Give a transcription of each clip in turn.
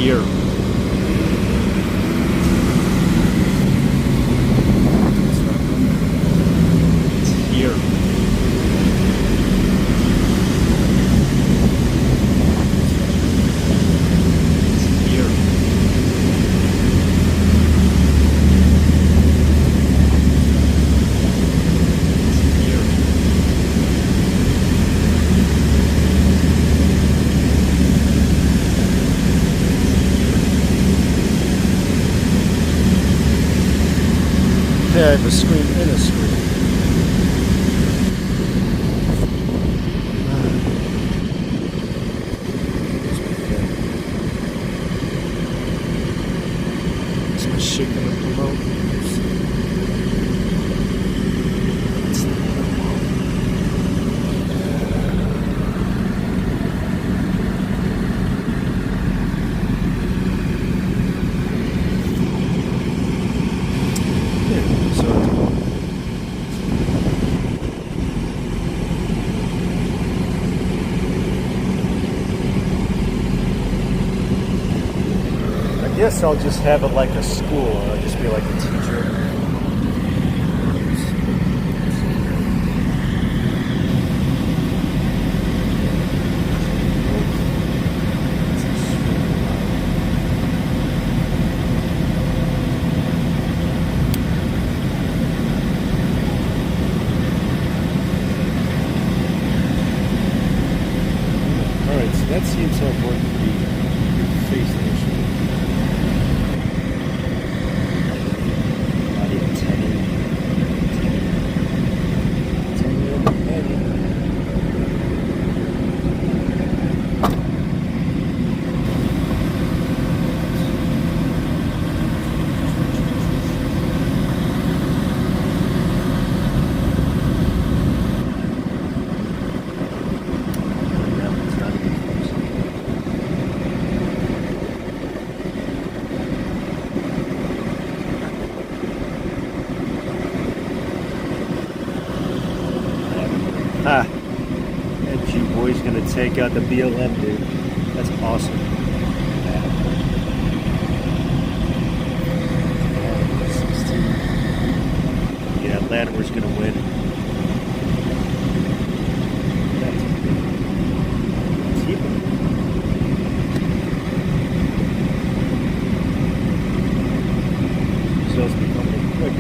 here. It's here. I have a screen in a screen. Is my shit gonna promote? I guess I'll just have it like a school. I'll just be like a teacher. Alright, so that seems to have worked for the face station. Ah, that G-boy's gonna take out the BLM, dude. That's awesome. Yeah, Latimer's gonna win. So it's becoming quick.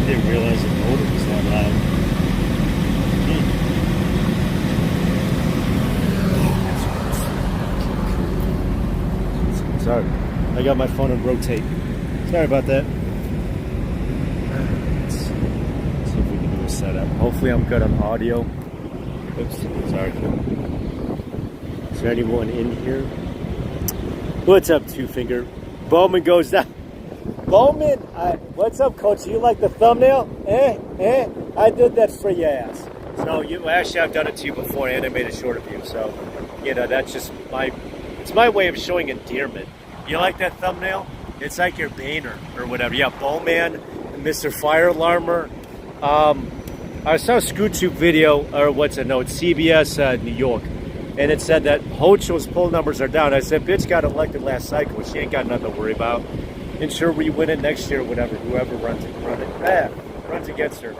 Didn't realize the motor was that loud. Sorry, I got my phone on rotate. Sorry about that. Let's see if we can do a setup. Hopefully I'm good on audio. Oops, sorry. Is there anyone in here? What's up, Two Finger? Bowman goes down. Bowman, what's up, Coach? You like the thumbnail? I did that for your ass. So actually, I've done it to you before, animated short of you. So, that's just it's my way of showing endearment. You like that thumbnail? It's like your Boehner or whatever. Yeah, Bowman, Mr. Fire Alarmer. I saw a ScootTube video, or it's CBS New York, and it said that Hochul's poll numbers are down. I said, bitch got elected last cycle. She ain't got nothing to worry about. And sure, we win it next year, whatever, whoever runs against her.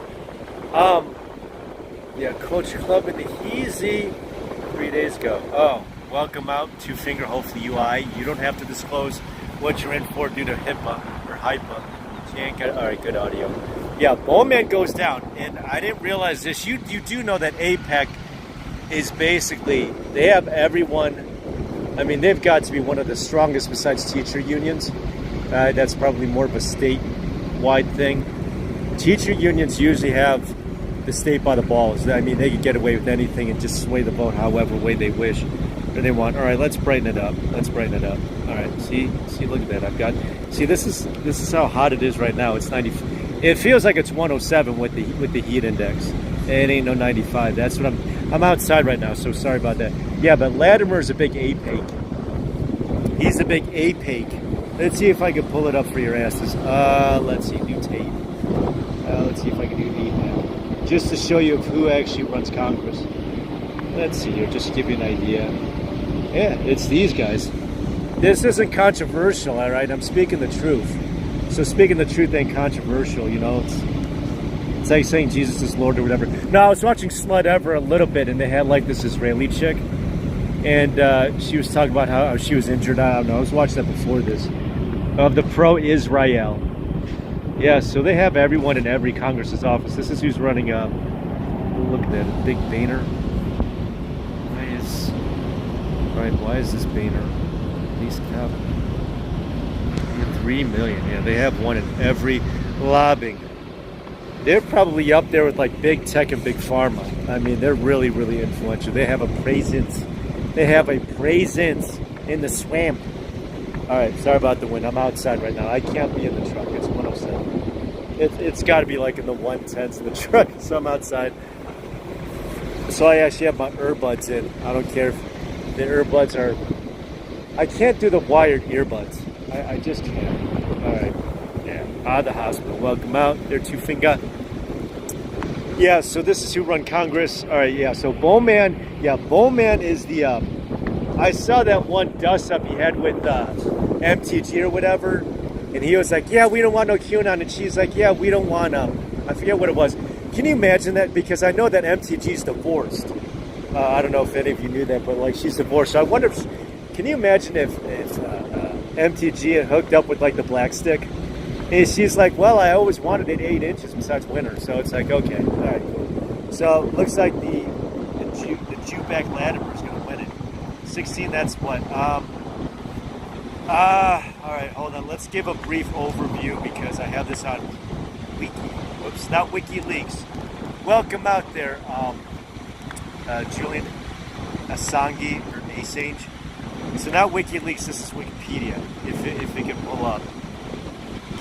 Yeah, Coach Club in the Heezy 3 days ago. Oh, welcome out, Two Finger, hopefully you don't have to disclose what you're in for due to HIPAA or HIPAA. She ain't got, all right, good audio. Yeah, Bowman goes down, and I didn't realize this. You do know that APEC is basically, they have everyone, I mean, they've got to be one of the strongest besides teacher unions. That's probably more of a state-wide thing. Teacher unions usually have the state by the balls. I mean, they could get away with anything and just sway the vote however way they wish or they want. All right, let's brighten it up. Let's brighten it up. All right, see, look at that. I've got. See, this is how hot it is right now. It's 90. It feels like it's 107 with the heat index. It ain't no 95. That's what I'm outside right now. So sorry about that. Yeah, but Latimer's a big APEC. He's a big APEC. Let's see if I can pull it up for your asses. Let's see, new tape. Let's see if I can do APEC. Just to show you who actually runs Congress. Let's see here, just to give you an idea. Yeah, it's these guys. This isn't controversial, all right? I'm speaking the truth. So speaking the truth ain't controversial, you know? It's like saying Jesus is Lord or whatever. No, I was watching Slut Ever a little bit, and they had like this Israeli chick. And she was talking about how she was injured. I don't know. I was watching that before this. Of the pro-Israel. Yeah, so they have everyone in every Congress's office. This is who's running. Look at that, a big Boehner. Why is this Boehner? Least cap. 3 million. Yeah, they have one in every lobbying. They're probably up there with like big tech and big pharma. I mean, they're really, really influential. They have a presence. They have a presence in the swamp. All right, sorry about the wind. I'm outside right now. I can't be in the truck. It's 107. It's got to be like in the 110s in the truck, so I'm outside. So I actually have my earbuds in. I don't care if the earbuds are... I can't do the wired earbuds. I just can't. All right. Yeah, out of the hospital. Welcome out. They're 2 finger. Yeah, so this is who run Congress. All right, yeah, so Bowman. Yeah, Bowman is the... I saw that one dust-up he had with MTG or whatever, and he was like, yeah, we don't want no QAnon, and she's like, yeah, we don't want, I forget what it was. Can you imagine that? Because I know that MTG's divorced. I don't know if any of you knew that, but, like, she's divorced. So I wonder if, can you imagine if MTG had hooked up with, like, the black stick? And she's like, well, I always wanted it 8 inches besides winter. So it's like, okay, all right, cool. So it looks like the Jew-back Latimer's going to win it. 16, that's what? All right, hold on. Let's give a brief overview because I have this on Woops, not WikiLeaks. Welcome out there, Julian Assange or Assange. So not WikiLeaks, this is Wikipedia. If it can pull up.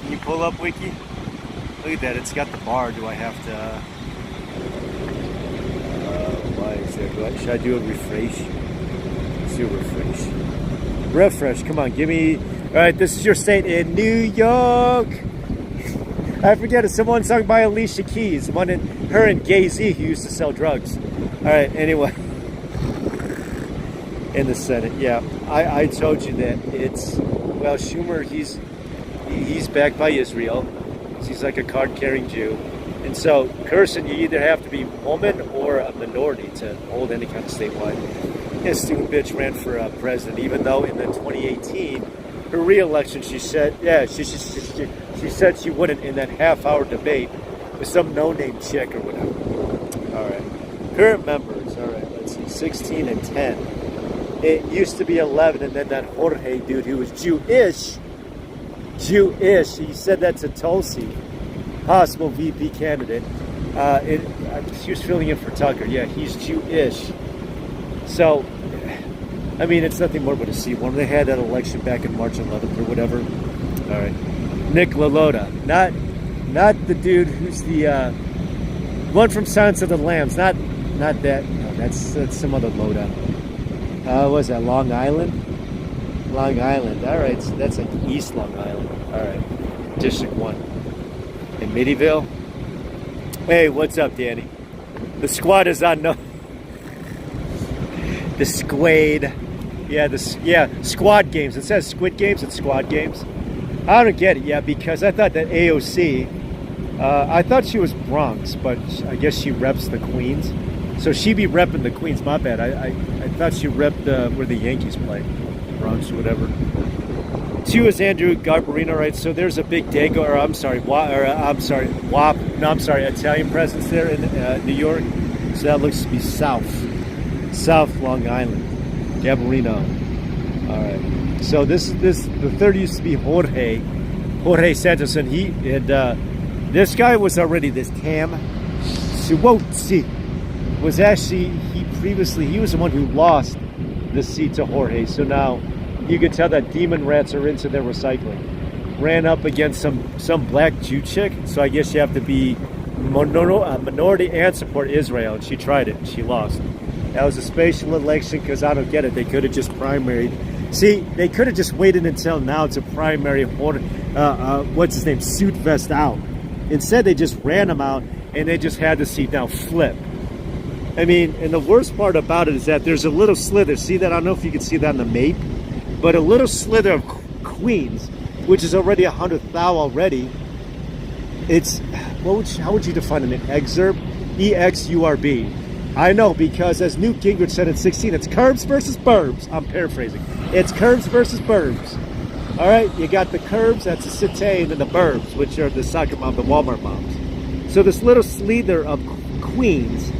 Can you pull up Wiki? Look at that, it's got the bar. Do I have to? Why is there? Should I do a refresh? Let's do a refresh. Refresh, come on, give me. All right, this is your state in New York. I forget it. Someone sung by Alicia Keys. Her and Gay-Z who used to sell drugs. All right, anyway. In the Senate, yeah. I told you that it's, well, Schumer, he's backed by Israel. He's like a card-carrying Jew. And so, Kirsten, you either have to be a woman or a minority to hold any kind of statewide. This stupid bitch ran for president, even though in the 2018, her re-election, she said, yeah, she said she wouldn't in that half-hour debate with some no-name chick or whatever. All right. Current members, all right, let's see, 16 and 10. It used to be 11, and then that Jorge dude who was Jewish, he said that to Tulsi, possible VP candidate. She was filling in for Tucker. Yeah, he's Jewish. So, I mean, it's nothing more but a C1. They had that election back in March 11th or whatever. All right. Nick LaLota. Not the dude who's the one from Silence of the Lambs. Not that. No, that's some other Loda. What was that, Long Island? Long Island. All right. So that's like East Long Island. All right. District 1. In Middyville. Hey, what's up, Danny? The squad is on no... The Squad. Yeah, Squad Games. It says Squid Games, it's Squad Games. I don't get it, yeah, because I thought that AOC, I thought she was Bronx, but I guess she reps the Queens. So she be repping the Queens, my bad. I thought she repped where the Yankees play. Bronx or whatever. 2 is Andrew Garbarino, right? So there's a big Dago, Italian presence there in New York. So that looks to be South Long Island, Gabarino. All right. So the third used to be Jorge. Jorge Santos, and this guy was already this Cam Suwotsi was actually he was the one who lost the seat to Jorge. So now you can tell that demon rats are into their recycling. Ran up against some black Jew chick, so I guess you have to be minority and support Israel, and she tried it. She lost. That was a special election because I don't get it. They could have just primaried. See, they could have just waited until now to primary what's his name, Suit Vest out. Instead, they just ran him out, and they just had the seat now flip. I mean, and the worst part about it is that there's a little slither. See that? I don't know if you can see that on the map, but a little slither of Queens, which is already 100th thou already. It's how would you define it? An exurb? EXURB. I know, because as Newt Gingrich said in 16, it's curbs versus burbs. I'm paraphrasing. It's curbs versus burbs. All right, you got the curbs, that's the cité, and then the burbs, which are the soccer mom, the Walmart moms. So this little slither of Queens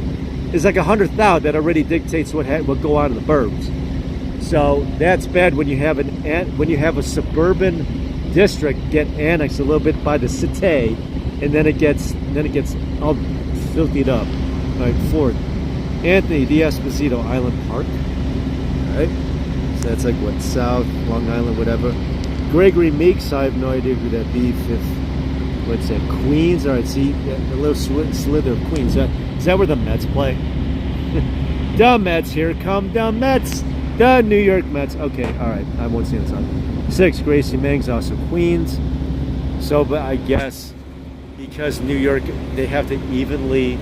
is like 100th thou that already dictates what go on in the burbs. So that's bad when you have a suburban district get annexed a little bit by the cité, and then it gets all filthied up. All right, fourth, Anthony D'Esposito Island Park. All right, so that's like what, South Long Island, whatever. Gregory Meeks, I have no idea who that be. Fifth, what's that? Queens. All right, see the little slither of Queens. Is that where the Mets play? The Mets, here come the Mets. The New York Mets. Okay, all right. I won't say this on. 6, Gracie Mang's also Queens. So, but I guess because New York, they have to evenly,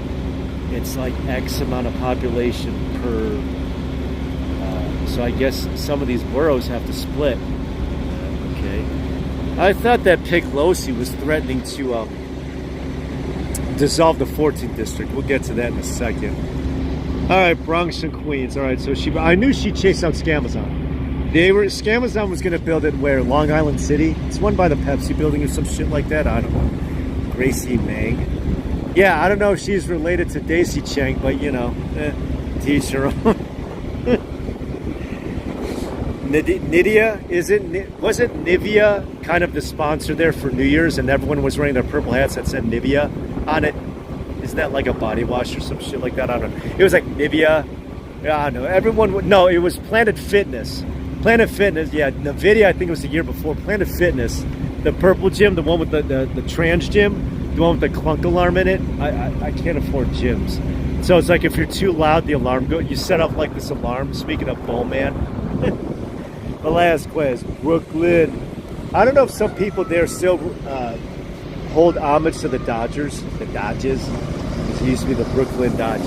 it's like X amount of population per, so I guess some of these boroughs have to split. Okay. I thought that Pelosi was threatening to dissolve the 14th district. We'll get to that in a second. All right, Bronx and Queens. All right, so I knew she chased out Scamazon. Scamazon was going to build it where? Long Island City? It's one by the Pepsi building or some shit like that. I don't know. Gracie Mang. Yeah, I don't know if she's related to Daisy Chang, but you know, teach her own. Nydia, was it Nivea kind of the sponsor there for New Year's, and everyone was wearing their purple hats that said Nivea on it? Isn't that like a body wash or some shit like that? I don't know. It was like Nivea. Yeah, I don't know. Everyone would, no, it was Planet Fitness. Planet Fitness, yeah. NVIDIA, I think it was the year before. Planet Fitness, the purple gym, the one with the trans gym, the one with the clunk alarm in it. I can't afford gyms. So it's like if you're too loud, the alarm goes. You set up like this alarm. Speaking of Bowman. The last quiz, Brooklyn. I don't know if some people there still hold homage to the Dodgers. The Dodgers. It used to be the Brooklyn Dodgers.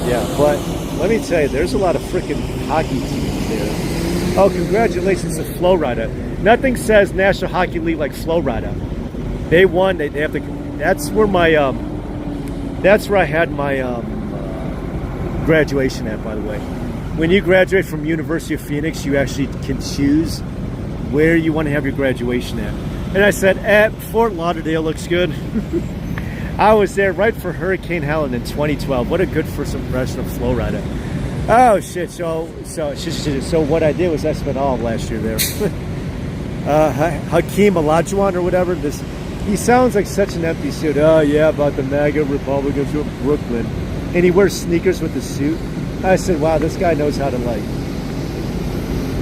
Yeah, but let me tell you, there's a lot of freaking hockey teams there. Oh, congratulations to Florida. Nothing says National Hockey League like Florida. They won. They have the. That's where my that's where I had my graduation at, by the way. When you graduate from University of Phoenix, you actually can choose where you want to have your graduation at. And I said, Fort Lauderdale looks good. I was there right for Hurricane Helen in 2012. What a good first impression of Florida. Oh, shit. So what I did was I spent all of last year there. Hakeem Olajuwon or whatever. He sounds like such an empty suit. Oh, yeah, about the MAGA Republicans of Brooklyn. And he wears sneakers with the suit. I said, wow, this guy knows how to, like,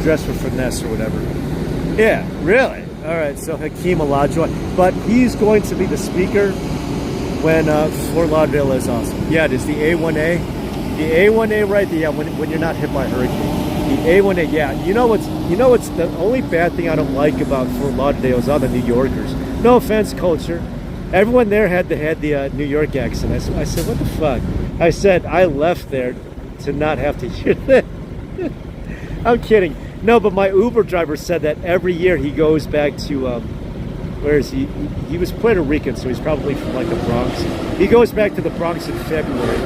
dress for finesse or whatever. Yeah, really? All right, so Hakeem Olajuwon. But he's going to be the speaker when Fort Lauderdale is awesome. Yeah, it is the A1A. The A1A right there, yeah, when you're not hit by a hurricane. The A1A, yeah. You know what's the only bad thing I don't like about Fort Lauderdale is all the New Yorkers. No offense, culture. Everyone there had the New York accent. I said, what the fuck? I said, I left there to not have to hear that. I'm kidding. No, but my Uber driver said that every year he goes back to, where is he? He was Puerto Rican, so he's probably from like the Bronx. He goes back to the Bronx in February,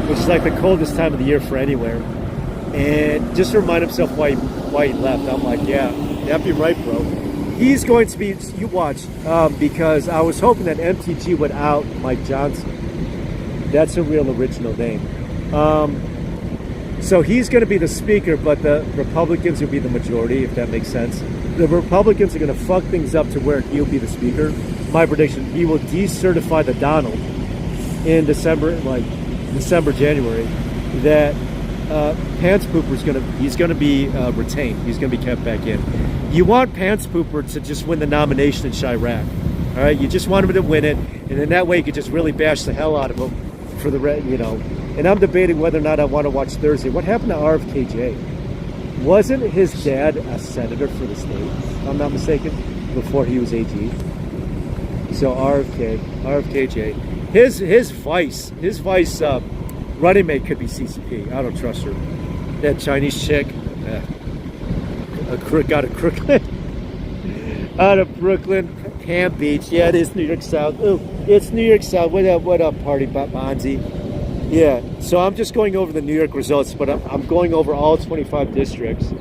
which is like the coldest time of the year for anywhere. And just to remind himself why he left. I'm like, yeah, that'd be right, bro. He's going to be, you watch, because I was hoping that MTG would out Mike Johnson. That's a real original name. So he's going to be the speaker, but the Republicans will be the majority, if that makes sense. The Republicans are going to fuck things up to where he'll be the speaker. My prediction, he will decertify the Donald in December, January, that Pants Pooper's he's going to be retained. He's going to be kept back in. You want Pants Pooper to just win the nomination in Chirac. All right, you just want him to win it, and then that way you could just really bash the hell out of him for the And I'm debating whether or not I want to watch Thursday. What happened to RFKJ? Wasn't his dad a senator for the state, if I'm not mistaken, before he was AG? So RFKJ, his vice running mate could be CCP. I don't trust her. That Chinese chick, out of Brooklyn, out of Brooklyn, Palm Beach. Yeah, it is New York South. Oh, it's New York South. What up, party Bonzi? Yeah. So I'm just going over the New York results, but I'm going over all 25 districts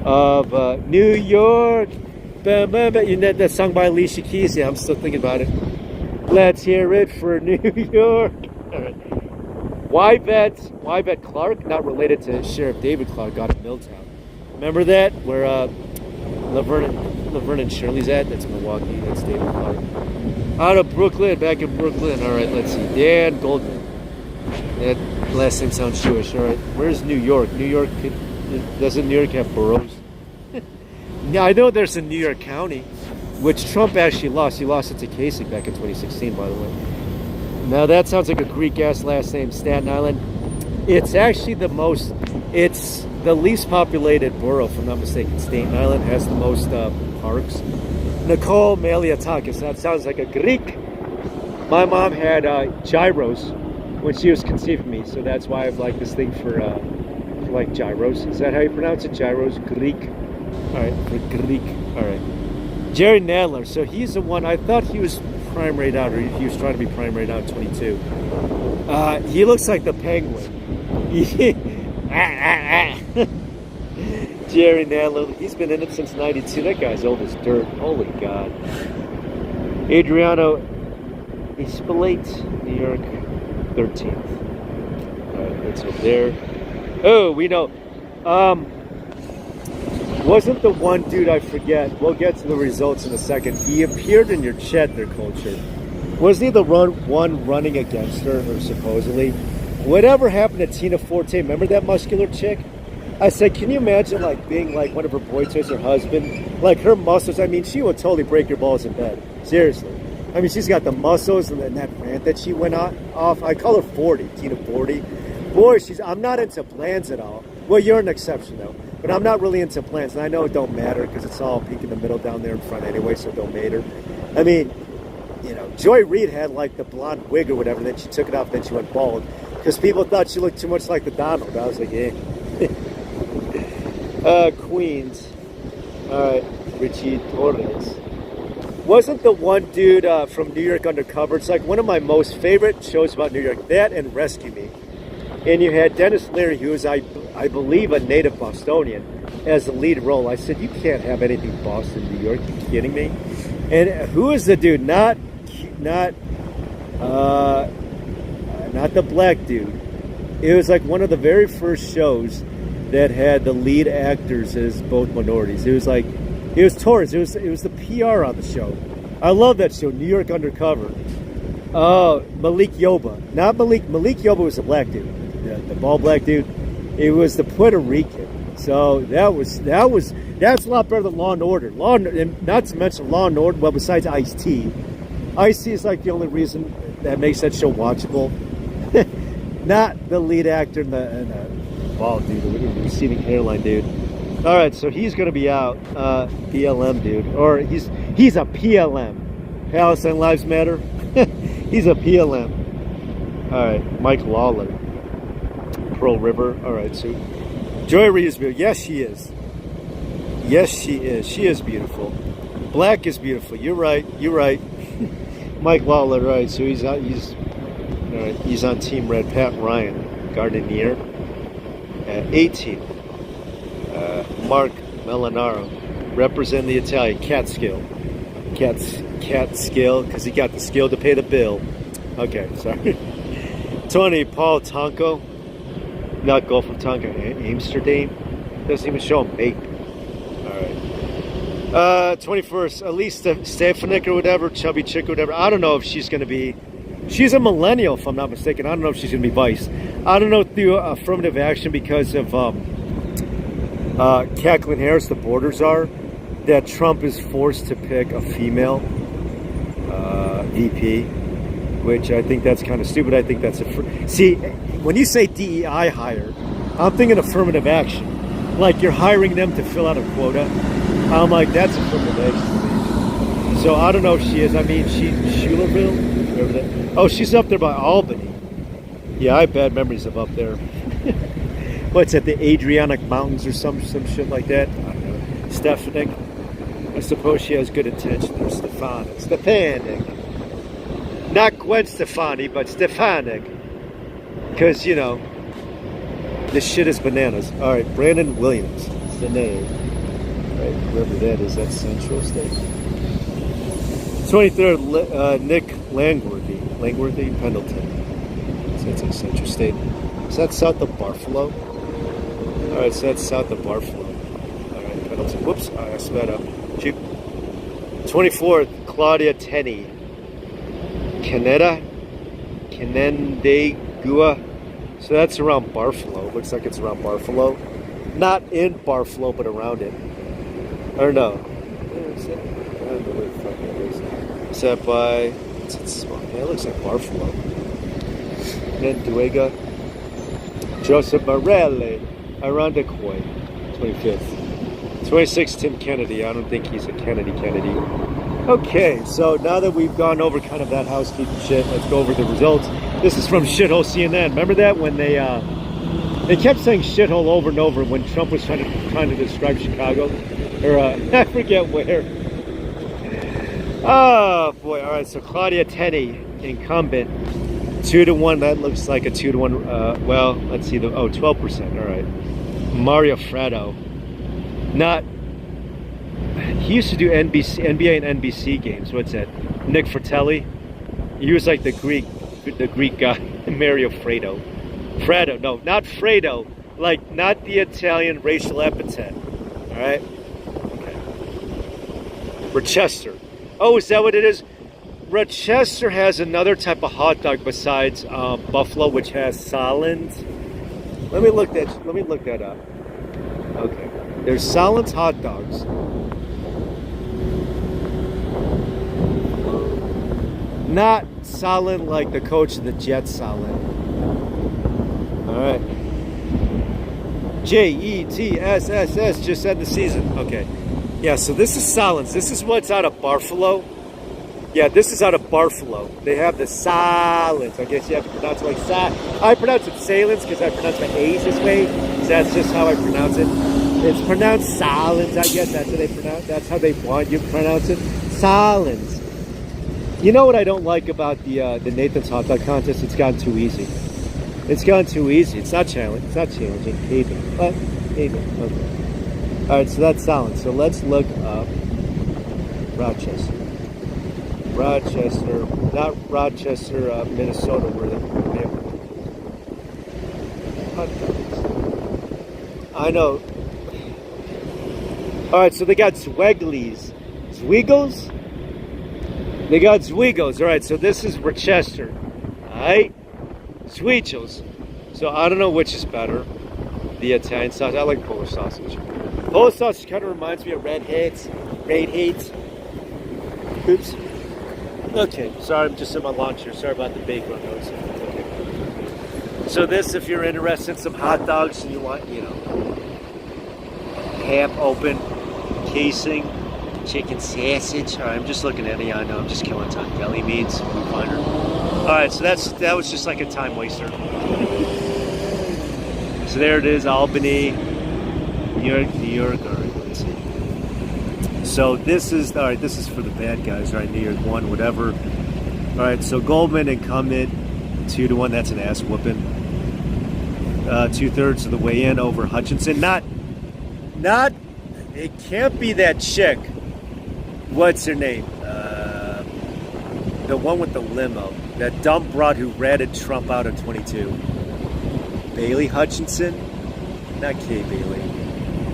of New York. You know that song by Alicia Keys? Yeah, I'm still thinking about it. Let's hear it for New York. All right. Wybet Clark, not related to Sheriff David Clark, out of Milltown. Remember that? Where Laverne and Shirley's at? That's Milwaukee. That's David Clark. Out of Brooklyn, back in Brooklyn. All right, let's see. Dan Goldman. That last name sounds Jewish. All right, where's New York? Doesn't New York have boroughs? Yeah, I know there's a New York County, which Trump actually lost. He lost it to Kasich back in 2016, by the way. Now that sounds like a Greek-ass last name, Staten Island. It's actually it's the least populated borough, if I'm not mistaken. Staten Island has the most parks. Nicole Maliatakis, that sounds like a Greek. My mom had gyros when she was conceiving me, so that's why I have like this thing for like gyros. Is that how you pronounce it? Gyros, Greek. All right, for Greek. All right. Jerry Nadler. So he's the one. I thought he was primaried out, or he was trying to be primaried out in 22. He looks like the Penguin. Jerry Nadler. He's been in it since '92. That guy's old as dirt. Holy God. Adriano Espelate, New York, 13th. All right, let's go there. Oh, we know. Wasn't the one dude, I forget, we'll get to the results in a second, he appeared in your chat there, Culture. Wasn't he the one running against her, or supposedly? Whatever happened to Tina Forte, remember that muscular chick? I said, can you imagine like being like one of her boy toys, her husband? Like her muscles, I mean, she would totally break your balls in bed. Seriously. I mean, she's got the muscles, and then that rant that she went off. I call her 40, Tina 40. Boy, I'm not into plans at all. Well, you're an exception, though. But I'm not really into plants, and I know it don't matter because it's all pink in the middle down there in front anyway, so it don't matter. I mean, Joy Reid had like the blonde wig or whatever, then she took it off, then she went bald because people thought she looked too much like the Donald. I was like, eh. Queens. All right, Richie Torres. Wasn't the one dude from New York Undercover? It's like one of my most favorite shows about New York. That and Rescue Me. And you had Dennis Leary, who is, I believe, a native Bostonian, as the lead role. I said, you can't have anything Boston, New York. Are you kidding me? And who is the dude? Not the black dude. It was like one of the very first shows that had the lead actors as both minorities. It was Torres. It was the PR on the show. I love that show, New York Undercover. Oh, Malik Yoba. Not Malik. Malik Yoba was the black dude. The bald black dude. It was the Puerto Rican. So that's a lot better than Law and Order. And not to mention Law and Order. Well, besides Ice-T, Ice-T is like the only reason that makes that show watchable. Not the lead actor and the bald dude, the receding hairline dude. All right, so he's going to be out. PLM dude, or he's a PLM. Palestine Lives Matter. He's a PLM. All right, Mike Lawler. Pearl River. All right, so Joy Reid is beautiful. Yes, she is. Yes, she is. She is beautiful. Black is beautiful. You're right. You're right. Mike Lawler. Right. So he's on Team Red. Pat Ryan, Gardenier, 18. Mark Melanaro, represent the Italian. Catskill, because he got the skill to pay the bill. Okay, sorry. 20. Paul Tonko. Not Gulf of Tonga, Amsterdam. Doesn't even show a mate. All right. 21st, Elise Stefanik or whatever, chubby chick or whatever. I don't know if she's going to be. She's a millennial, if I'm not mistaken. I don't know if she's going to be vice. I don't know through affirmative action because of Kathleen Harris, the borders are, that Trump is forced to pick a female VP, which I think that's kind of stupid. I think that's see, when you say DEI hire, I'm thinking affirmative action. Like you're hiring them to fill out a quota. I'm like, that's affirmative action. So I don't know if she is. I mean, she's Schulerville. Oh, she's up there by Albany. Yeah, I have bad memories of up there. What's that, the Adriatic Mountains or some shit like that? I don't know. Stefanik. I suppose she has good attention there. Stefanik. Not Gwen Stefani, but Stefanik. Because, you know, this shit is bananas. All right, Brandon Williams is the name. All right, whoever that is, that's Central State. 23rd, Nick Langworthy, Pendleton. So that's in Central State. Is that south of Buffalo? All right, so that's south of Buffalo. All right, Pendleton. Whoops, I sped up. 24th, Claudia Tenney. Canandaigua. So that's around Buffalo. Looks like it's around Buffalo. Not in Buffalo, but around it. Or no. Where is that? I don't know where the fuck that is. Is that by... Yeah, it looks like Buffalo. Canandaigua. Joseph Morelli. Irondequoit. 25th. 26th, Tim Kennedy. I don't think he's a Kennedy. Okay, so now that we've gone over kind of that housekeeping shit, let's go over the results. This is from Shithole CNN. Remember that when they kept saying shithole over and over when Trump was trying to describe Chicago, or I forget where. Oh boy! All right, so Claudia Tenney, incumbent, 2-1. That looks like a 2-1. Well, let's see 12%. All right, Mario Fratto, not. He used to do NBA and NBC games. What's that? Nick Fratelli. He was like the Greek guy. Mario Fratto. Fratto. No, not Fredo. Like, not the Italian racial epithet. All right? Okay. Rochester. Oh, is that what it is? Rochester has another type of hot dog besides Buffalo, which has Solon's. Let me look that up. Okay. There's Solon's hot dogs. Not Solon like the coach of the Jets, Solon. All right. Jets just end the season. Okay. Yeah, so this is Solon's. This is what's out of Buffalo. Yeah, this is out of Buffalo. They have the Solons. I guess you have to pronounce it like I pronounce it Salins because I pronounce my A's this way. So that's just how I pronounce it. It's pronounced Solons, I guess. That's how they pronounce. That's how they want you to pronounce it. Solons. You know what I don't like about the Nathan's hot dog contest? It's gotten too easy. It's gotten too easy. It's not challenging. It's not challenging. Haven. Okay. All right, so that's Solon. So let's look up Rochester. Not Rochester, Minnesota, where they hot dogs. I know. All right, so they got Zweigles. Zweigles? They got Zweigles. All right, so this is Rochester. All right? Zweigles. So I don't know which is better. The Italian sausage. I like Polish sausage. Polish sausage kind of reminds me of red hates. Oops. Okay, sorry, I'm just in my lunch here. Sorry about the bacon noise. Okay. So this, if you're interested in some hot dogs and you want, half open, casing, chicken sausage. All right, I'm just looking at it. I know I'm just killing time. Deli meats, food finder. All right, so that was just like a time waster. So there it is, Albany, New York. All right, let's see. So this is for the bad guys, right? New York 1, whatever. All right, so Goldman incumbent, 2-1. That's an ass whooping. 2/3 of the way in over Hutchinson. Not. It can't be that chick. What's her name? The one with the limo. That dumb broad who ratted Trump out at 22. Bailey Hutchinson? Not Kay Bailey.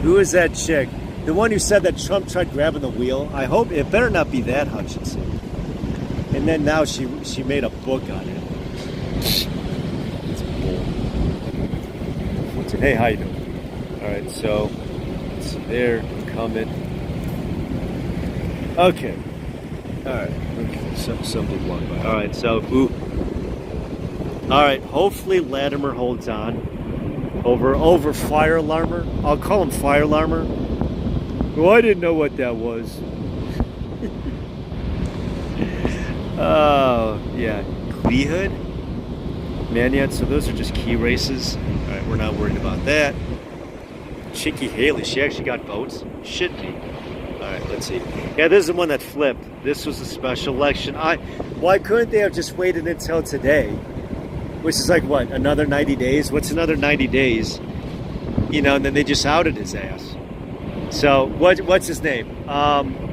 Who is that chick? The one who said that Trump tried grabbing the wheel? I hope it better not be that Hutchinson. And then now she made a book on it. It's bull. Hey, how you doing? Alright, so let's see there, comment. Okay. Alright. Somebody walked by. Alright, so alright, hopefully Latimer holds on. Over Fire Alarmer. I'll call him Fire Alarmer. Oh, I didn't know what that was. Oh, yeah. Clehood? Man, yeah, so those are just key races. Alright, we're not worried about that. Chicky Haley, she actually got votes? Shit me. Alright, let's see. Yeah, this is the one that flipped. This was a special election. Why couldn't they have just waited until today? Which is like, what, another 90 days? What's another 90 days? You know, and then they just outed his ass. So, what's his name?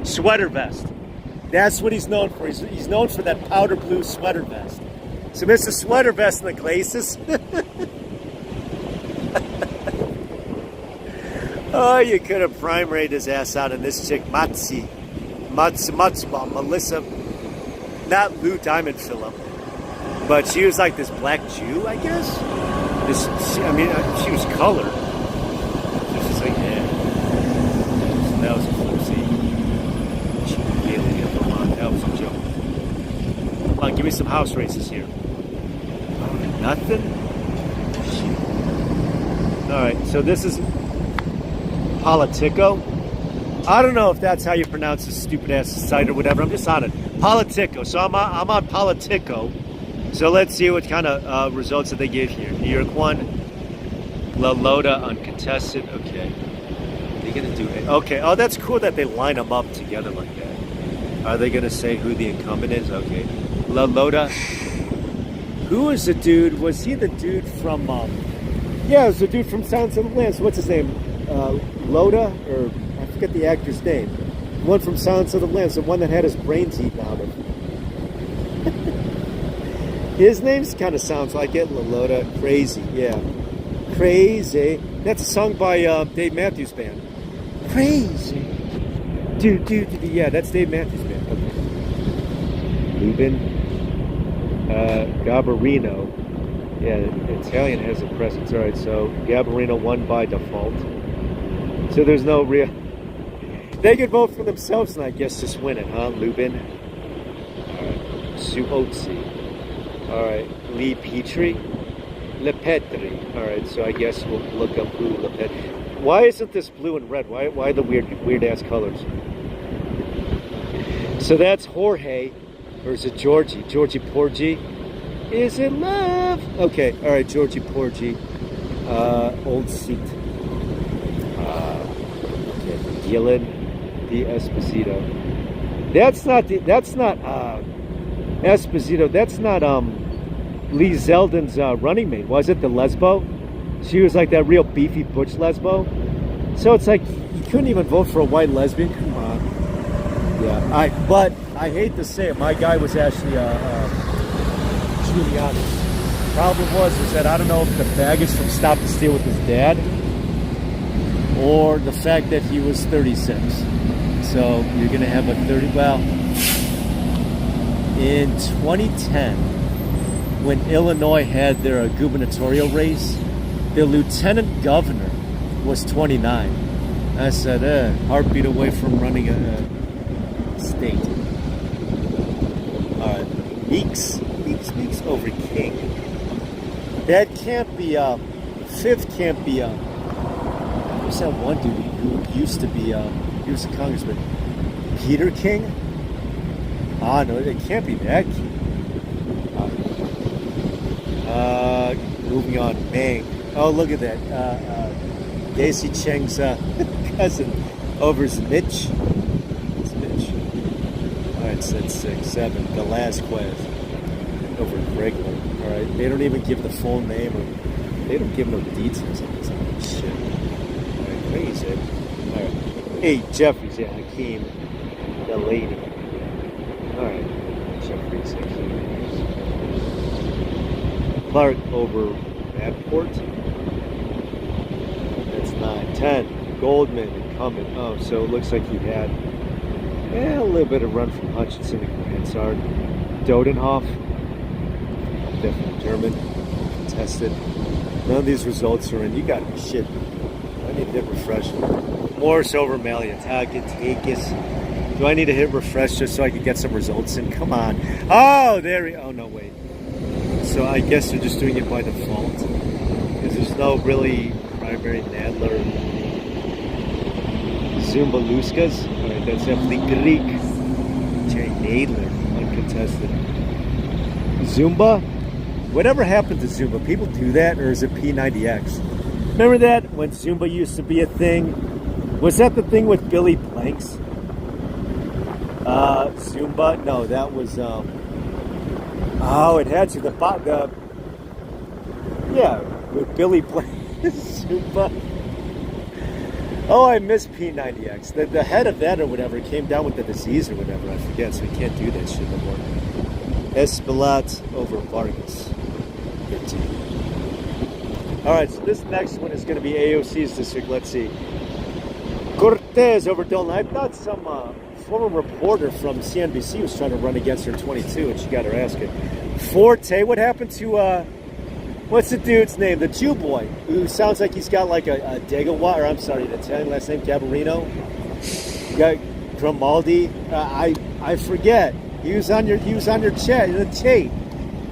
Sweater vest. That's what he's known for. He's known for that powder blue sweater vest. So, Mr. Sweater Vest in the glasses. Oh, you could have primaryed his ass out in this chick, Matsba, Melissa, not Lou Diamond Phillip. But she was like this black Jew, I guess. She was colored. She was just like, yeah. So that was a flipsy. That was a joke. Come on, give me some house races here. Nothing? Alright, so this is Politico. I don't know if that's how you pronounce this stupid ass site or whatever. I'm just on it. Politico. So I'm on Politico. So let's see what kind of results that they give here. New York 1, La Lota uncontested. Okay. They're going to do it. Okay. Oh, that's cool that they line them up together like that. Are they going to say who the incumbent is? Okay. La Lota. Who is the dude? Was he the dude from... yeah, it was the dude from Silence of the Lambs. What's his name? Loda? Or I forget the actor's name. The one from Silence of the Lambs. The one that had his brains eaten out of. His name kind of sounds like it. Lolota. Crazy. Yeah. Crazy. That's a song by Dave Matthews Band. Crazy. Dude. Yeah, that's Dave Matthews Band. Okay. Lubin. Gabarino. Yeah, Italian has a presence. All right, so Gabarino won by default. So there's no real... They could vote for themselves and I guess just win it, huh? Lubin. All right. Suotsi. All right, Lee Petrie, Lepetri. All right, so I guess we'll look up who Lepetri. Why isn't this blue and red? Why the weird ass colors? So that's Jorge, or is it Georgie? Georgie Porgy. Is it love? Okay, all right, Georgie Porgy. Old seat. Okay, Gillen, the Esposito. That's not Esposito, that's not Lee Zeldin's running mate, was it? The lesbo? She was like that real beefy butch lesbo. So it's like you couldn't even vote for a white lesbian. Come on. Yeah, but I hate to say it, my guy was actually Giuliani. Problem was that I don't know if the baggage from Stop the Steal with his dad or the fact that he was 36. So you're gonna have a 30. Well. In 2010, when Illinois had their gubernatorial race, the lieutenant governor was 29. I said, heartbeat away from running a state. All right, Meeks over King. That can't be, fifth can't be, who's that one dude who used to be, he was a congressman? Peter King? Ah, no, it can't be that cute. Moving on, Mang. Oh, look at that. Daisy Cheng's cousin over Mitch. It's Mitch. All right, so that's 6, 7. Velasquez over Gregler. All right, they don't even give the full name, or they don't give no details on this shit. All right, crazy. All right, hey, Jeffries, yeah, Hakeem, the lady. Alright, Jeffries, Clark over Radport. 10, Goldman, incumbent. Oh, so it looks like he had a little bit of run from Hutchinson and Hansard. Dodenhoff, definitely German, contested. None of these results are in. You got me shit. I need to hit refresh. Morris over Maliatakis. Do I need to hit refresh just so I can get some results in? Come on. Oh, there we. Oh no, wait. So I guess they're just doing it by default because there's no really primary Nadler. Zumba Luskas. All right, that's definitely Greek. Jay Nadler, uncontested. Zumba. Whatever happened to Zumba? People do that, or is it P90X? Remember that when Zumba used to be a thing? Was that the thing with Billy Planks? Zumba? No, that was. Oh, it had to yeah, with Billy Planks. Zumba. Oh, I miss P90X. The head of that or whatever came down with the disease or whatever. I forget, so we can't do that shit no more. Espilat over Vargas. 15. Alright, so this next one is going to be AOC's district. Let's see. Cortez over Dolan. I thought some former reporter from CNBC was trying to run against her in 22, and she got her ass kicked. Forte, what happened to, what's the dude's name? The Jew boy, who sounds like he's got like a Degawa, or I'm sorry, an Italian last name, Gabarino. Got Grimaldi. I forget. He was on your chat, the tape.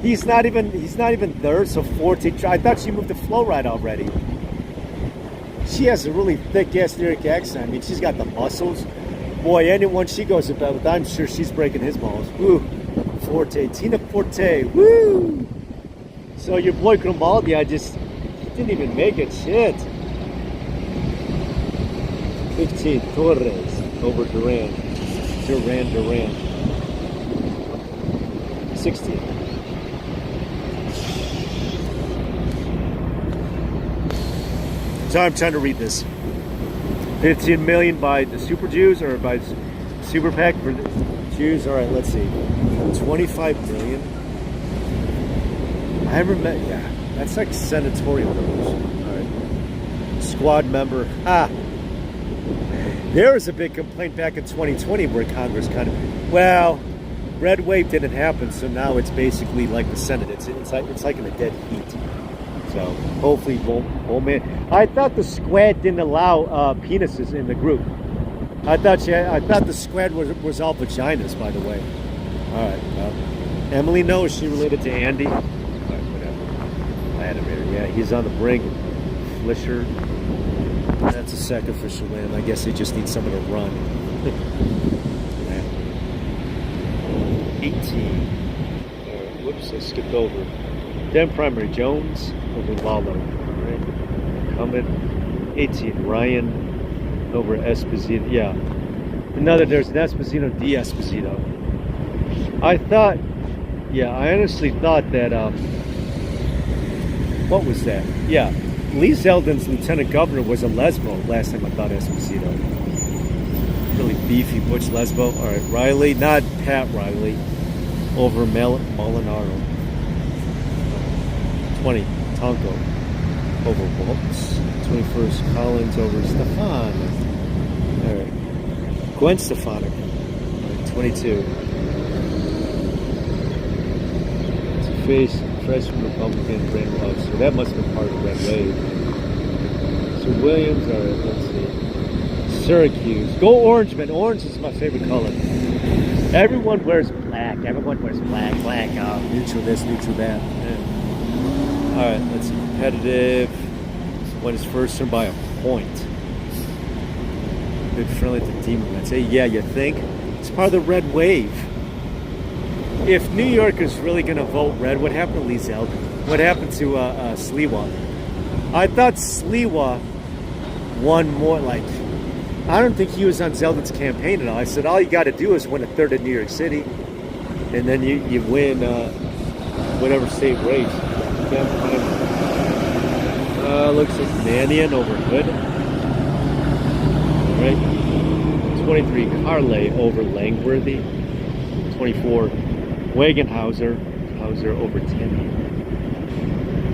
He's not even there. So Forte. I thought she moved to Flowride already. She has a really thick ass lyric accent. I mean, she's got the muscles. Boy, anyone she goes about with, I'm sure she's breaking his balls. Woo, Forte, Tina Forte. Woo. So your boy Grimaldi, he didn't even make it. Shit. 15, Torres over Duran. 16. So I'm trying to read this. 15 million by the Super Jews or by Super PAC for the Jews. All right, let's see. 25 million. I haven't met. Yeah, that's like senatorial numbers. All right. Squad member. There was a big complaint back in 2020 where Congress kind of, red wave didn't happen, so now it's basically like the Senate. It's like in a dead heat. So hopefully won't man. I thought the squad didn't allow penises in the group. I thought the squad was all vaginas, by the way. All right. Emily, no, is she related to Andy? All right, whatever. Vladimir, yeah, he's on the brink. Flisher. That's a sacrificial lamb. I guess they just need someone to run. 18. Whoops, I skipped over. Then primary Jones over Lalo. Right. Incumbent. 18. Ryan over Esposito. Yeah. There's an Esposito D. Esposito. I honestly thought that, what was that? Yeah. Lee Zeldin's lieutenant governor was a lesbo last time I thought Esposito. Really beefy butch lesbo. All right, Riley, not Pat Riley, over Molinaro. 20, Tonko over Waltz. 21st, Collins over Stefan. All right, Gwen Stefanik. All right, 22. Face freshman Republican Brandon Love. So that must have been part of the Red Wave. So Williams, all right, let's see. Syracuse. Go Orange, man. Orange is my favorite color. Everyone wears black. Black. Neutral this, neutral that. Yeah. All right, let's see. Competitive. Won his first term by a point. Good friendly to Democrats. Hey, yeah, you think? It's part of the Red Wave. If New York is really going to vote red, what happened to Lee Zeldin? What happened to Sliwa? I thought Sliwa won more, I don't think he was on Zeldin's campaign at all. I said, all you got to do is win a third of New York City, and then you win whatever state race. Looks like Mannion over Hood. All right. 23, Carley over Langworthy. 24, Wagenhauser over Tenney.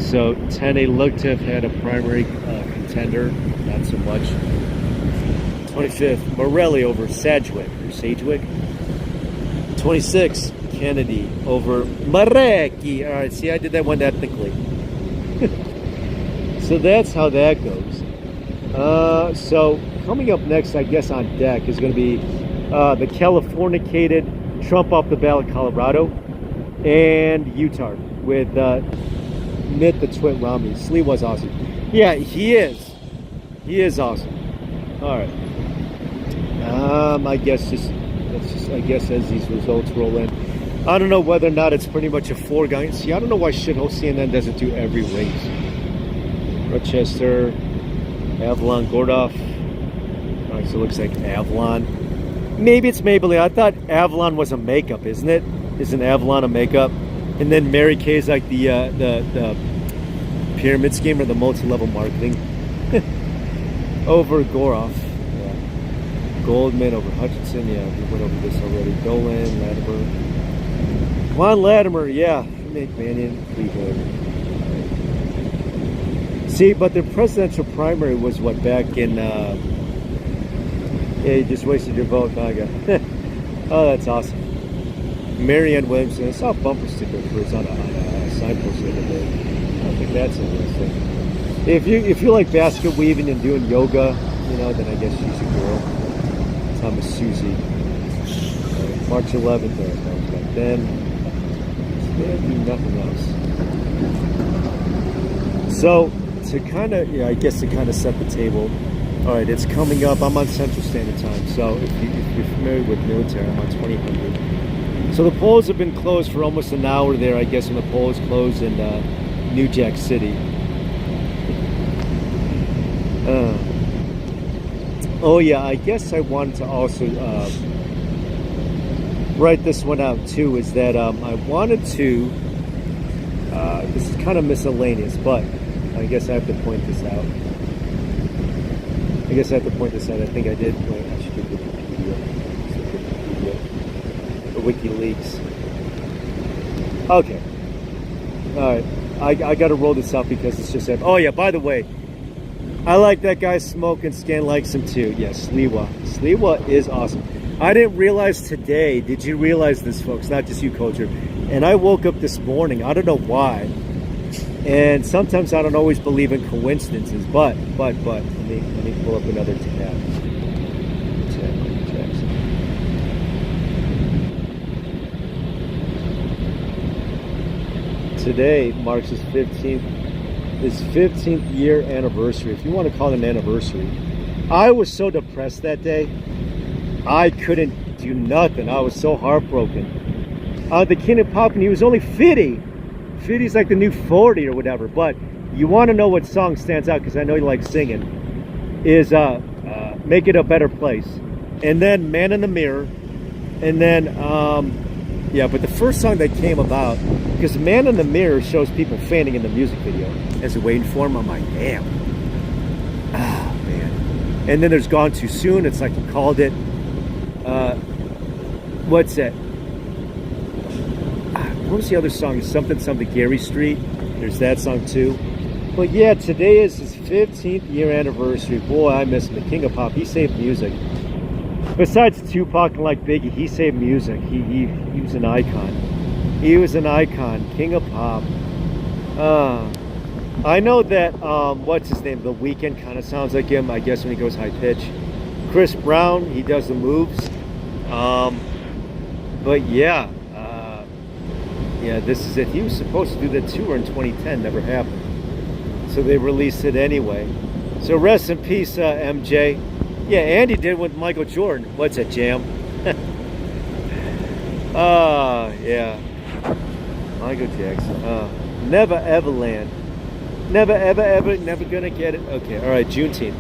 So Tenney looked to have had a primary contender, not not so much. 25th, Morelli over Sedgwick, or Sedgwick. 26, Kennedy over Marecki. All right, see, I did that one ethnically. So that's how that goes. So coming up next, I guess, on deck is going to be the Californicated Trump off the ballot Colorado and Utah with Mitt the Twit Romney. Slee was awesome. Yeah, he is. He is awesome. All right. I guess I guess as these results roll in, I don't know whether or not it's pretty much a foregone. See, I don't know why shithole CNN doesn't do every race. Rochester, Avalon, Gordoff. All right, so it looks like Avalon. Maybe it's Maybelline. I thought Avalon was a makeup, isn't it? Isn't Avalon a makeup? And then Mary Kay is like the pyramid scheme or the multi-level marketing. Over Goroff. Yeah. Goldman over Hutchinson. Yeah, we went over this already. Dolan, Latimer. Come on, Latimer. Yeah. McMahon, Cleveland. See, but the presidential primary was what, back in... yeah, you just wasted your vote, Naga. Oh, that's awesome. Marianne Williamson. I saw a bumper sticker for us on a signpost the other day. I think that's interesting. If you like basket weaving and doing yoga, you know, then I guess she's a girl. Thomas Susie. March 11th, back then. There'd be nothing else. So, to kind of, yeah, I guess to kind of set the table. All right, it's coming up. I'm on Central Standard Time, so if you're familiar with military, I'm on 2000. So the polls have been closed for almost an hour there, I guess, when the polls closed in New Jack City. Oh yeah, I guess I wanted to also write this one out too, is that I wanted to, this is kind of miscellaneous, but I guess I have to point this out. I think I did. Wait, I should do Wikipedia. WikiLeaks. Okay. All right. I got to roll this out because it's just... Oh, yeah, by the way, I like that guy smoking. Scan likes him, too. Yes, Sliwa. Sliwa is awesome. I didn't realize today... Did you realize this, folks? Not just you, Culture. And I woke up this morning. I don't know why. And sometimes I don't always believe in coincidences. But, let me pull up another tab. Today marks his 15th year anniversary, if you want to call it an anniversary. I was so depressed that day. I couldn't do nothing. I was so heartbroken. The King of Pop, and he was only 50. 50's like the new 40 or whatever. But you want to know what song stands out, because I know you like singing, is Make It a Better Place. And then Man in the Mirror. And then, yeah, but the first song that came about, because Man in the Mirror shows people fainting in the music video as they're waiting for him. I'm like, damn. Ah, man. And then there's Gone Too Soon. It's like you called it. What's that? What was the other song? Something Gary Street. There's that song too. But yeah, today is his 15th year anniversary. Boy, I miss him. The King of Pop. He saved music. Besides Tupac and like Biggie, he saved music. He was an icon. He was an icon. King of Pop. I know that, what's his name? The Weeknd kind of sounds like him, I guess, when he goes high pitch. Chris Brown, he does the moves. But yeah. Yeah, this is it. He was supposed to do the tour in 2010. Never happened. So they released it anyway. So rest in peace, MJ. Yeah, Andy did with Michael Jordan. What's that, Jam? Yeah. Michael Jackson. Never ever land. Never ever gonna get it. Okay, all right, Juneteenth.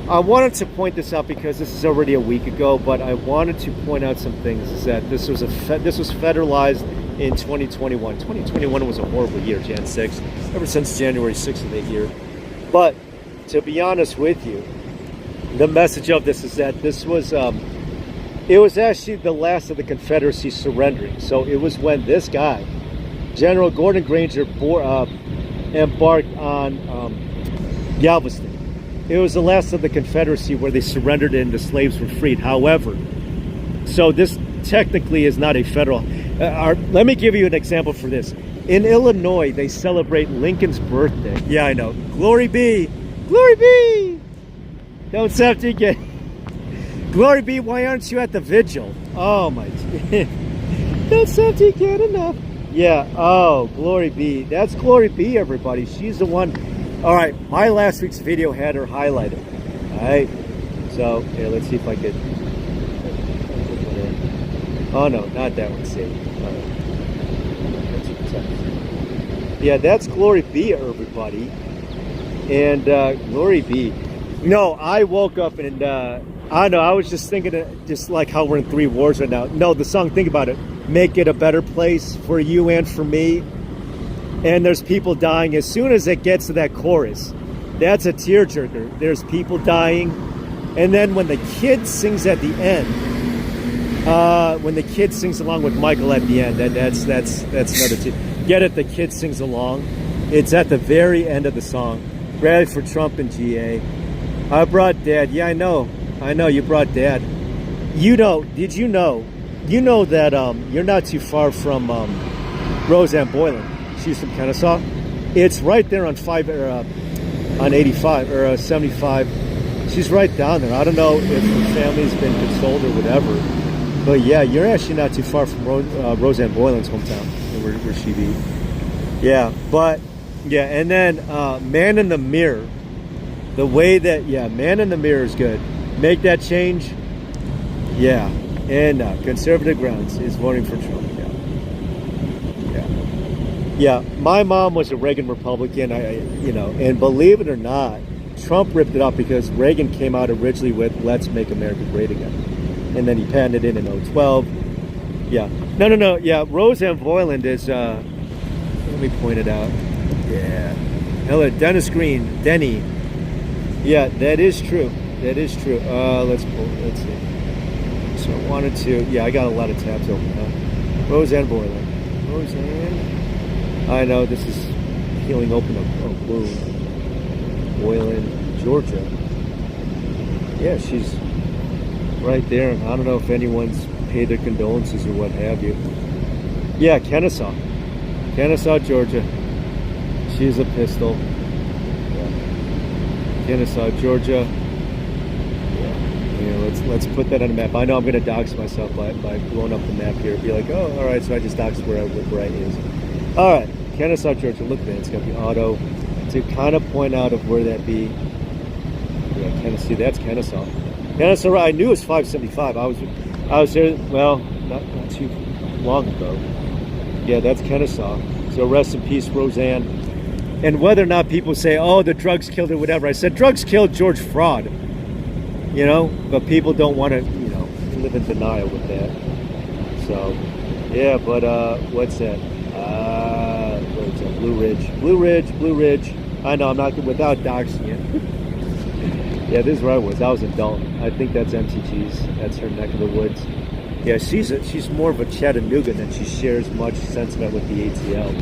I wanted to point this out because this is already a week ago, but I wanted to point out some things. Is that this was federalized in 2021. 2021 was a horrible year, Jan 6th, ever since January 6th of that year. But to be honest with you, the message of this is that this was, it was actually the last of the Confederacy surrendering. So it was when this guy, General Gordon Granger, embarked on Galveston. it was the last of the Confederacy where they surrendered and the slaves were freed. However, so this technically is not a federal. Let me give you an example for this. In Illinois, they celebrate Lincoln's birthday. Yeah, I know. Glory be. Glory be. Don't stop to get. Glory be. Why aren't you at the vigil? Oh, my. Don't stop to get enough. Yeah. Oh, glory be. That's Glory be, everybody. She's the one. All right. My last week's video had her highlighted. All right. So, here, let's see if I could. Oh, no, not that one. See. Yeah, that's Glory be, everybody. And Glory be. No, I woke up and I don't know, I was just thinking just like how we're in 3 wars right now. No, the song, think about it. Make it a better place for you and for me. And there's people dying. As soon as it gets to that chorus, that's a tearjerker. There's people dying. And then when the kid sings at the end, when the kid sings along with Michael at the end, that's another get it, the kid sings along. It's at the very end of the song. Rally for Trump and GA. I brought Dad. Yeah, I know you brought Dad. You know, did you know? You know that you're not too far from Roseanne Boylan. She's from Kennesaw. It's right there on on 85 or 75. She's right down there. I don't know if her family's been consoled or whatever. But yeah, you're actually not too far from Roseanne Boylan's hometown, where she be. Yeah, but yeah, and then Man in the Mirror. The way that, yeah, Man in the Mirror is good. Make that change. Yeah, and Conservative Grounds is voting for Trump. Yeah. My mom was a Reagan Republican. And believe it or not, Trump ripped it up because Reagan came out originally with "Let's Make America Great Again." And then he patented it in 2012. Yeah. No. Yeah, Roseanne Boyland is, let me point it out. Yeah. Hello, Dennis Green. Denny. Yeah, that is true. That is true. Let's see. So I wanted to, yeah, I got a lot of tabs open. Roseanne Boyland. Roseanne. I know, this is healing open a wound. Boyland, Georgia. Yeah, she's right there. I don't know if anyone's paid their condolences or what have you. Yeah, Kennesaw, Georgia. She's a pistol. Yeah. Kennesaw, Georgia. Yeah, let's put that on the map. I know I'm going to dox myself by blowing up the map here. Be like, oh, all right. So I just doxed where I is. All right, Kennesaw, Georgia. Look at that. It's got the auto to kind of point out of where that be. Yeah, Tennessee. That's Kennesaw. Kennesaw, I knew it was 575. I was there, well, not too long ago. Yeah, that's Kennesaw. So rest in peace, Roseanne. And whether or not people say, oh, the drugs killed her, whatever. I said, drugs killed George Fraud. But people don't want to, live in denial with that. So, yeah, but what's that? What's that? Blue Ridge. I know, I'm not, without doxing it. Yeah, this is where I was. I was in Dalton. I think that's MTG's. That's her neck of the woods. Yeah, she's more of a Chattanooga than she shares much sentiment with the ATL.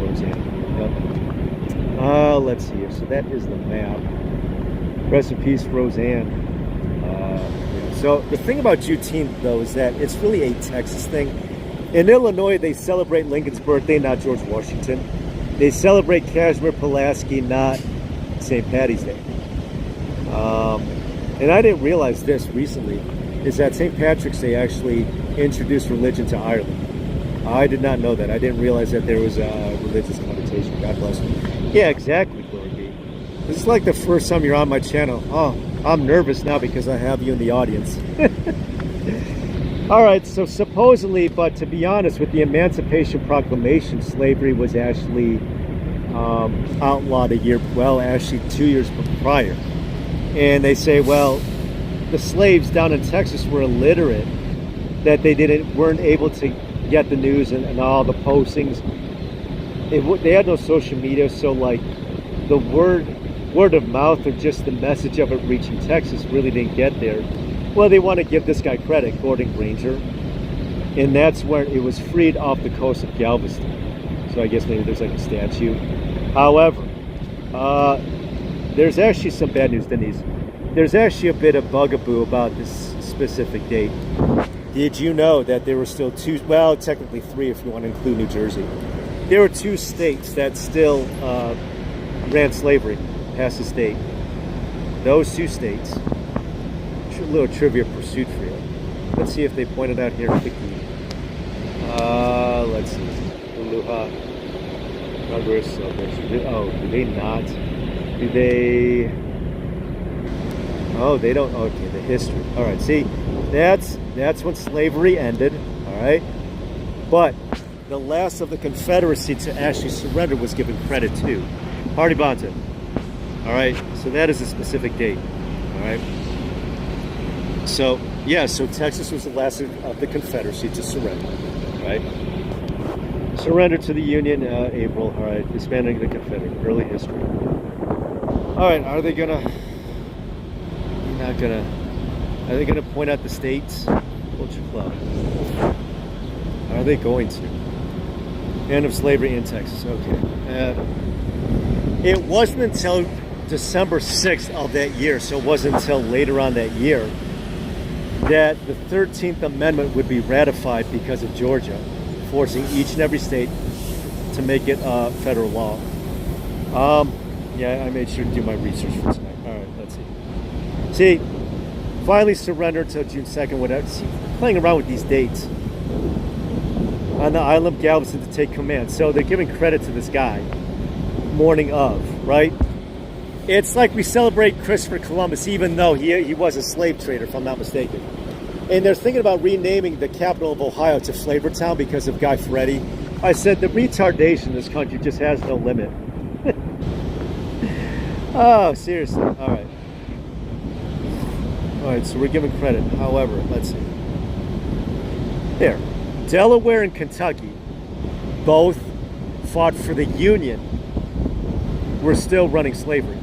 Roseanne. Yep. Let's see here. So that is the map. Rest in peace, Roseanne. So the thing about Juneteenth, though, is that it's really a Texas thing. In Illinois, they celebrate Lincoln's birthday, not George Washington. They celebrate Casimir Pulaski, not St. Patty's Day. And I didn't realize this recently, is that St. Patrick's Day actually introduced religion to Ireland. I did not know that. I didn't realize that there was a religious connotation. God bless you. Yeah, exactly, Glory be. This is like the first time you're on my channel. Oh, I'm nervous now because I have you in the audience. All right, so supposedly, but to be honest, with the Emancipation Proclamation, slavery was actually outlawed actually 2 years prior. And they say, well, the slaves down in Texas were illiterate, that they weren't able to get the news and all the postings. They had no social media, so like the word of mouth or just the message of it reaching Texas really didn't get there. Well, they want to give this guy credit, Gordon Granger, and that's where it was freed off the coast of Galveston. So I guess maybe there's like a statue. However, Uh, there's actually some bad news, Denise. There's actually a bit of bugaboo about this specific date. Did you know that there were still two, well, technically three if you want to include New Jersey. There were two states that still ran slavery past this date. Those two states, a little trivia pursuit for you. Let's see if they pointed out here quickly. Let's see. Aloha. Congress celebration. Oh, do they not? Do they? Oh, they don't. Okay, the history. All right. See, that's when slavery ended. All right, but the last of the Confederacy to actually surrender was given credit to Hardy Bonta. All right. So that is a specific date. All right. So yeah. So Texas was the last of the Confederacy to surrender. Right. Surrender to the Union, April. All right. Disbanding the Confederate. Early history. All right. Are they gonna? Not gonna. Are they gonna point out the states? Culture Club. Are they going to? End of slavery in Texas. Okay. It wasn't until December 6th of that year, so it wasn't until later on that year, that the 13th Amendment would be ratified because of Georgia, forcing each and every state to make it federal law. Yeah, I made sure to do my research for tonight. All right, let's see. See, finally surrendered until June 2nd. Whatever. See, playing around with these dates. On the island of Galveston to take command. So they're giving credit to this guy. Morning of, right? It's like we celebrate Christopher Columbus, even though he was a slave trader, if I'm not mistaken. And they're thinking about renaming the capital of Ohio to Flavortown because of Guy Fieri. I said the retardation in this country just has no limit. Oh, seriously. All right. All right, so we're giving credit. However, let's see. There. Delaware and Kentucky both fought for the Union. We're still running slavery.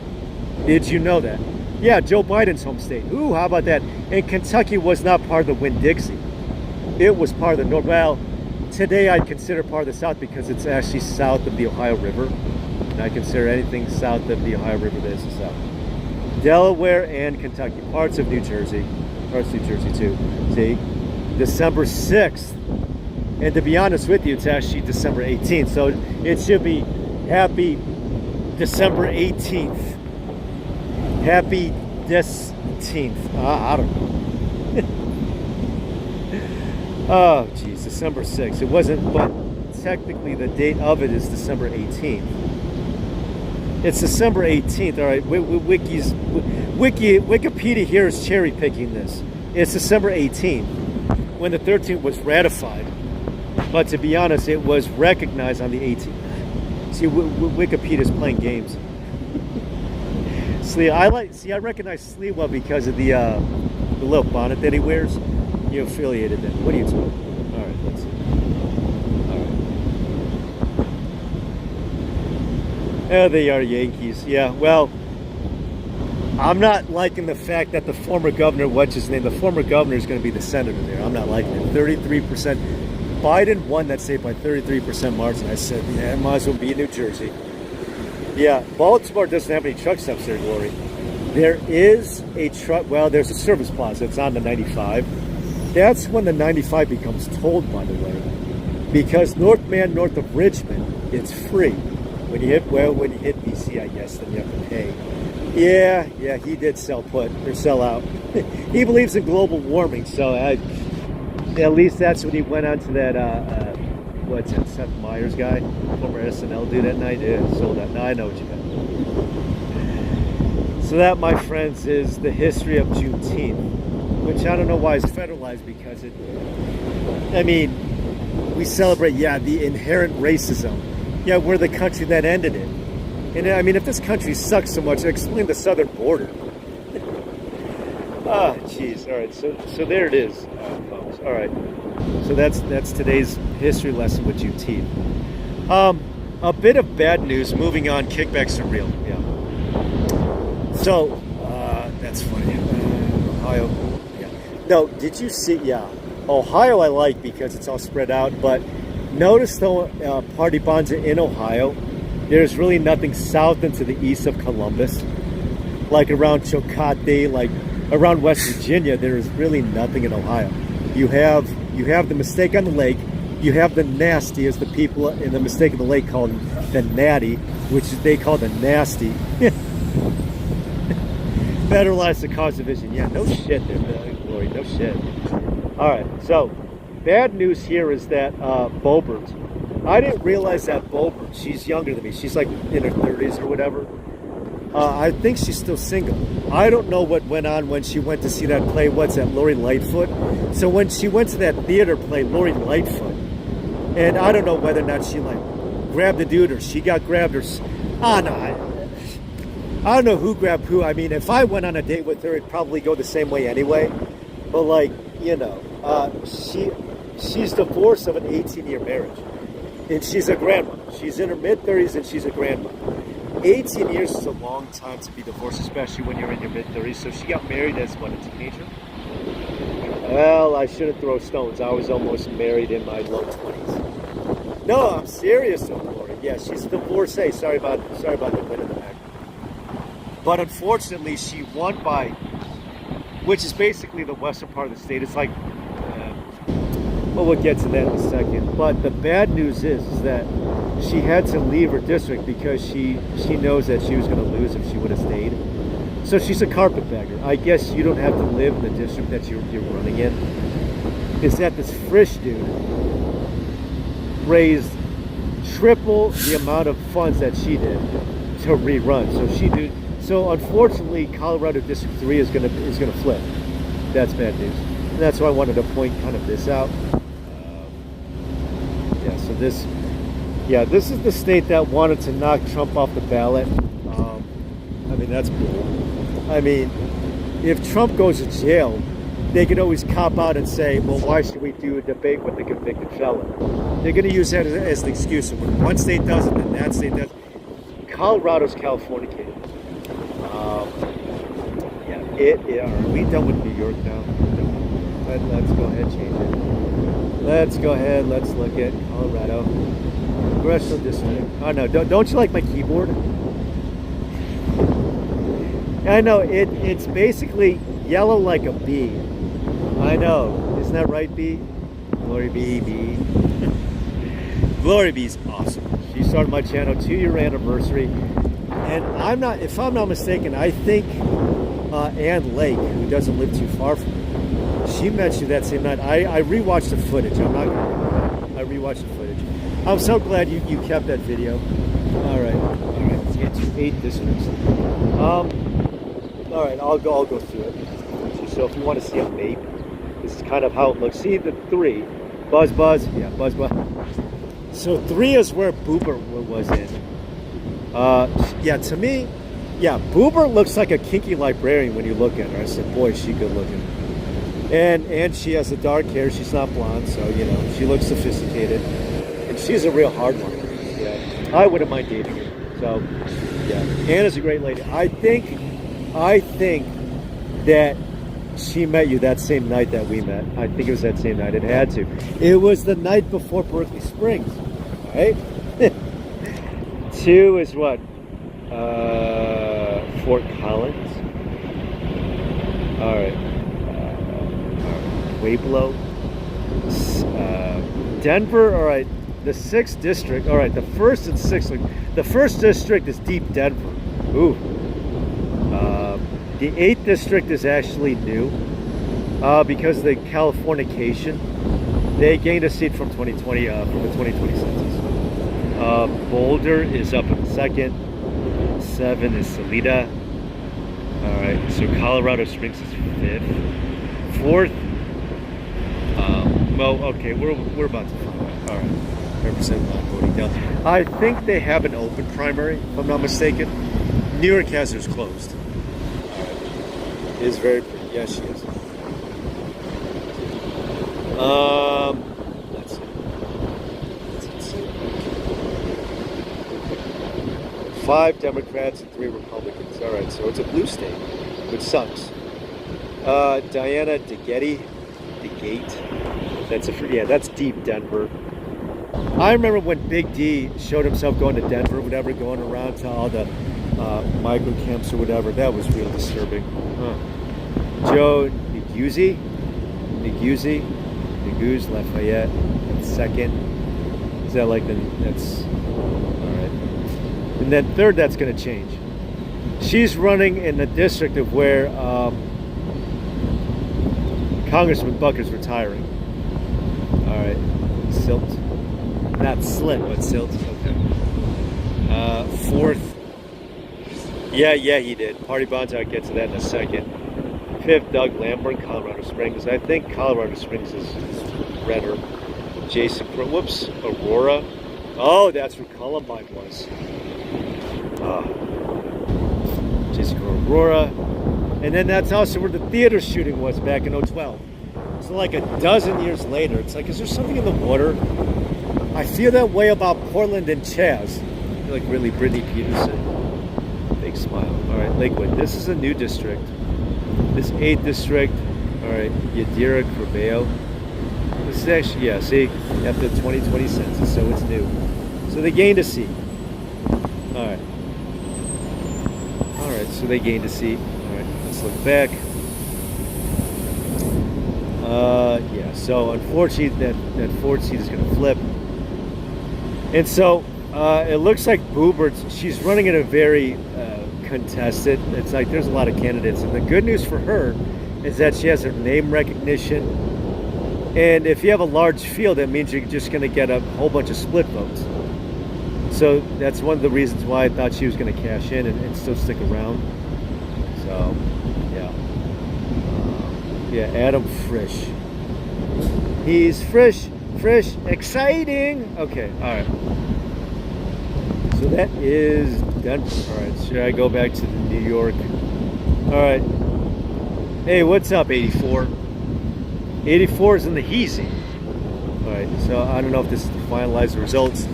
Did you know that? Yeah, Joe Biden's home state. Ooh, how about that? And Kentucky was not part of the Winn-Dixie. It was part of the North. Well, today I'd consider part of the South because it's actually south of the Ohio River. And I consider anything south of the Ohio River that is the South. Delaware and Kentucky, parts of New Jersey too. See, December 6th. And to be honest with you, it's actually December 18th. So it should be happy December 18th. Happy 18th. I don't know. Oh, geez, December 6th. It wasn't, but technically the date of it is December 18th. It's December 18th. All right, Wikipedia here is cherry picking this. It's December 18th when the 13th was ratified. But to be honest, it was recognized on the 18th. See, Wikipedia's playing games. I recognize Sliwa because of the little bonnet that he wears. You affiliated them. What are you talking? All right, let's see. All right. There they are, Yankees. Yeah, well, I'm not liking the fact that the former governor, what's his name? The former governor is going to be the senator there. I'm not liking it. 33%. Biden won that state by 33% margin. I said, yeah, it might as well be in New Jersey. Yeah, Baltimore doesn't have any truck stops there, Glory. There is a truck, well, there's a service plaza. It's on the 95. That's when the 95 becomes tolled, by the way. Because north of Richmond, it's free. When you hit DC, I guess, then you have to pay. Yeah, he did sell out. He believes in global warming, so at least that's what he went on to that, what's that, Seth Meyers guy, former SNL dude that night. Yeah, sold out. Now I know what you meant. So that, my friends, is the history of Juneteenth, which I don't know why is federalized because we celebrate, the inherent racism. Yeah, we're the country that ended it. And if this country sucks so much, explain the southern border. Ah, jeez. All right, so there it is, folks. All right, so that's today's history lesson with Juneteenth. A bit of bad news. Moving on, kickbacks are real. Yeah. So that's funny. Ohio. Yeah. No, did you see? Yeah, Ohio I like because it's all spread out. But notice though, Party Bonds in Ohio, There's really nothing south and to the east of Columbus. Like around Chillicothe, like around West Virginia, there is really nothing in Ohio. You have the Mistake on the Lake. You have the Nasty, as the people in the Mistake on the Lake call the Natty, which they call the Nasty. Better lies to cause division. Yeah, no shit there, Glory. No shit. All right, so bad news here is that Bobert. I didn't realize that Bobert. She's younger than me. She's like in her 30s or whatever. I think she's still single. I don't know what went on when she went to see that play. What's that, Lori Lightfoot? So when she went to that theater play, Lori Lightfoot, and I don't know whether or not she like grabbed the dude or she got grabbed or I don't know who grabbed who. I mean, if I went on a date with her, it'd probably go the same way anyway. But like, you know, she's divorced of an 18-year marriage, and she's a grandma. She's in her mid-30s and she's a grandma. 18 years is a long time to be divorced, especially when you're in your mid-30s. So she got married as, what, a teenager? Well, I shouldn't throw stones. I was almost married in my low 20s. No, I'm serious, though, Lori. Yeah, she's a divorcee. Sorry about the wind in the back. But unfortunately, she won by, which is basically the western part of the state. It's like, well, we'll get to that in a second. But the bad news is that she had to leave her district because she knows that she was going to lose if she would have stayed. So she's a carpetbagger. I guess you don't have to live in the district that you're running in. Is that this Frisch dude raised triple the amount of funds that she did to rerun. So unfortunately, Colorado District 3 is gonna flip. That's bad news. And that's why I wanted to point kind of this out. This is the state that wanted to knock Trump off the ballot. I mean, that's cool. I mean, if Trump goes to jail, they could always cop out and say, well, why should we do a debate with the convicted felon? They're going to use that as an excuse. So when one state does it, then that state does it. Colorado's Californicated. Are we done with New York now? Let's go ahead and change it. Let's go ahead. Let's look at Colorado. Congressional District. Oh, no. Don't you like my keyboard? I know. It's basically yellow like a bee. I know. Isn't that right, Bee? Glory Bee. Glory Bee's awesome. She started my channel 2-year anniversary. And if I'm not mistaken, I think Ann Lake, who doesn't live too far from me, she met you that same night. I rewatched the footage. I rewatched the footage. I'm so glad you kept that video. All right, let's get to 8 districts. All right, I'll go through it. So if you want to see a map, this is kind of how it looks. See the 3, Buzz. Yeah, Buzz. So 3 is where Boober was in. To me, Boober looks like a kinky librarian when you look at her. I said, boy, is she good looking. And she has the dark hair. She's not blonde, so, you know, she looks sophisticated. And she's a real hard one. Yeah, I wouldn't mind dating her. So, yeah, Anna's a great lady. I think that she met you that same night that we met. I think it was that same night. It had to. It was the night before Berkeley Springs, right? 2 is what? Fort Collins. All right. Pueblo. Denver. All right. The 6th district. All right. The 1st and 6th. The 1st district is deep Denver. Ooh. The 8th district is actually new because of the Californication. They gained a seat from 2020 from the 2020 census. Boulder is up in the 2nd. 7 is Salida. All right, so Colorado Springs is 5th. 4th. We're about to find out. All right, represent not voting down. I think they have an open primary, if I'm not mistaken. New York has theirs closed. All right, it is very pretty. Yes, she is. Let's see. 5 Democrats and 3 Republicans. All right, so it's a blue state, which sucks. Diana DeGate. That's deep Denver. I remember when Big D showed himself going to Denver or whatever, going around to all the micro camps or whatever. That was real disturbing. Joe Neguzzi, Lafayette, that's second. Is that like that's all right? And then third, that's going to change. She's running in the district of where Congressman Bucker's retiring. All right, Silt, not Slit, but Silt. Okay. Fourth, yeah, he did. Party Bonds, I'll get to that in a second. Fifth, Doug Lambert, Colorado Springs. I think Colorado Springs is redder. Jason, whoops, Aurora. Oh, that's where Columbine was. Jason, Aurora. And then that's also where the theater shooting was back in 2012. So like a dozen years later, it's like, is there something in the water? I feel that way about Portland and Chaz. I feel like really Brittany Peterson. Big smile. All right, Lakewood. This is a new district. This 8th district. All right, Yadira, Corbeil. This is actually, yeah, see, after the 2020 census, so it's new. So they gained a seat. All right. All right, so they gained a seat. All right, let's look back. Yeah, so unfortunately that fourth seat is going to flip. And so it looks like Boobert's, she's running in a very contested, it's like there's a lot of candidates. And the good news for her is that she has her name recognition. And if you have a large field, that means you're just going to get a whole bunch of split votes. So that's one of the reasons why I thought she was going to cash in and still stick around. So, yeah. Yeah, Adam Frisch. He's frisch, exciting. Okay, all right. So that is Denver. All right, should I go back to the New York? All right. Hey, what's up, 84? 84 is in the Heezy. All right, so I don't know if this is to finalize the results.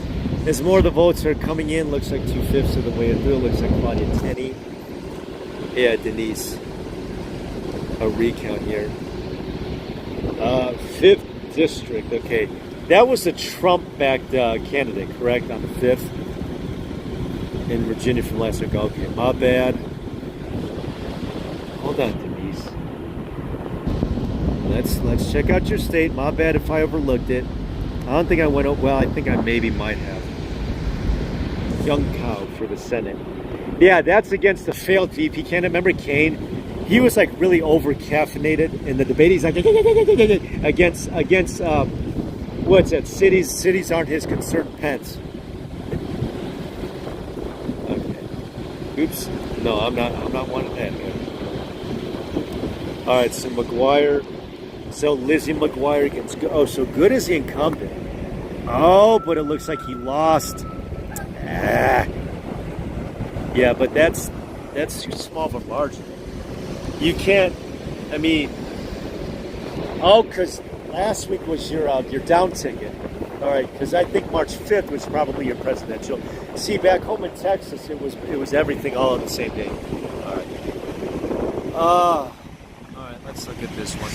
As more of the votes are coming in, looks like 2/5 of the way through. Looks like Claudia Tenney. Yeah, Denise. A recount here. 5th district. Okay, that was the Trump-backed candidate, correct? On the 5th in Virginia from last week. Okay, my bad. Hold on, Denise. Let's check out your state. My bad if I overlooked it. I don't think I went up. Well, I think I maybe might have. Young Cow for the Senate. Yeah, that's against the failed VP candidate. Remember Kane? He was like really over caffeinated in the debate. He's like against what's that? Cities aren't his concern. Pence. Okay. Oops. No, I'm not one of that. All right. So McGuire. So Lizzie McGuire against. Oh, so Good is the incumbent. Oh, but it looks like he lost. Yeah, but that's too small of a margin. You can't. I mean, because last week was your down ticket. All right, because I think March 5th was probably your presidential. See, back home in Texas, it was everything all on the same day. All right. All right. Let's look at this one.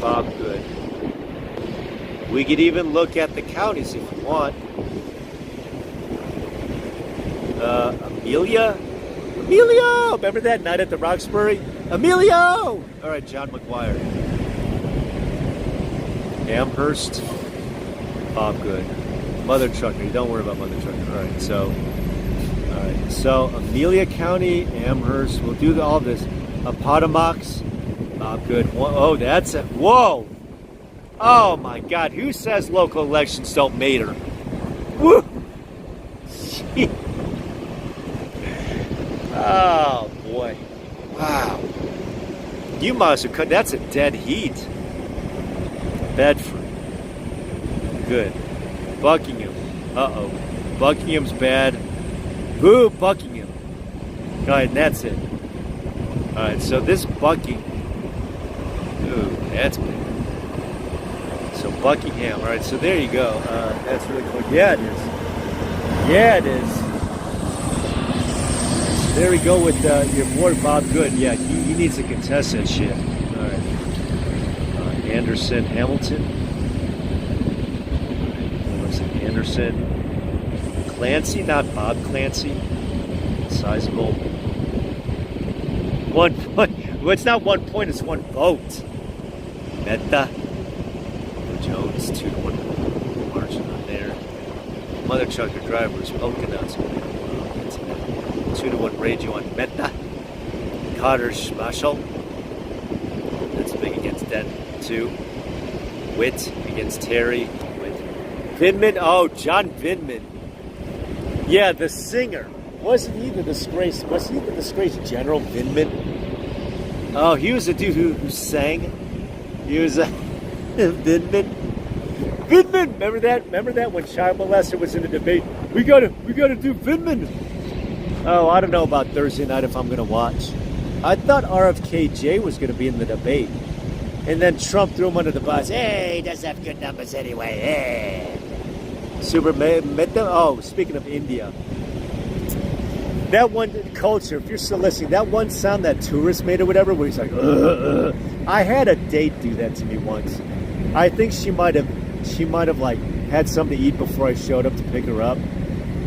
Bob Good. We could even look at the counties if you want. Emilio! Remember that night at the Roxbury? Emilio! All right, John McGuire. Amherst. Bob Good. Mother Trucker. Don't worry about Mother Trucker. All right, so Amelia County, Amherst. We'll do all this. Appomattox. Bob Good. Oh, that's it. Whoa! Oh my God! Who says local elections don't matter? Woo! Oh boy! Wow! You must have cut. That's a dead heat. Bedford. Good. Buckingham. Uh-oh. Buckingham's bad. Boo, Buckingham. All right, and that's it. All right, so this Buckingham. Ooh, that's bad. So Buckingham. All right, so there you go. That's really cool. Yeah, it is. Yeah, it is. So there we go with your boy Bob Good. Yeah, he needs to contest that shit. All right. Anderson, Hamilton. Henderson. Clancy, not Bob Clancy. Sizable. 1 point. Well, it's not 1 point, it's 1 vote. Meta. Jones, 2-1 margin on there. Mother Trucker Drivers, Polkadot's 2-1 Radio on Meta. Carter Schmashel. That's big against Den, too. Witt against Terry. Witt. Vindman, oh, John Vindman. Yeah, the singer. Wasn't he the disgraced General Vindman? Oh, he was a dude who sang. He was a Vindman. Vindman! Remember that? Remember that when child molester was in a debate? We gotta do Vindman. Oh, I don't know about Thursday night if I'm gonna watch. I thought RFKJ was gonna be in the debate. And then Trump threw him under the bus. Hey, he does have good numbers anyway. Hey. Super Meta. Oh, speaking of India. That one culture, if you're still listening, that one sound that tourist made or whatever, where he's like, I had a date do that to me once. I think she might have like had something to eat before I showed up to pick her up.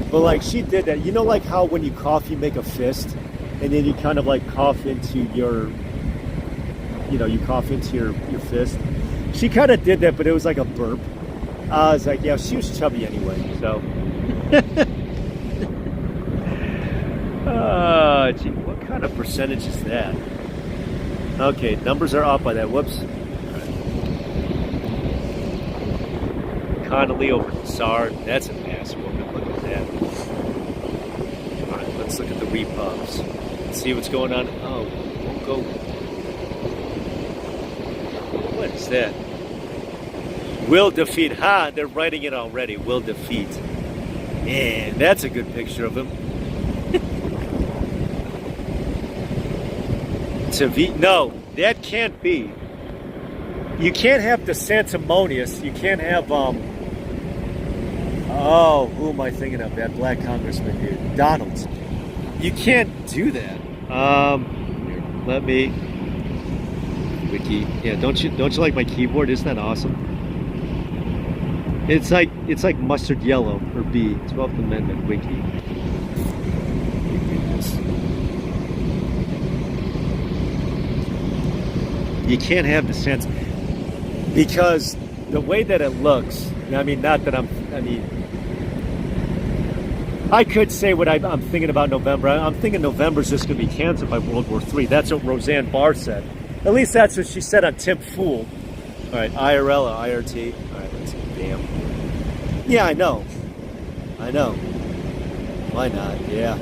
But like she did that. You know, like how when you cough, you make a fist, and then you kind of like cough into your, you cough into your fist. She kind of did that, but it was like a burp. I was like, yeah, she was chubby anyway, so. Gee, what kind of percentage is that? Okay, numbers are off by that. Whoops. Connolly over Tsar. That's a pass. Look at that. All right, let's look at the repubs. Let's see what's going on. Oh, won't go. What is that? Will defeat. Ha! They're writing it already. Will defeat. Man, that's a good picture of him. No, that can't be. You can't have the sanctimonious. You can't have, who am I thinking of? That black congressman dude. Donalds. You can't do that. Here, let me. Wiki. Yeah, don't you like my keyboard? Isn't that awesome? It's like mustard yellow, or B. 12th Amendment, Wiki. You can't have the sense, because the way that it looks, I mean, I could say what I'm thinking about November. I'm thinking November's just going to be canceled by World War III. That's what Roseanne Barr said. At least that's what she said on Tim Fool. All right, IRL or IRT. All right, let's see. Damn. Yeah, I know. Why not? Yeah.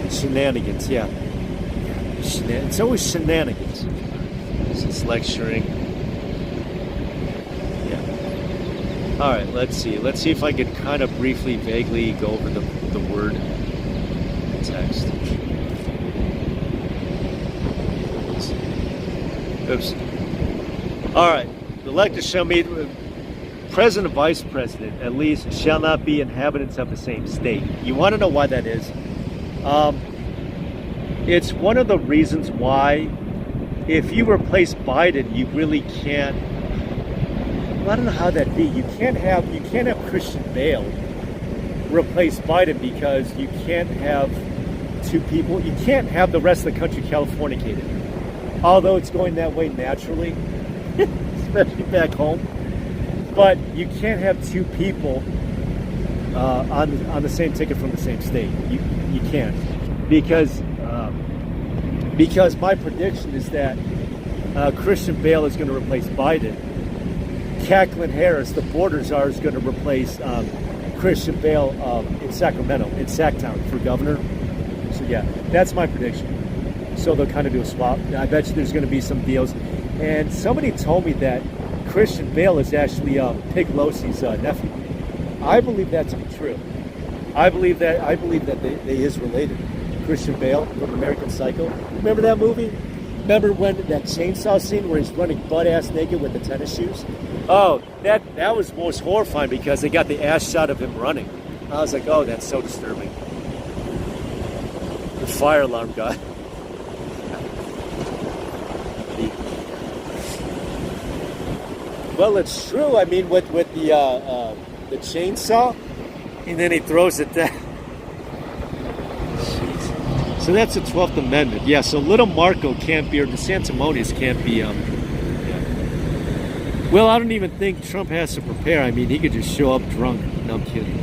Shenanigans, yeah. It's always shenanigans. It's lecturing. Yeah. All right, let's see. Let's see if I could kind of briefly, vaguely go over the word text. Oops. All right. The electors shall meet with President and Vice President, at least, shall not be inhabitants of the same state. You want to know why that is? It's one of the reasons why, if you replace Biden, you really can't. Well, I don't know how that'd be. You can't have Christian Bale replace Biden, because you can't have two people. You can't have the rest of the country Californicated. Although it's going that way naturally, especially back home. But you can't have two people on the same ticket from the same state. You can't, because my prediction is that Christian Bale is going to replace Biden. Caitlin Harris, the border czar, is going to replace Christian Bale in Sacramento, in Sacktown, for governor. So yeah, that's my prediction. So they'll kind of do a swap. I bet you there's going to be some deals. And somebody told me that Christian Bale is actually Pig Losi's nephew. I believe that to be true. I believe that they is related. Christian Bale from American Psycho. Remember that movie? Remember when that chainsaw scene where he's running butt-ass naked with the tennis shoes? Oh, that was most horrifying, because they got the ass shot of him running. I was like, oh, that's so disturbing. The fire alarm guy. Well, it's true. I mean, with the the chainsaw, and then he throws it down. Jeez. So that's the 12th Amendment. Yeah, so little Marco can't be, or the Santimonious can't be, yeah. Well, I don't even think Trump has to prepare. I mean, he could just show up drunk. No, I'm kidding.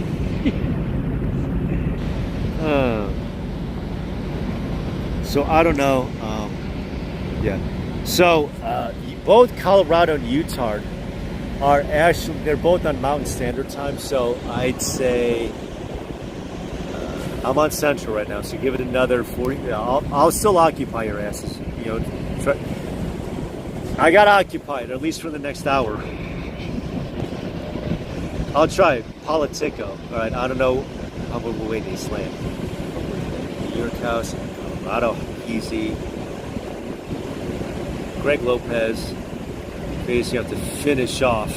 So I don't know. Yeah. So both Colorado and Utah are actually, they're both on Mountain Standard Time. So I'd say I'm on Central right now. So give it another 40. I'll still occupy your asses. You know, I got occupied at least for the next hour. I'll try Politico. All right. I don't know how we'll wait in Eastland. York House, Colorado, easy. Greg Lopez. Basically, you have to finish off.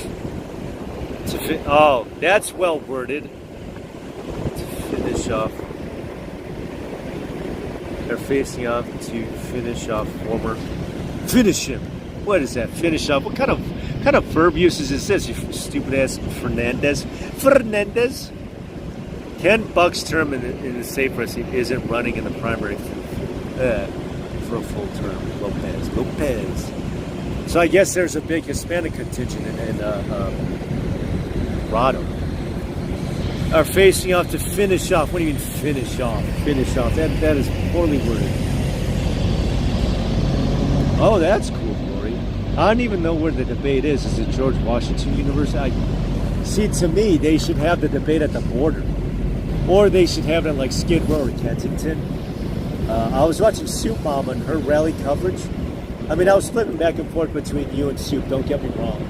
Oh, that's well worded. To finish off. They're facing off to finish off former. Finish him. What is that? Finish off. What kind of verb uses is this? You stupid ass Fernandez. Ken Buck's term in the state press isn't running in the primary for a full term. Lopez. So I guess there's a big Hispanic contingent in Colorado. Are facing off to finish off. What do you mean finish off? Finish off. That is poorly worded. Oh, that's cool, Glory. I don't even know where the debate is. Is it George Washington University? See, to me, they should have the debate at the border. Or they should have it in like Skid Row or Kensington. I was watching Soup Mama and her rally coverage. I mean, I was flipping back and forth between you and Soup, don't get me wrong.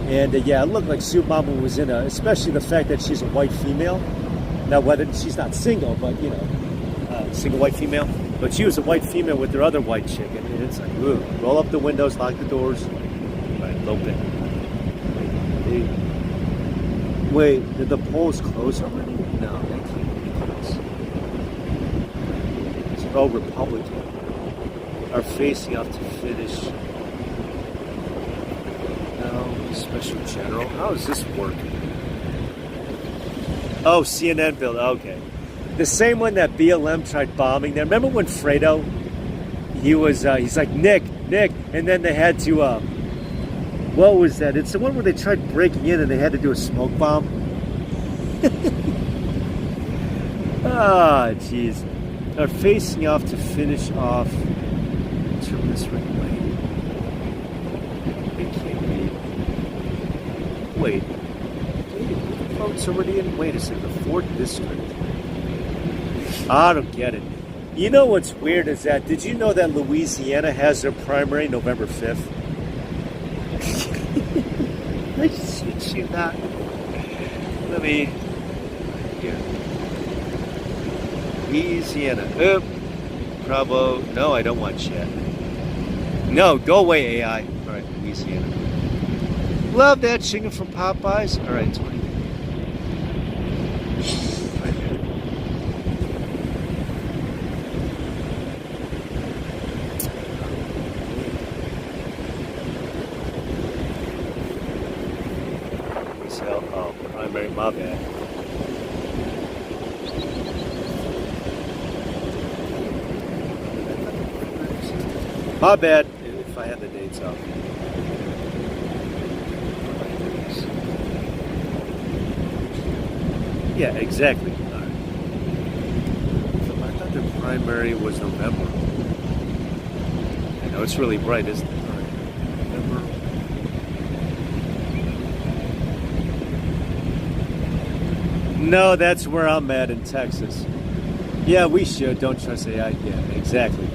And yeah, it looked like Soup Mama was in especially the fact that she's a white female. Now, whether she's not single, but you know, single white female. But she was a white female with her other white chick. And it's like, ooh, roll up the windows, lock the doors. Right, open. Wait, did the polls close already? No, they can't be closed. Oh, Republican are facing off to finish. No, special general. How does this work? Oh, CNN bill. Okay. The same one that BLM tried bombing there. Remember when Fredo, he's like, Nick, and then they had to, what was that? It's the one where they tried breaking in and they had to do a smoke bomb. Ah, jeez. Are facing off to finish off. Turn this right way. They can't wait. Wait. The vote's already in. Wait a second. The 4th district. I don't get it. You know what's weird is that, did you know that Louisiana has their primary November 5th? I shit you not. Let me. Here. Louisiana. Oop. Bravo. No, I don't want chat. No, go away, AI. All right, Louisiana. Love that chicken from Popeyes. All right, 20. Oh, primary, my bad. My bad, if I had the dates up. Yeah, exactly. All right. So I thought the primary was November. I know it's really bright, isn't it? All right. November. No, that's where I'm at in Texas. Yeah, we should. Don't trust AI. Yeah, exactly.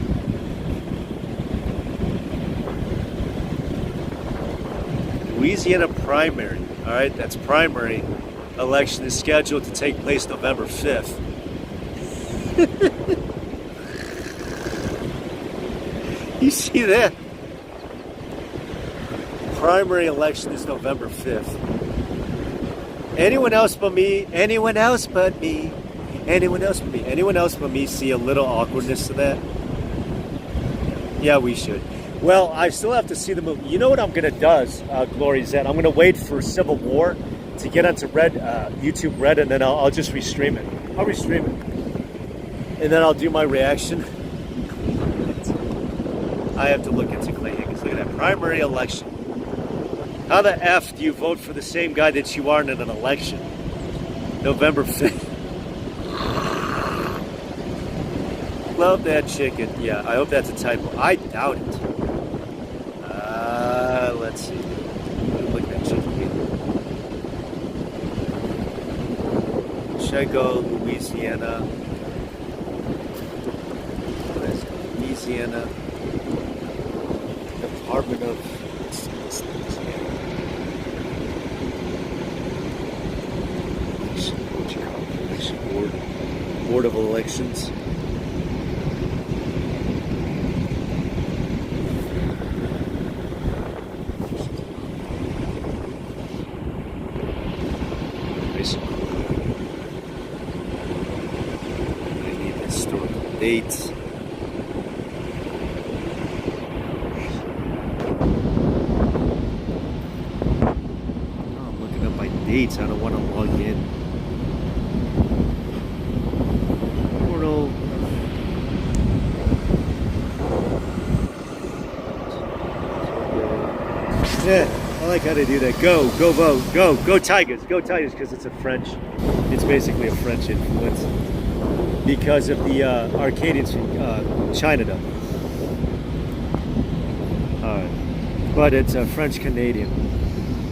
Louisiana primary. All right, that's primary. Election is scheduled to take place November 5th. You see that? Primary election is November 5th. Anyone else but me? Anyone else but me? Anyone else but me? Anyone else but me see a little awkwardness to that? Yeah, we should. Well, I still have to see the movie. You know what I'm going to do, Glory, is that I'm going to wait for Civil War to get onto YouTube Red, and then I'll just restream it. I'll restream it, and then I'll do my reaction. I have to look into Clay Higgins. Look at that primary election. How the F do you vote for the same guy that you are in an election? November 5th. Love that chicken. Yeah, I hope that's a typo. I doubt it. Let's see. Look at that chicken. Should I go Louisiana? Louisiana Department of Board of Elections. I need historical dates. I'm looking up my dates. I don't want to log in. Yeah, I like how they do that. Go vote, go Tigers, because it's it's basically a French influence because of the Arcadians from China, though. But it's a French Canadian.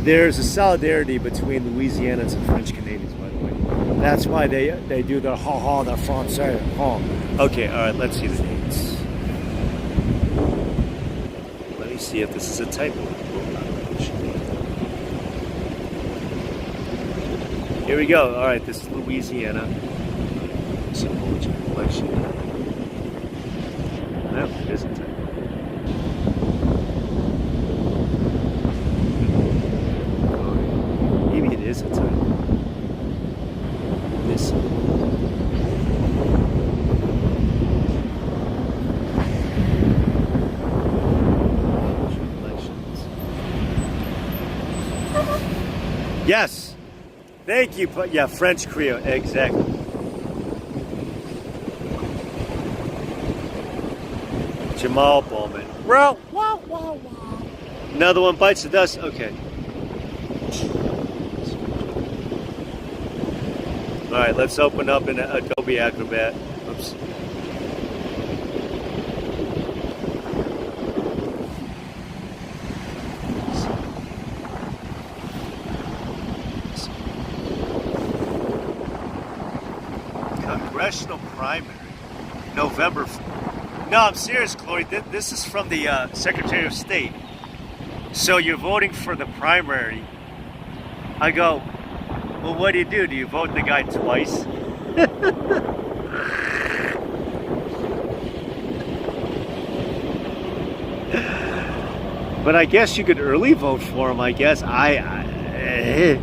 There's a solidarity between Louisianans and French Canadians, by the way. That's why they do the ha the Francais. Okay, all right, let's see the dates. Let me see if this is a typo. Here we go. All right, this is Louisiana. Symbology collection. No, it isn't. Maybe it is a type. This. Yes. Thank you. Yeah, French Creole. Exactly. Jamal Bowman. Wow, wow, wow, wow. Another one bites the dust. Okay. All right, let's open up in Adobe Acrobat. Oops. Congressional primary, November. No, I'm serious, Chloe. This is from the Secretary of State. So you're voting for the primary. I go, well, what do? Do you vote the guy twice? But I guess you could early vote for him, I guess. And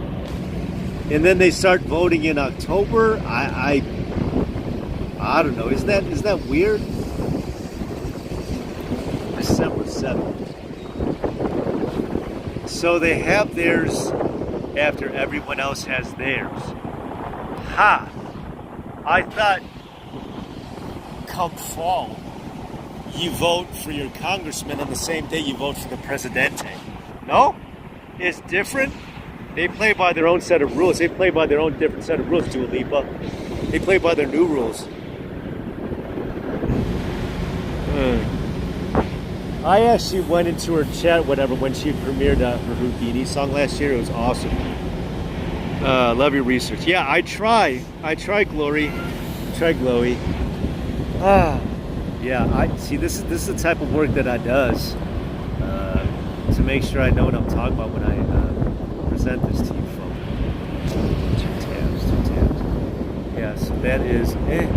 then they start voting in October. I don't know. Is that weird? December 7th. So they have theirs after everyone else has theirs. Ha! I thought come fall, you vote for your congressman on the same day you vote for the presidente. No? It's different. They play by their own set of rules. They play by their own different set of rules, Dua Lipa. They play by their new rules. I actually went into her chat, whatever, when she premiered her Houdini song last year. It was awesome. Love your research. Yeah, I try, Glory. Try Glowy. Yeah, I see. This is the type of work that I does to make sure I know what I'm talking about when I present this to you folks. Two tabs. Yeah, so that is it.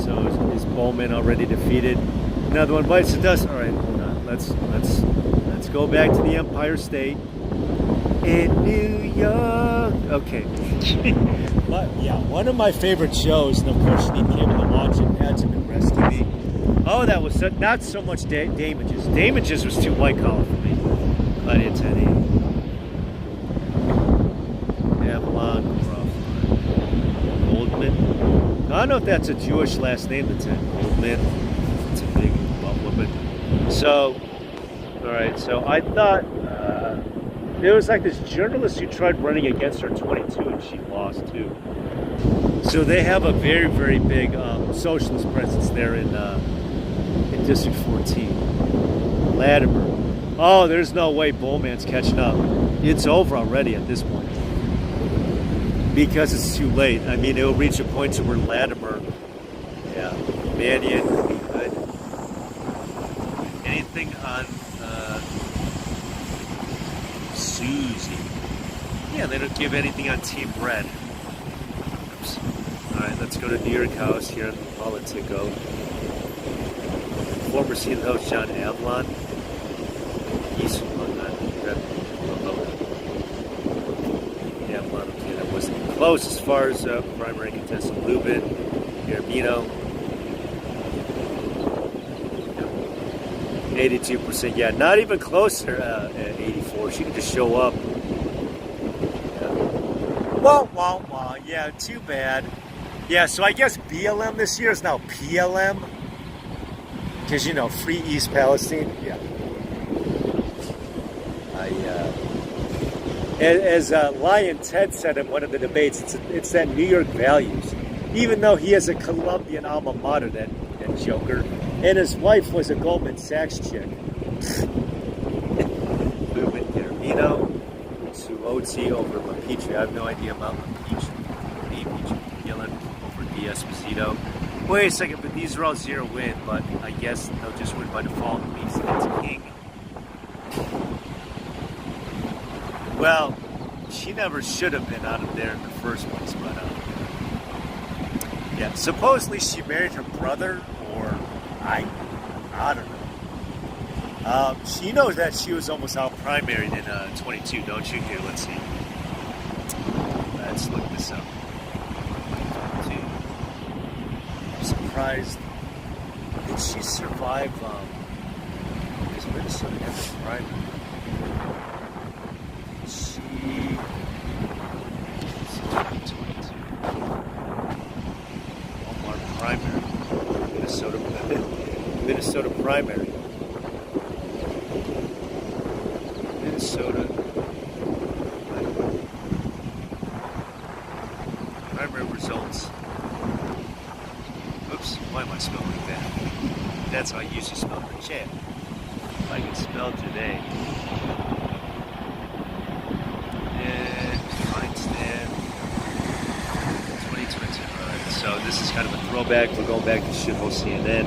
So is Bowman already defeated? Another one bites the dust. All right, hold on. Let's go back to the Empire State in New York. Okay. Yeah, one of my favorite shows, and of course you need cable to watch it, had to be Rest TV. Oh, that was not so much Damages. Damages was too white collar for me. But it's any. don't know if that's a Jewish last name. That's a Goldman. It's a big butt whooping. So, all right. So I thought there was like this journalist who tried running against her 22, and she lost too. So they have a very, very big socialist presence there in District 14. Latimer. Oh, there's no way Bowman's catching up. It's over already at this point. Because it's too late. I mean, it'll reach a point to where Latimer, yeah, Mannion could be good. Anything on Susie? Yeah, they don't give anything on Team Red. Oops. All right, let's go to New York House here in Politico. Former Senate host John Avalon. He's on that. Avalon, okay, that wasn't close as far as primary contestant Lubin, Garbino. 82%, yeah, not even closer at 84. She could just show up. Yeah. Wah, wah, wah. Yeah, too bad. Yeah, so I guess BLM this year is now PLM. Because, you know, Free East Palestine. Yeah. As Lion Ted said in one of the debates, it's that New York values. Even though he has a Colombian alma mater, that joker, and his wife was a Goldman Sachs chick. Movement Termino, Suoti over Lapetri. I have no idea about Lapetri. Gillen over D'Esposito. Wait a second, but these are all 0-win, but I guess they'll just win by default. Means it's King. Well, she never should have been out of there in the first place, but yeah, supposedly she married her brother, or I don't know. She knows that she was almost out primaried in 22, don't you? Here, let's see. Let's look this up. I'm surprised. Did she survive? Because Minnesota has a primary. Walmart primary. Minnesota primary. Minnesota primary results. Oops, why am I spelling like that? That's how I usually spell the chat. If I can spell today. So this is kind of a throwback. We're going back to shithole CNN.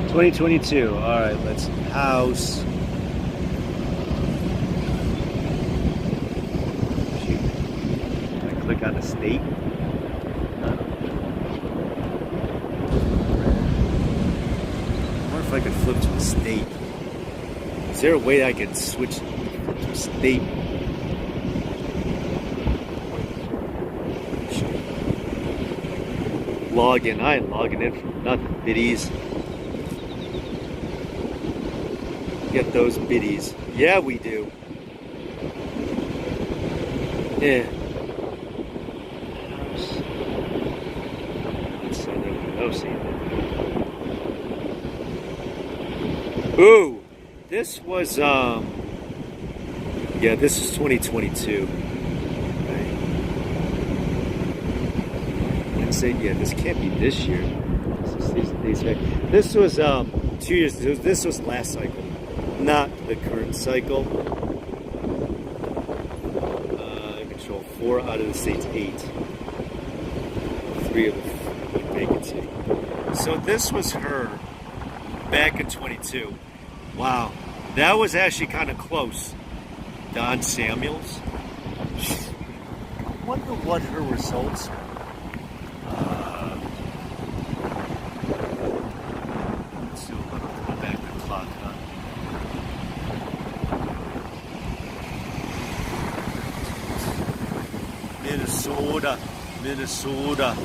2022. All right, let's house. Shoot. Can I click on the state? No. I wonder if I could flip to a state. Is there a way I could switch to a state? Log in. I ain't logging in from nothing. Biddies. Get those biddies. Yeah, we do. Yeah. Let's say there we go. See. Ooh, this was yeah, this is 2022. Say, yeah, this can't be this year. This was 2 years. This was last cycle, not the current cycle. Control 4 out of the state's 8. 3 of the vacancy. So this was her back in 22. Wow, that was actually kind of close. Don Samuels. I wonder what her results were. Minnesota.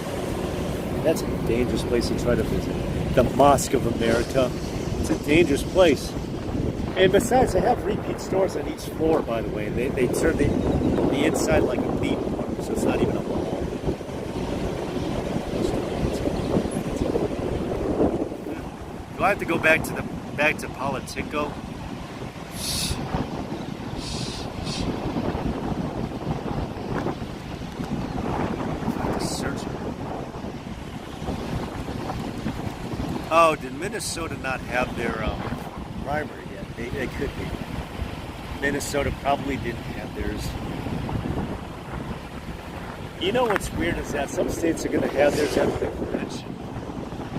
That's a dangerous place to try to visit. The Mosque of America. It's a dangerous place. And besides, they have repeat stores on each floor, by the way. They turn the inside like a theme park, so it's not even a mall. Do I have to go back to Politico? Oh, did Minnesota not have their primary yet? They could be. Minnesota probably didn't have theirs. You know what's weird is that some states are going to have theirs after the convention.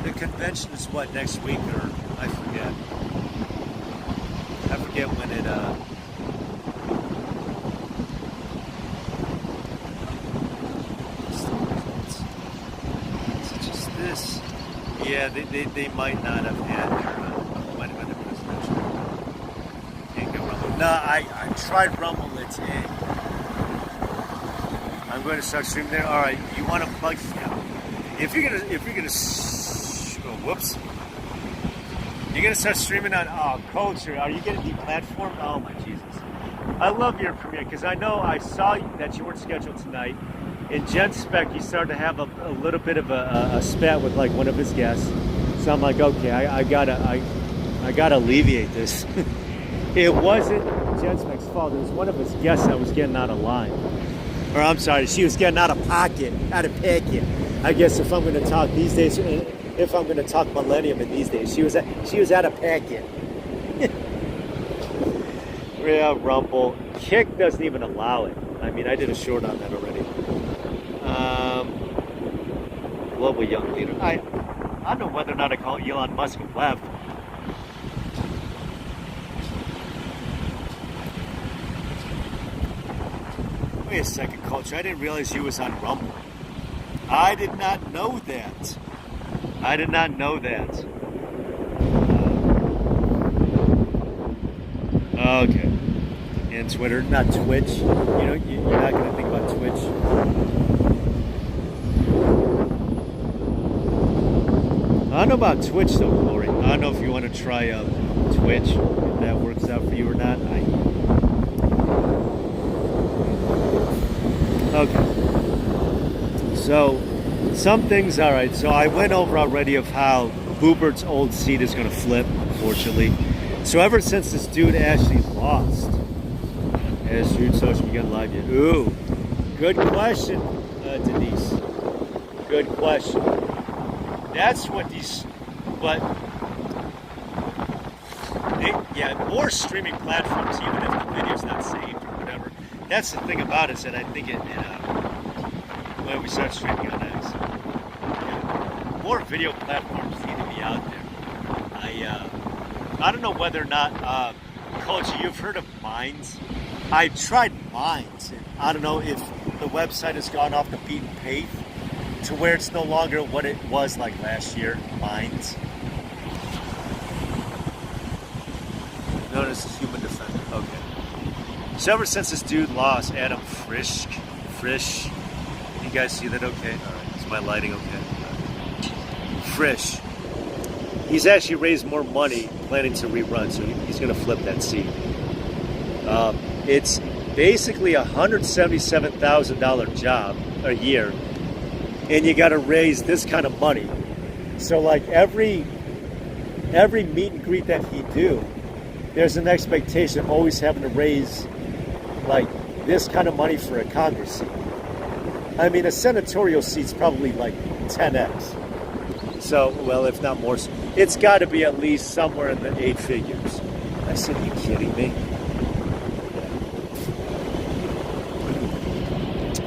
The convention is what, next week, or I forget. I forget when it. Is it just this? Yeah, they might not have had their. Might have had their presidential. Can't go Rumble. No, I tried Rumble. It's in. I'm going to start streaming there. All right, you want to plug? If you're gonna. Oh, whoops. You're gonna start streaming on Culture. Are you getting deplatformed? Oh my Jesus! I love your premiere because I know I saw that you weren't scheduled tonight. In Gen Spec, you started to have a little bit of a spat with like one of his guests. So I'm like, okay, I gotta alleviate this. It wasn't Gen Spec's fault. It was one of his guests that was getting out of line. Or I'm sorry, she was getting out of pocket. I guess if I'm going to talk these days, if I'm going to talk millennium in these days, she was out of pocket. Yeah, Rumble. Kick doesn't even allow it. I mean, I did a short on that already. Global young leader. I don't know whether or not I call Elon Musk left. Wait a second, Culture. I didn't realize you was on Rumble. I did not know that. Okay. And Twitter, not Twitch. You're not going to think about Twitch. I don't know about Twitch though, Glory. I don't know if you want to try Twitch, if that works out for you or not. Okay. So, some things, all right. So I went over already of how Hubert's old seat is going to flip, unfortunately. So ever since this dude actually lost, has Jude Social begun live yet? Ooh, good question, Denise. Good question. That's what more streaming platforms, even if the video's not saved or whatever. That's the thing about it, is that I think when we start streaming on X, more video platforms need to be out there. I don't know whether or not, Culture, you've heard of Minds? I tried Minds, and I don't know if the website has gone off the beaten path to where it's no longer what it was like last year, Minds. Notice Human Defender, okay. So ever since this dude lost, Adam Frisch, you guys see that okay? All right, is my lighting okay? Frisch. He's actually raised more money planning to rerun, so he's going to flip that seat. It's basically a $177,000 job a year, and you got to raise this kind of money. So like every meet and greet that he do, there's an expectation of always having to raise like this kind of money for a Congress seat. I mean, a senatorial seat's probably like 10x. So, well, if not more, it's got to be at least somewhere in the 8 figures. I said, are you kidding me?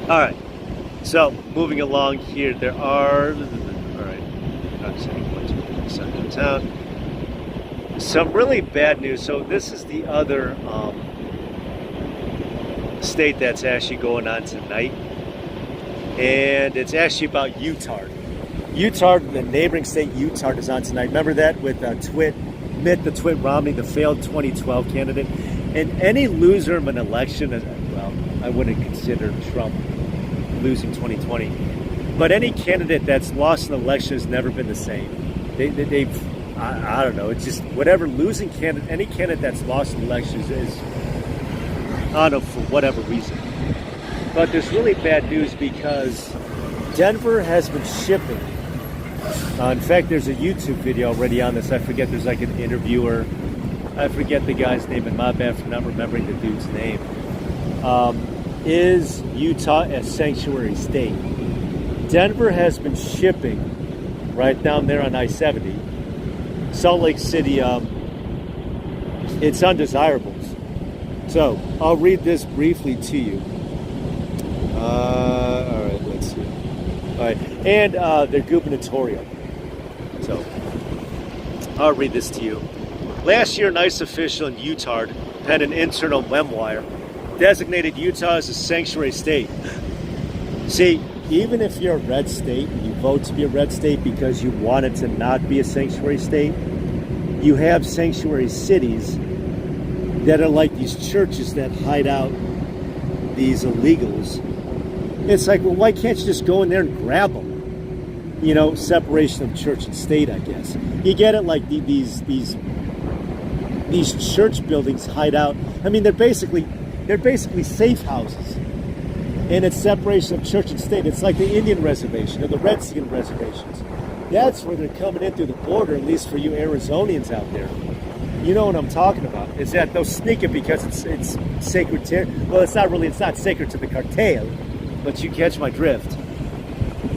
All right. So, moving along here, there are. All right. Downtown. Some really bad news. So, this is the other state that's actually going on tonight, and it's actually about Utah. Utah, the neighboring state Utah, is on tonight. Remember that with Mitt Romney, the failed 2012 candidate. And any loser of an election, well, I wouldn't consider Trump losing 2020. But any candidate that's lost an election has never been the same. They've, I don't know, it's just whatever losing candidate, any candidate that's lost an election is, I don't know, for whatever reason. But there's really bad news because Denver has been shipping In fact, there's a YouTube video already on this. I forget, there's like an interviewer. I forget the guy's name, and my bad for not remembering the dude's name. Is Utah a sanctuary state? Denver has been shipping right down there on I-70. Salt Lake City, it's undesirables. So I'll read this briefly to you. All right, let's see. All right, and they're gubernatorial. So I'll read this to you. Last year, an ICE official in Utah penned an internal memoir, designated Utah as a sanctuary state. See, even if you're a red state, you vote to be a red state because you want it to not be a sanctuary state, you have sanctuary cities that are like these churches that hide out these illegals. It's like, well, why can't you just go in there and grab them? You know, separation of church and state, I guess. You get it, like these church buildings hide out. I mean, they're basically safe houses. And it's separation of church and state. It's like the Indian reservation or the Redskin reservations. That's where they're coming in through the border, at least for you Arizonians out there. You know what I'm talking about. Is that they'll sneak it because it's sacred territory. Well, it's not sacred to the cartel, but you catch my drift.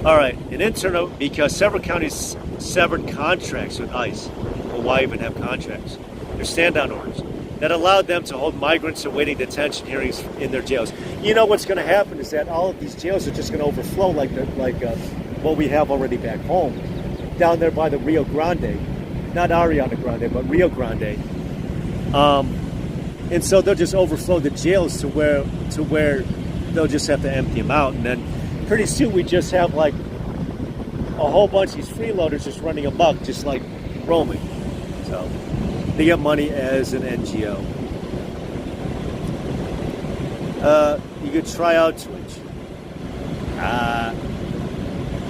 All right, an internal, because several counties severed contracts with ICE. Well, why even have contracts? They're stand-down orders that allowed them to hold migrants awaiting detention hearings in their jails. You know what's going to happen is that all of these jails are just going to overflow like what we have already back home, down there by the Rio Grande, not Ariana Grande, but Rio Grande. And so they'll just overflow the jails to where they'll just have to empty them out, and then pretty soon we just have like a whole bunch of these freeloaders just running amok, just like roaming. So they get money as an NGO. You could try out Twitch.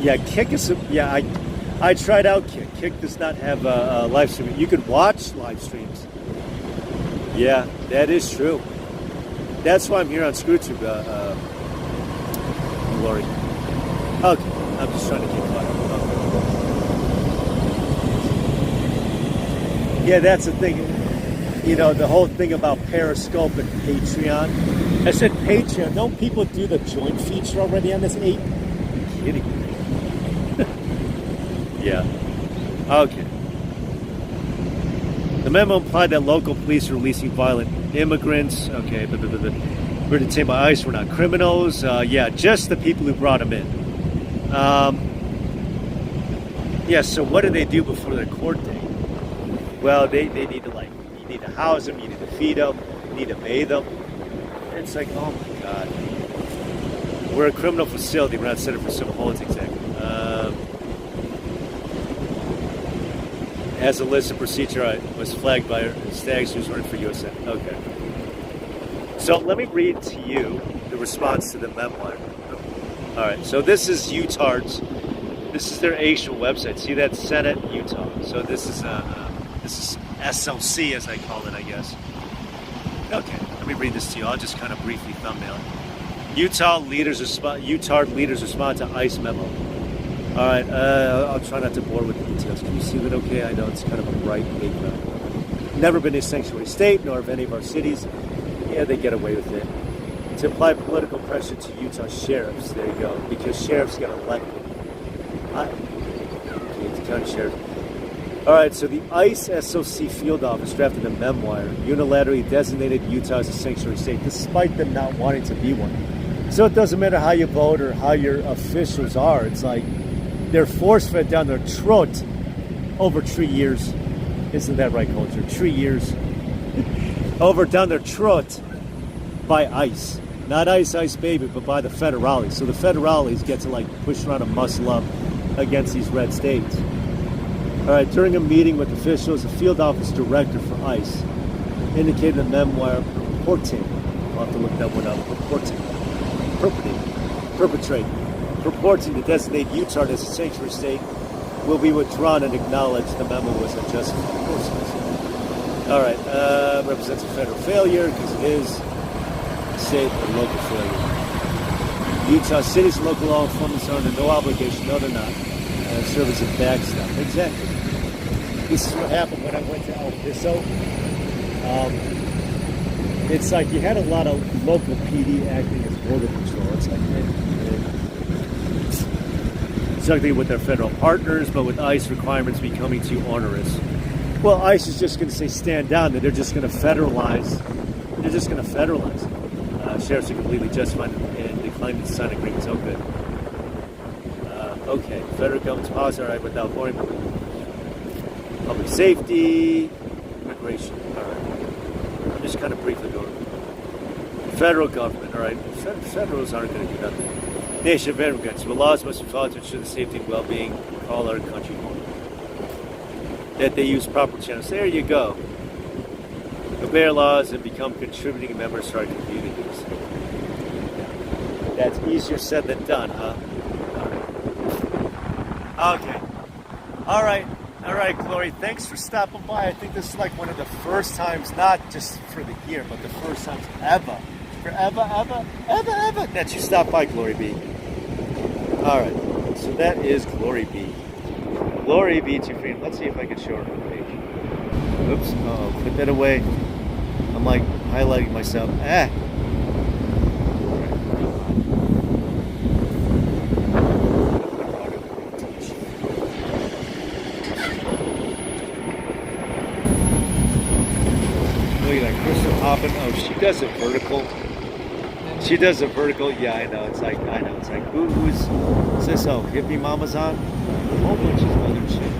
Yeah, Kick is. Yeah, I tried out Kick. Kick does not have a live stream. You could watch live streams. Yeah, that is true. That's why I'm here on ScrewTube, Lori. Okay, I'm just trying to keep quiet. Yeah, that's the thing. You know, the whole thing about Periscope and Patreon. I said Patreon. Don't people do the joint feature already on this 8? Are you kidding me? Yeah. Okay. The memo implied that local police are releasing violent immigrants. Okay, we're detained by ICE. We're not criminals. Yeah, just the people who brought them in. Yeah, so what do they do before their court date? Well, they need to, like, you need to house them, you need to feed them, you need to bathe them. It's like, oh my God. We're a criminal facility. We're not Center for Civil Holds, exactly. As a list of procedure, I was flagged by Stags who's running for USN. Okay. So let me read to you the response to the memoir. All right. So this is Utah's. This is their actual website. See that? Senate, Utah. So this is SLC, as I call it, I guess. Okay. Let me read this to you. I'll just kind of briefly thumbnail it. Utah leaders respond to ICE memo. All right, I'll try not to bore with the details. Can you see that okay? I know it's kind of a bright background. Never been a sanctuary state, nor have any of our cities. Yeah, they get away with it. To apply political pressure to Utah sheriffs. There you go. Because sheriffs get elected. County sheriff. All right, so the ICE SOC field office drafted a memoir, unilaterally designated Utah as a sanctuary state, despite them not wanting to be one. So it doesn't matter how you vote or how your officials are. It's like they're force-fed down their throat over 3 years. Isn't that right, culture? 3 years. Over down their throat by ICE. Not ICE baby, but by the federales. So the federales get to, like, push around and muscle up against these red states. All right, during a meeting with officials, the field office director for ICE indicated the memoir purporting, I'll have to look that one up, purporting to designate Utah as a sanctuary state will be withdrawn and acknowledge the memo was unjustified. Of course it is. All right, represents a federal failure because it is state and local failure. Utah cities and local law enforcement are under no obligation. No, they're not. serve as a backstop. Exactly. This is what happened when I went to El Piso. It's like you had a lot of local PD acting as border patrol. It's like exactly with their federal partners, but with ICE requirements becoming too onerous. Well, ICE is just going to say stand down. That they're just going to federalize. They're just going to federalize. Sheriffs are completely justified in declining to sign agreements. Oh, good. Okay, federal government's policy, all right, without boring. Public safety, immigration. All right. I'm just kind of briefly going. Federal government, all right. Federals aren't going to do nothing. Nation of immigrants, but laws must be followed to ensure the safety and well-being of all our country home. That they use proper channels. There you go. Obey our laws and become contributing members to our communities. That's easier said than done, huh? Okay. All right, Glory. Thanks for stopping by. I think this is like one of the first times, not just for the year, but the first times ever, that you stopped by, Glory B. All right. So that is Glory B. Glory be to freedom. Let's see if I can show her page. Oops. Oh, put that away. I'm like highlighting myself. Look at that, Crystal hopping. Oh, she does a vertical. She does a vertical. Yeah, I know. It's like who's this? Oh, hippie mama's on. A whole bunch of other shit.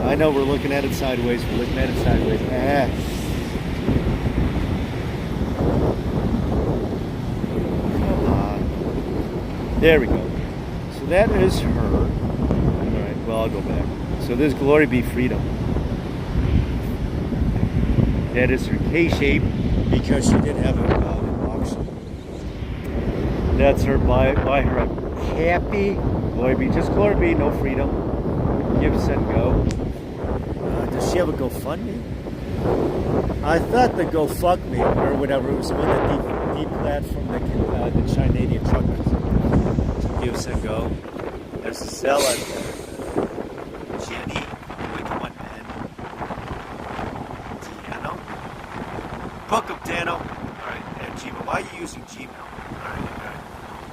I know we're looking at it sideways. Come on. There we go. So that is her. All right. Well, I'll go back. So this Glory Be Freedom. That is her K-shape because she did have an auction. That's her by her happy Glory Be. Just Glory Be, no freedom. Give, send, go. Does she have a GoFundMe? I thought the Go Fuck Me or whatever, it was the one that deplatformed the Chinadian truckers. Give, send, go. There's a cell out there. Jenny with one pen. Dano. Book of Dano. Alright, and Gmail. Why are you using Gmail? Alright.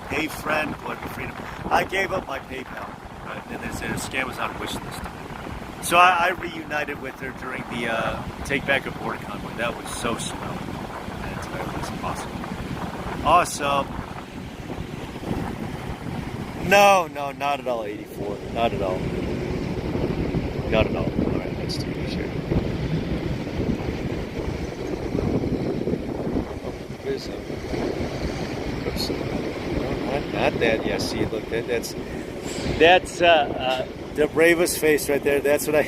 Hey friend, Glory Be Freedom. I gave up my PayPal. Right, and there's a scam was on wish list. So I reunited with her during the Take Back a Border Convoy. That was so swell. That was awesome. Awesome. No, not at all, 84. Not at all. Not at all. Alright, let's take a share. Oops. Not that. Yeah, see, look, that's the bravest face right there. That's what I.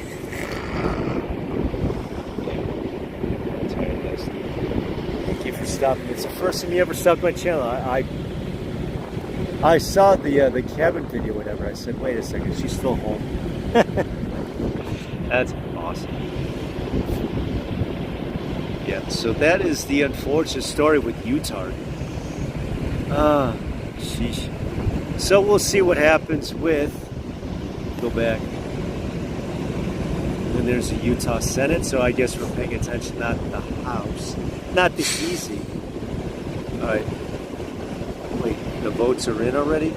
Thank you for stopping. It's the first time you ever stopped my channel. I saw the cabin video, whatever. I said, wait a second, she's still home. That's awesome. Yeah. So that is the unfortunate story with Utah. Sheesh. So we'll see what happens with. Go back. And there's a Utah Senate, so I guess we're paying attention, not the House, not the easy. All right. Wait, the votes are in already?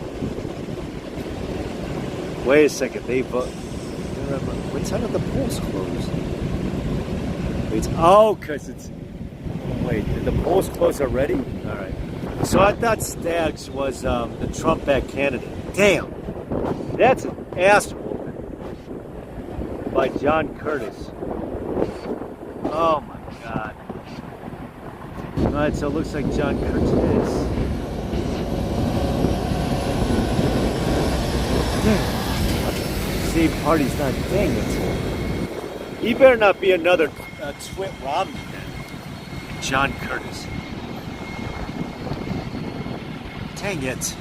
Wait a second, they vote. What time did the polls close? Wait, because it's. Wait, did the polls close already? All right. So I thought Staggs was the Trump-backed candidate. Damn, that's an ass whooping by John Curtis. Oh my God. All right, so it looks like John Curtis. Save party's not. Dang it. He better not be another Twit Romney then. John Curtis. Dang it.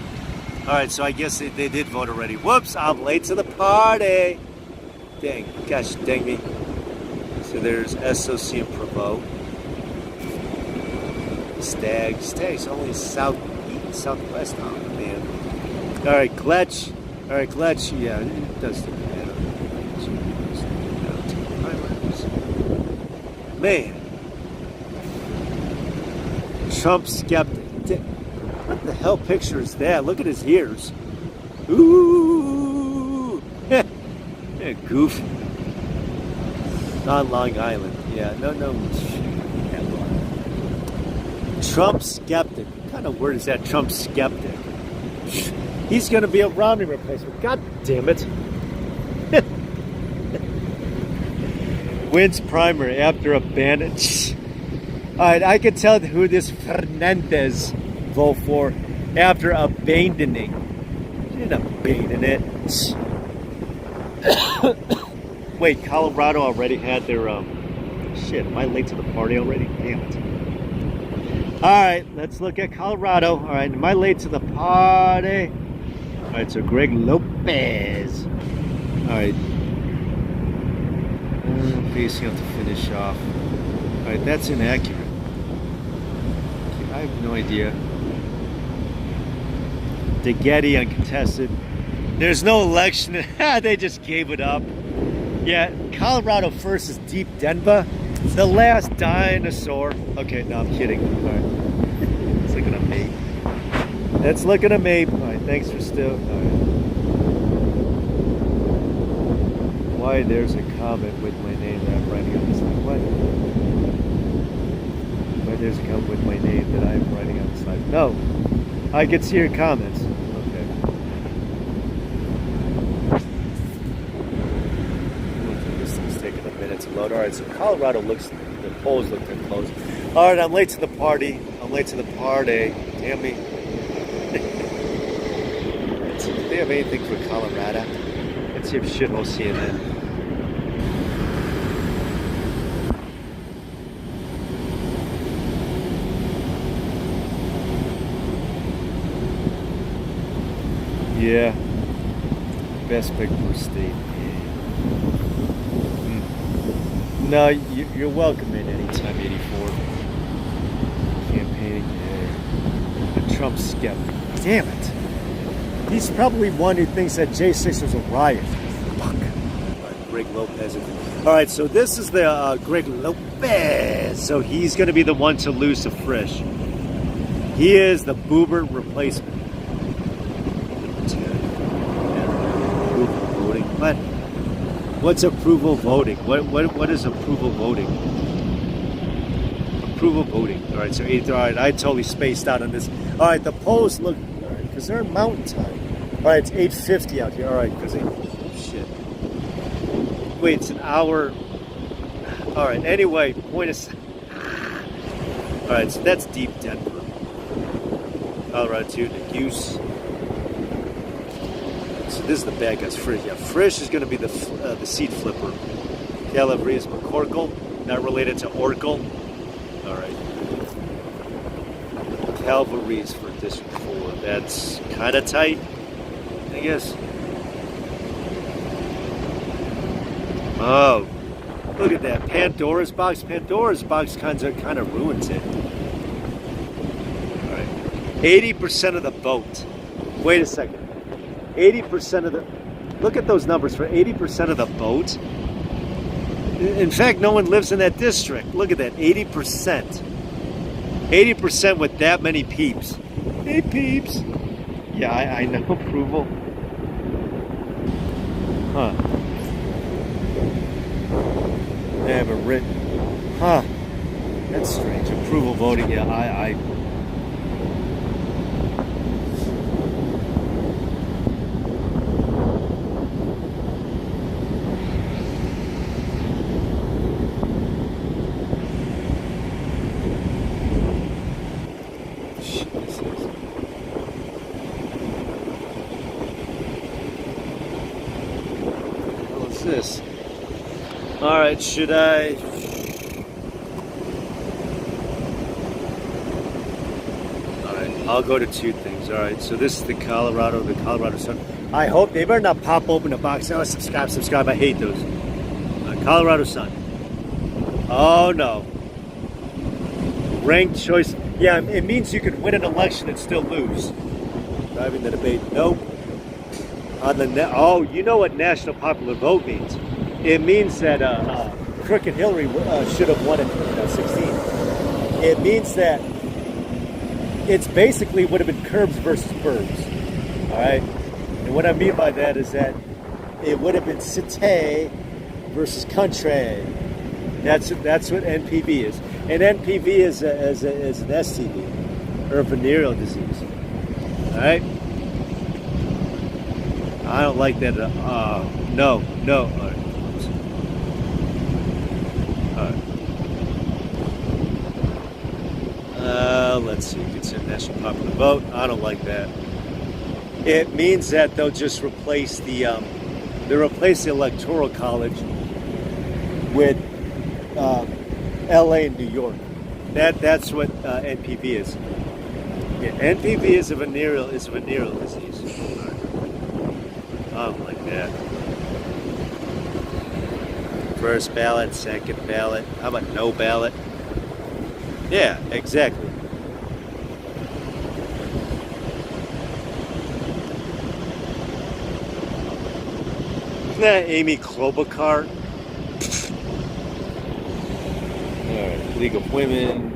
Alright, so I guess they did vote already. Whoops, I'm late to the party. Dang, gosh, dang me. So there's SOC and Provo. Staggs, only southwest, oh man. All right, Gletch. All right, Gletch. Yeah, it does take matter. Man, Trump skeptic. What the hell picture is that? Look at his ears. Ooh, yeah, goofy. On Long Island. Yeah, no. Trump skeptic. What kind of word is that? Trump skeptic. He's going to be a Romney replacement. God damn it. Wins primary after abandon. All right, I can tell who this Fernandez vote for after abandoning. She didn't abandon it. Wait, Colorado already had their shit. Am I late to the party already? Damn it. All right, let's look at Colorado. All right, am I late to the party? All right, so Greg Lopez. All right. Facing up to finish off. All right, that's inaccurate. I have no idea. DeGetti uncontested. There's no election. They just gave it up. Yeah, Colorado first is Deep Denver. The last dinosaur. Okay, no, I'm kidding. All right. It's looking at me. That's looking at me. All right, thanks for still. All right. Why there's a comment with my name that I'm writing on the slide? What? Why there's a comment with my name that I'm writing on the slide? No, I can see your comments. Okay. This thing's taking a minute to load. All right, so Colorado looks, the polls look to close. All right, I'm late to the party. Damn me. Do they have anything for Colorado? Let's see if shithole CNN. Yeah. Best pick for state. No, you're welcome in anytime, 84. Campaigning. Yeah. The Trump skeptic. Damn it. He's probably one who thinks that J6 was a riot. Fuck. Right, Greg Lopez. All right, so this is the Greg Lopez. So he's going to be the one to lose to Frisch. He is the Boober replacement. Approval voting. What? What's approval voting? What is approval voting? Approval voting. All right, so all right, I totally spaced out on this. All right, the polls look. Because they're in mountain time. All right, it's 8:50 out here. All right, because oh shit. Wait, it's an hour. All right, anyway, point is. All right, so that's Deep Denver. Colorado too, the Goose. So this is the bad guys. Frisch. Yeah, Frisch is going to be the seat flipper. Calabria is McCorkle, not related to Oracle. All right. Calvary's for District 4. That's kind of tight, I guess. Oh, look at that. Pandora's box. Pandora's box kind of ruins it. All right. 80% of the vote. Wait a second. 80% of the... Look at those numbers. For 80% of the vote. In fact, no one lives in that district. Look at that. 80%. 80% with that many peeps. Hey, peeps. Yeah, I know. Approval. Huh. They have a written. Huh. That's strange. Approval voting. Yeah, I this. All right, should I? All right, I'll go to two things. All right, so this is the Colorado Sun. I hope they better not pop open a box. Oh, subscribe. I hate those. Colorado Sun. Oh no. Ranked choice. Yeah, it means you could win an election and still lose. Driving the debate. Nope. on the you know what national popular vote means? It means that Crooked Hillary should have won in 16. It means that it's basically would have been curbs versus burbs. All right, and what I mean by that is that it would have been cité versus country. That's what NPV is, and NPV is an STD or a venereal disease. All right. I don't like that. No. All right. Let's see. It's a national popular vote. I don't like that. It means that they'll just replace the electoral college with L.A. and New York. That's what NPV is. Yeah, NPV is a venereal disease. I don't like that. First ballot, second ballot. How about no ballot? Yeah, exactly. Isn't that Amy Klobuchar? Alright, League of Women.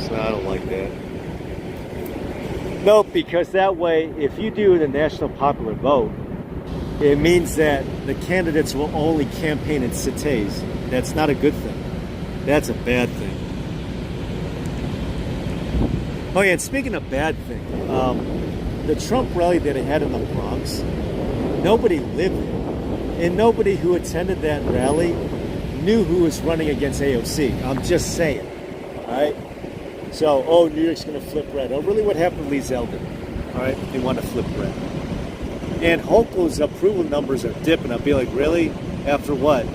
I don't like that. Nope, because that way, if you do the national popular vote, it means that the candidates will only campaign in cités. That's not a good thing. That's a bad thing. Oh yeah, and speaking of bad thing, the Trump rally that it had in the Bronx, nobody lived there. And nobody who attended that rally knew who was running against AOC. I'm just saying. All right? So, New York's going to flip red. Oh, really, what happened to Lee Zeldin? All right? They want to flip red. And Hochul's approval numbers are dipping. I'll be like, really? After what?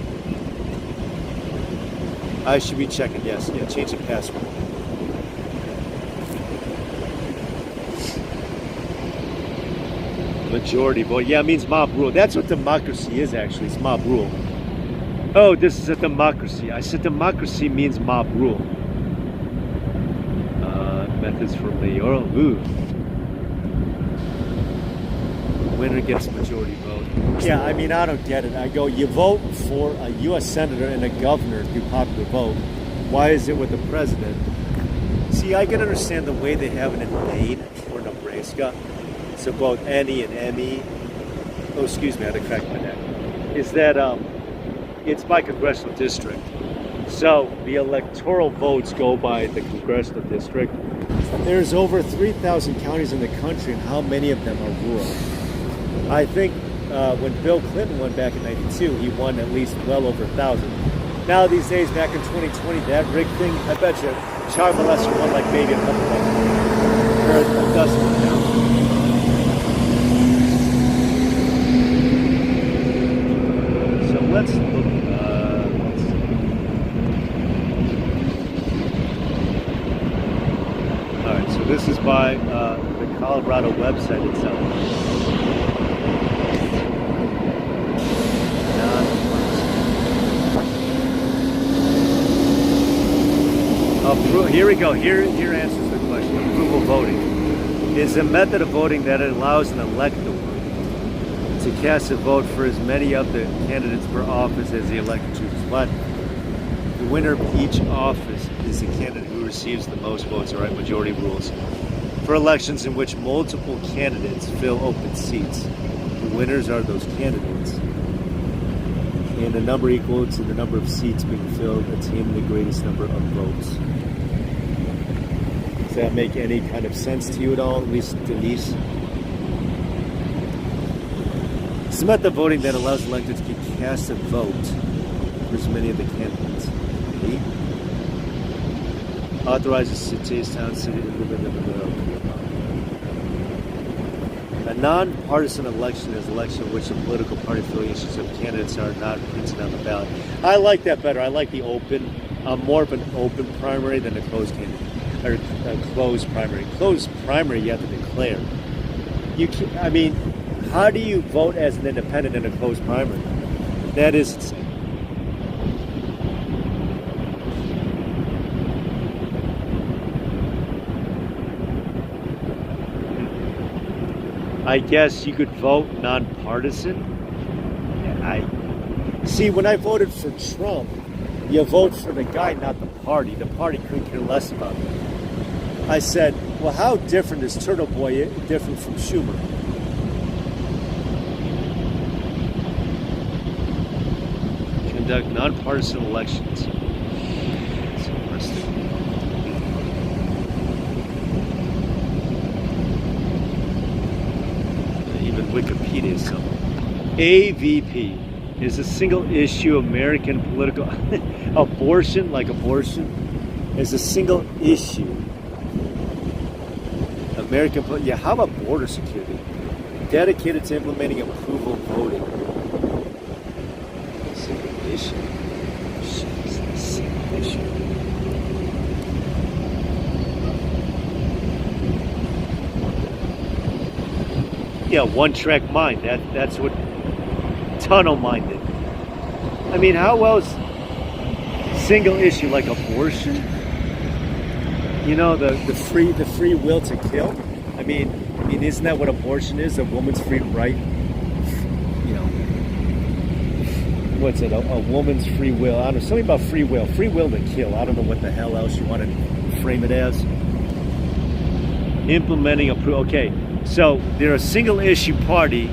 I should be checking, yes. Yeah, change the password. Majority vote. Yeah, it means mob rule. That's what democracy is, actually. It's mob rule. Oh, this is a democracy. I said democracy means mob rule. Methods for mayoral. Ooh. Winner gets majority vote. Yeah, I mean, I don't get it. I go, you vote for a U.S. senator and a governor through popular vote. Why is it with the president? See, I can understand the way they have it in Maine or Nebraska. So both NE and ME. Oh, excuse me, I had to crack my neck. Is that it's by congressional district. So the electoral votes go by the congressional district. There's over 3,000 counties in the country, and how many of them are rural? I think when Bill Clinton won back in '92, he won at least well over 1,000. Now these days, back in 2020, that rig thing, I bet you child molester won like maybe a couple dozen. Or a dozen now. So let's look. So this is by the Colorado website itself. Here we go. Here answers the question. Approval voting is a method of voting that allows an elector to cast a vote for as many of the candidates for office as the elector chooses. But the winner of each office is the candidate who receives the most votes. All right, majority rules. For elections in which multiple candidates fill open seats, the winners are those candidates. And the number equal to the number of seats being filled, attaining the greatest number of votes. Does that make any kind of sense to you at all, at least Denise? It's a method of voting that allows electors to cast a vote for as many of the candidates. Authorizes cities, towns, city. A non-partisan election is an election in which the political party affiliations of candidates are not printed on the ballot. I like that better. I like the open. More of an open primary than a closed candidate or a closed primary. Closed primary, you have to declare. You can, I mean, how do you vote as an independent in a closed primary? That is. I guess you could vote nonpartisan. I see. When I voted for Trump, you vote for the guy, not the party. The party couldn't care less about it. I said, well, how different is Turtle Boy different from Schumer? Conduct nonpartisan elections. That's interesting. Even Wikipedia is something. AVP is a single issue American political abortion, like abortion, is a single issue. American, yeah, how about border security? Dedicated to implementing approval voting. Single issue. Single issue. Yeah, one track mind. That's what tunnel minded. I mean, how else? Single issue like abortion. You know, the free will to kill. I mean, isn't that what abortion is? A woman's free right. You know, what's it? A woman's free will. I don't know, something about free will to kill. I don't know what the hell else you want to frame it as. Implementing okay, so they're a single issue party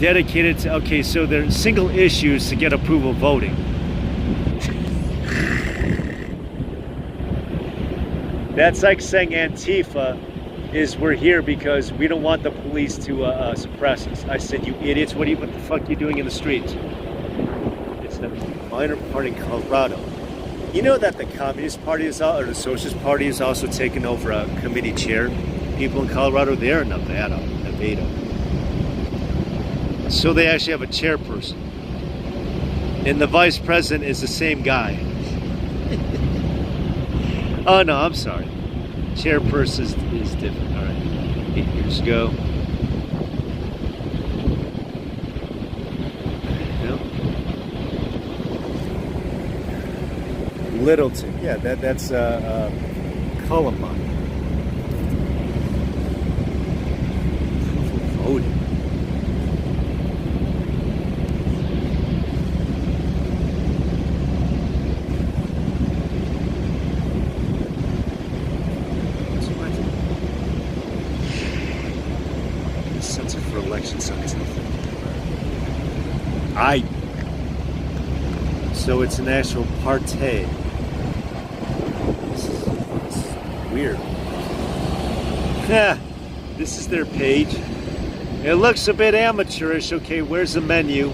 dedicated to. Okay, so they're single issues to get approval voting. That's like saying Antifa is we're here because we don't want the police to suppress us. I said, you idiots, what the fuck are you doing in the streets? It's a minor party in Colorado. You know that the Communist Party or the Socialist Party is also taking over a committee chair. People in Colorado, they're in Nevada. So they actually have a chairperson. And the vice president is the same guy. Oh, no, I'm sorry. Chairperson is different. All right. 8 years ago. No. Littleton. Yeah, that's Columbine. Voting. Center for Election Science. So it's an actual partay. This is weird. Yeah, this is their page. It looks a bit amateurish. Okay, where's the menu?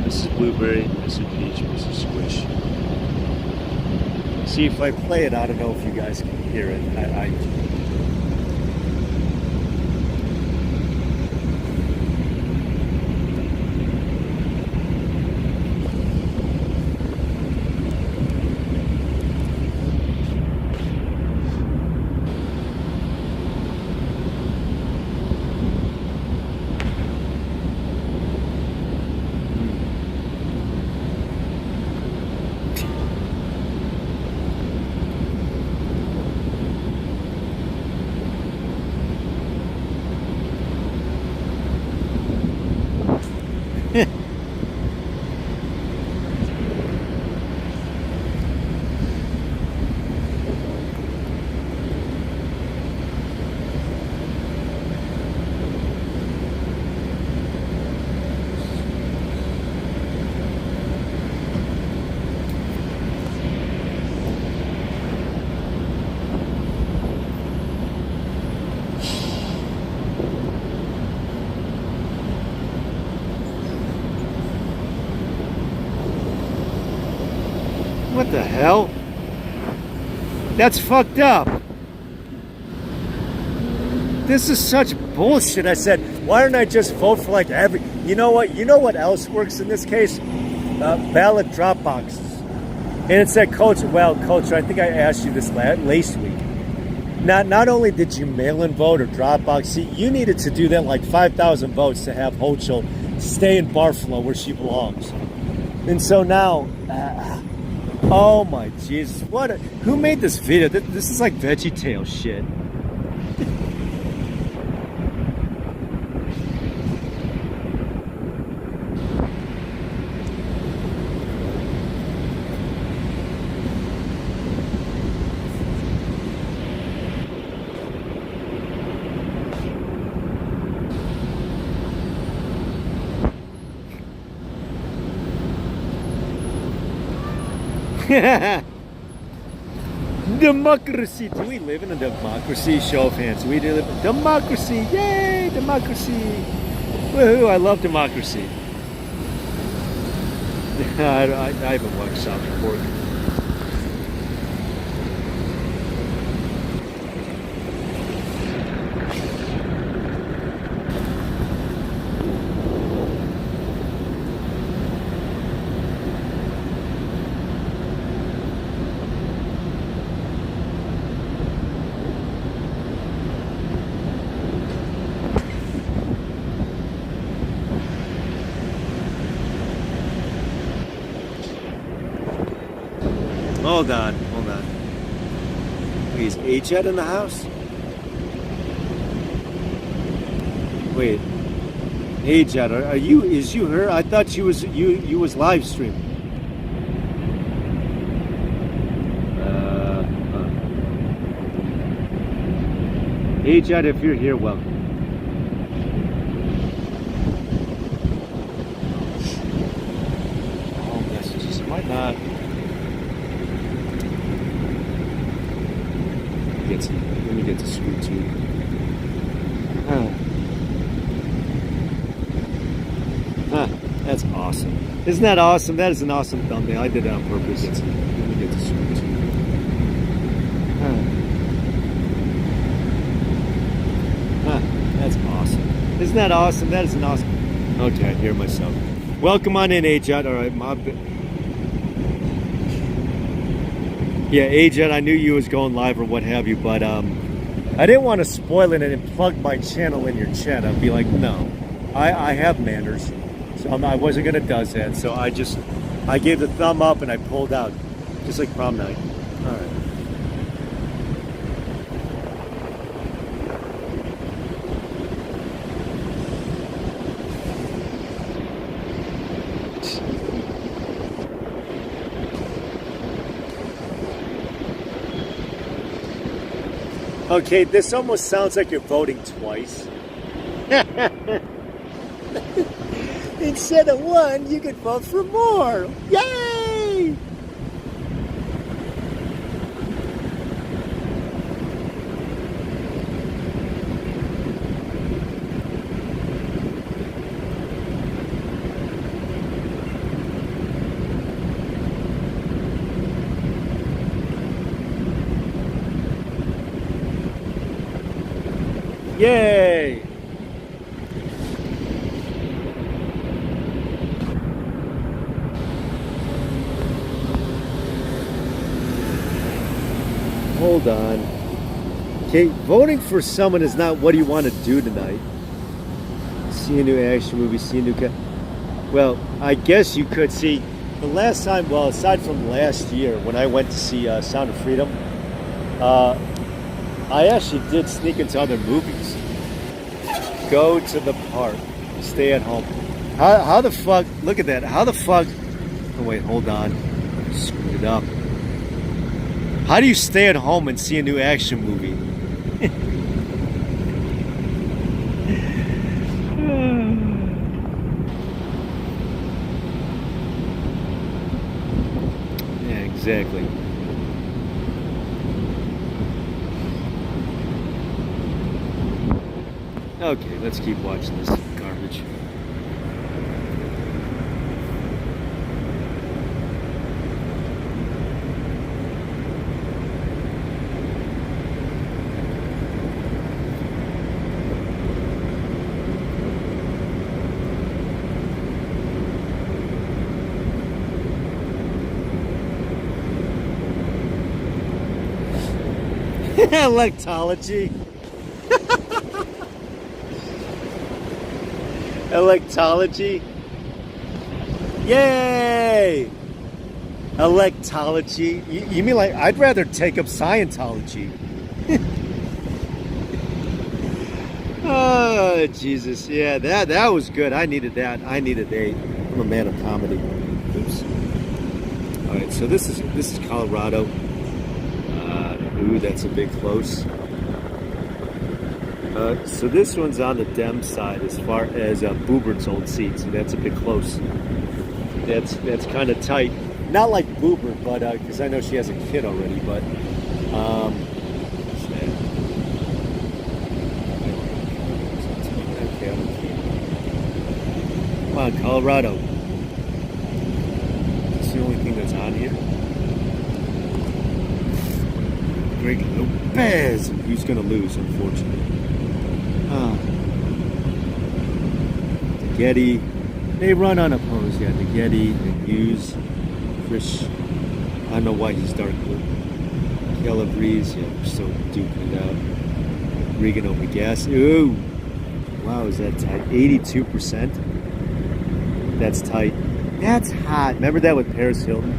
Mrs. Blueberry, Mr. Peach, Mr. Squish. See, if I play it, I don't know if you guys can hear it. What the hell? That's fucked up. This is such bullshit. I said, why don't I just vote for like every... You know what? You know what else works in this case? Ballot drop boxes. And it said, Coach, I think I asked you this last week. Not only did you mail-in vote or drop box, see, you needed to do that like 5,000 votes to have Hochul stay in Buffalo where she belongs. And so now... Oh my Jesus! Who made this video? This is like VeggieTale shit. Democracy. Do we live in a democracy? Show of hands. We do live in democracy. Yay, democracy. Woohoo, I love democracy. I haven't watched South Park. Hold on. Wait, is H-Ed in the house? Wait, H-Ed, is you her? I thought you was live streaming. H-Ed, if you're here, welcome. All messages, might not. Let me get to screen two. That's awesome. Isn't that awesome? That is an awesome thumbnail. I did that on purpose. Let me get to screen two. That's awesome. Isn't that awesome? That is an awesome. Okay, I hear myself. Welcome on in, H-Ed. All right, yeah, Agent, I knew you was going live or what have you, but I didn't want to spoil it and plug my channel in your chat. I'd be like, no, I have manners, so I wasn't gonna do that. So I gave the thumb up and I pulled out, just like prom night. All right. Okay, this almost sounds like you're voting twice. Instead of one, you could vote for more. Yay! Yay! Hold on. Okay, voting for someone is not what do you want to do tonight. See a new action movie, see a new well, I guess you could see the last time, well, aside from last year when I went to see Sound of Freedom, I actually did sneak into other movies. Go to the park. Stay at home. How the fuck? Look at that. How the fuck? Oh wait, hold on. Screwed it up. How do you stay at home and see a new action movie? Yeah, exactly. Okay, let's keep watching this garbage. Electology. Electology. Yay! Electology? You mean like I'd rather take up Scientology? Oh Jesus! Yeah, that was good. I needed that. I'm a man of comedy. Oops. All right, so this is Colorado. Ooh, that's a bit close. So this one's on the Dem side as far as Boobert's old seat. So that's a bit close. That's kind of tight. Not like Boobert, but because I know she has a kid already. But come on, Colorado. It's the only thing that's on here. Greg Lopez. Who's going to lose, unfortunately. The Getty. They run unopposed. Yeah, the Getty, the Hughes, Chris. I don't know why he's dark blue. Calabrese. Yeah, we're still duking it out. Regan over gas. Ooh. Wow, is that tight? 82%. That's tight. That's hot. Remember that with Paris Hilton?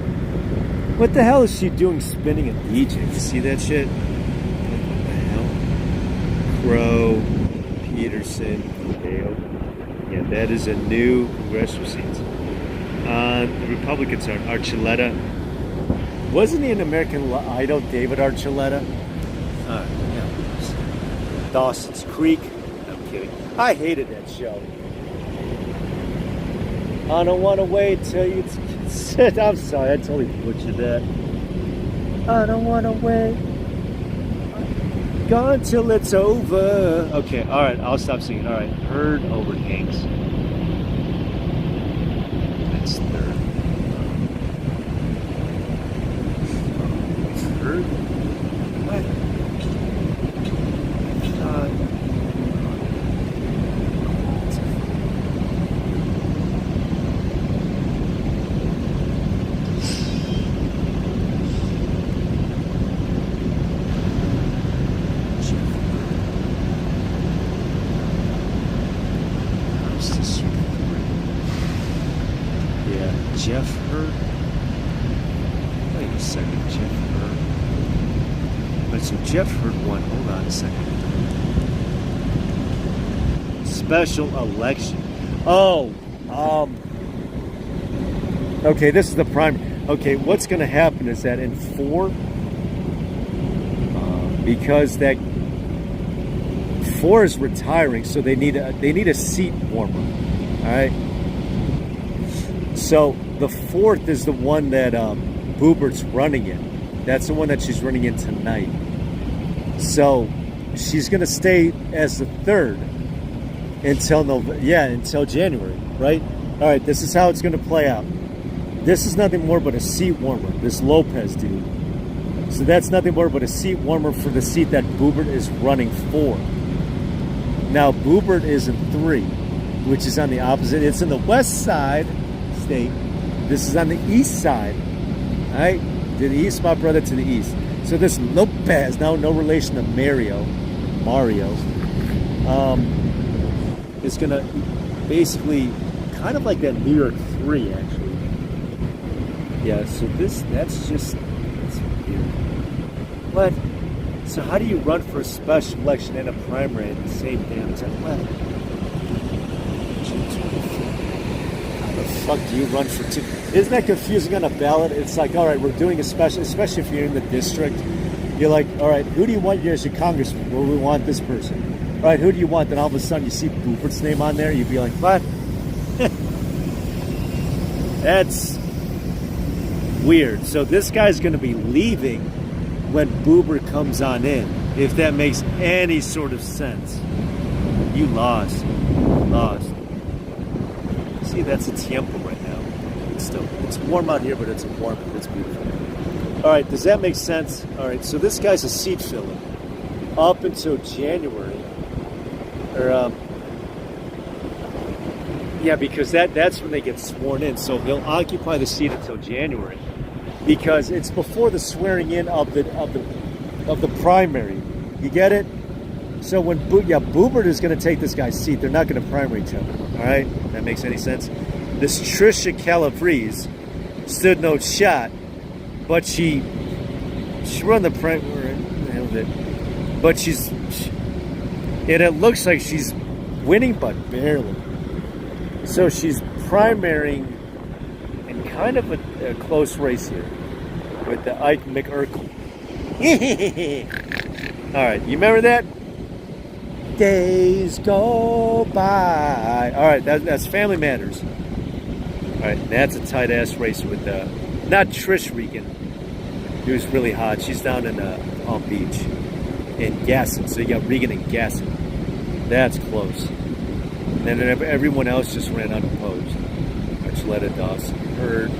What the hell is she doing spinning a DJ? You see that shit? What the hell? Crow, Peterson, Dale. Yeah, that is a new congressional seat. The Republicans are Archuleta. Wasn't he an American Idol, David Archuleta? Yeah. Dawson's Creek. I'm kidding. I hated that show. I don't want to wait till you sit. I'm sorry, I totally butchered that. I don't want to wait. Gone till it's over. Okay, all right, I'll stop singing. All right, Heard over Hanks. That's third. Heard? What? Jeff Hurd. Wait a second, Jeff Hurd. But so Jeff Hurd won. Hold on a second. Special election. Oh, okay, this is the prime. Okay, what's going to happen is that in 4, because that 4 is retiring, so they need a seat warmer. All right. So the 4th is the one that Boobert's running in. That's the one that she's running in tonight. So she's going to stay as the 3rd until January, right? All right, this is how it's going to play out. This is nothing more but a seat warmer, this Lopez dude. So that's nothing more but a seat warmer for the seat that Boobert is running for. Now, Boobert is in 3, which is on the opposite. It's in the west side state. This is on the east side. All right? To the east, my brother, to the east. So this Lopez, now no relation to Mario, is going to basically kind of like that New York 3, actually. Yeah, so that's weird. What? So how do you run for a special election and a primary at the same damn time? What? How the fuck do you run for 2? Isn't that confusing on a ballot? It's like, all right, we're doing a special, especially if you're in the district. You're like, all right, who do you want as your congressman? Well, we want this person. All right, who do you want? Then all of a sudden you see Boobert's name on there. You'd be like, what? That's weird. So this guy's going to be leaving when Boobert comes on in, if that makes any sort of sense. You lost. See, that's a tiempo right now. It's warm out here, but it's warm. It's beautiful. All right, does that make sense? All right, so this guy's a seat filler up until January. Because that's when they get sworn in. So he'll occupy the seat until January, because it's before the swearing in of the primary. You get it? So when Boobert is going to take this guy's seat, they're not going to primary each other. All right, that makes any sense? This Trisha Calabrese stood no shot but she run the but and it looks like she's winning, but barely. So she's primarying in kind of a close race here with the Ike McUrkel. All right, you remember that? Days go by. All right, that's Family Matters. All right, that's a tight ass race with not Trish Regan, who's really hot. She's down in Palm Beach in Gasson. So you got Regan and Gasson. That's close. And then everyone else just ran unopposed. Archuleta, Dawson, Hurd.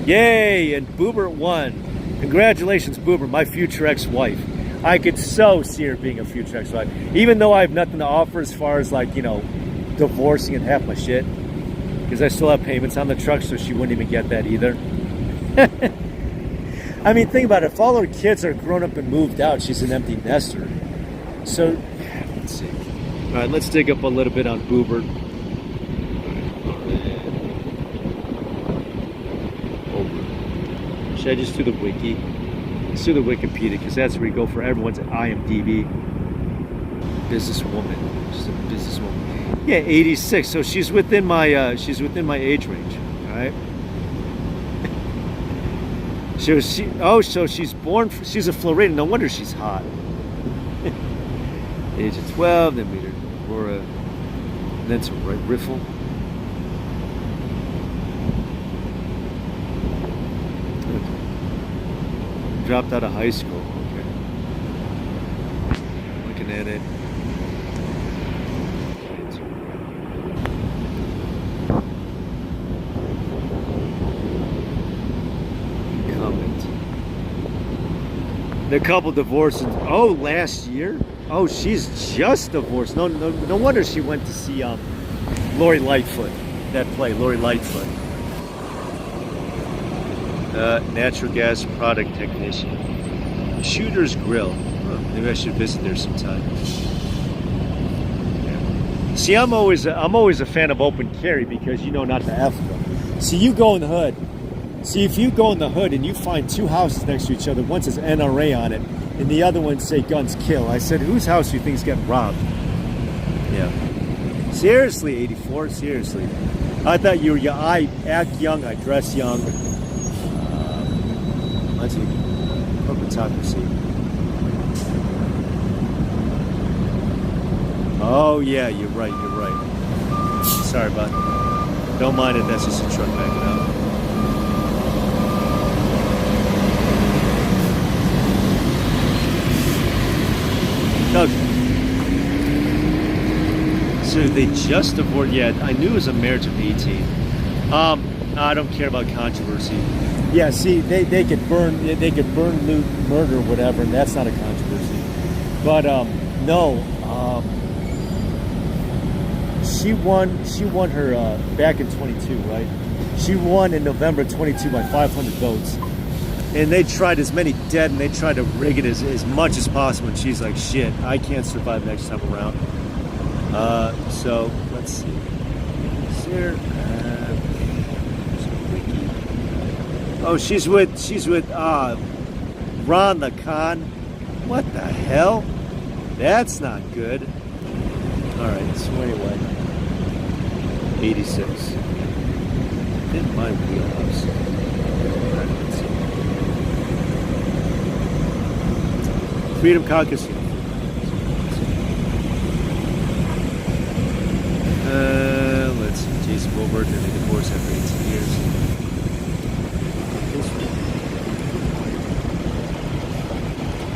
Yay! And Boober won. Congratulations, Boober, my future ex-wife. I could so see her being a future ex-wife. Even though I have nothing to offer as far as, like, you know, divorcing and half my shit. Because I still have payments on the truck, so she wouldn't even get that either. I mean, think about it. If all her kids are grown up and moved out, she's an empty nester. So, yeah, let's see. All right, let's dig up a little bit on Boober. Should I just do the wiki? Let's do the Wikipedia, because that's where you go for everyone's IMDb. Businesswoman. She's a businesswoman. Yeah, 86. So she's within my age range. All right. So she's she's a Floridian. No wonder she's hot. Age of 12, then meet her Laura, and then some Red Riffle. Dropped out of high school. Okay. Looking at it. Comment. The couple divorced. Oh, last year. Oh, she's just divorced. No wonder she went to see Lori Lightfoot. That play, Lori Lightfoot. Natural gas product technician. Shooter's Grill. Maybe I should visit there sometime. Yeah. See, I'm always a fan of open carry because you know not to F them. See, you go in the hood. See, if you go in the hood and you find two houses next to each other, one says NRA on it, and the other one say guns kill. I said, whose house do you think's getting robbed? Yeah. Seriously, 84. Seriously. I thought you were. I act young. I dress young. Let's see. Corporatocracy. Oh, yeah, you're right. Sorry about that. Don't mind it, that's just a truck backing out. Okay. So they just divorced. Yeah, I knew it was a marriage of 18. I don't care about controversy. Yeah, see, they could burn, loot, murder, whatever, and that's not a controversy. But no, she won her back in 22, right? She won in November 22 by 500 votes, and they tried as many dead, and they tried to rig it as much as possible. And she's like, shit, I can't survive next time around. So let's see. Here. Oh, she's with Ron the Con. What the hell? That's not good. All right, so anyway, 86. In my wheelhouse. All right, let's see. Freedom Caucus. Let's see. Jason Wilbert, and they divorced after 18 years.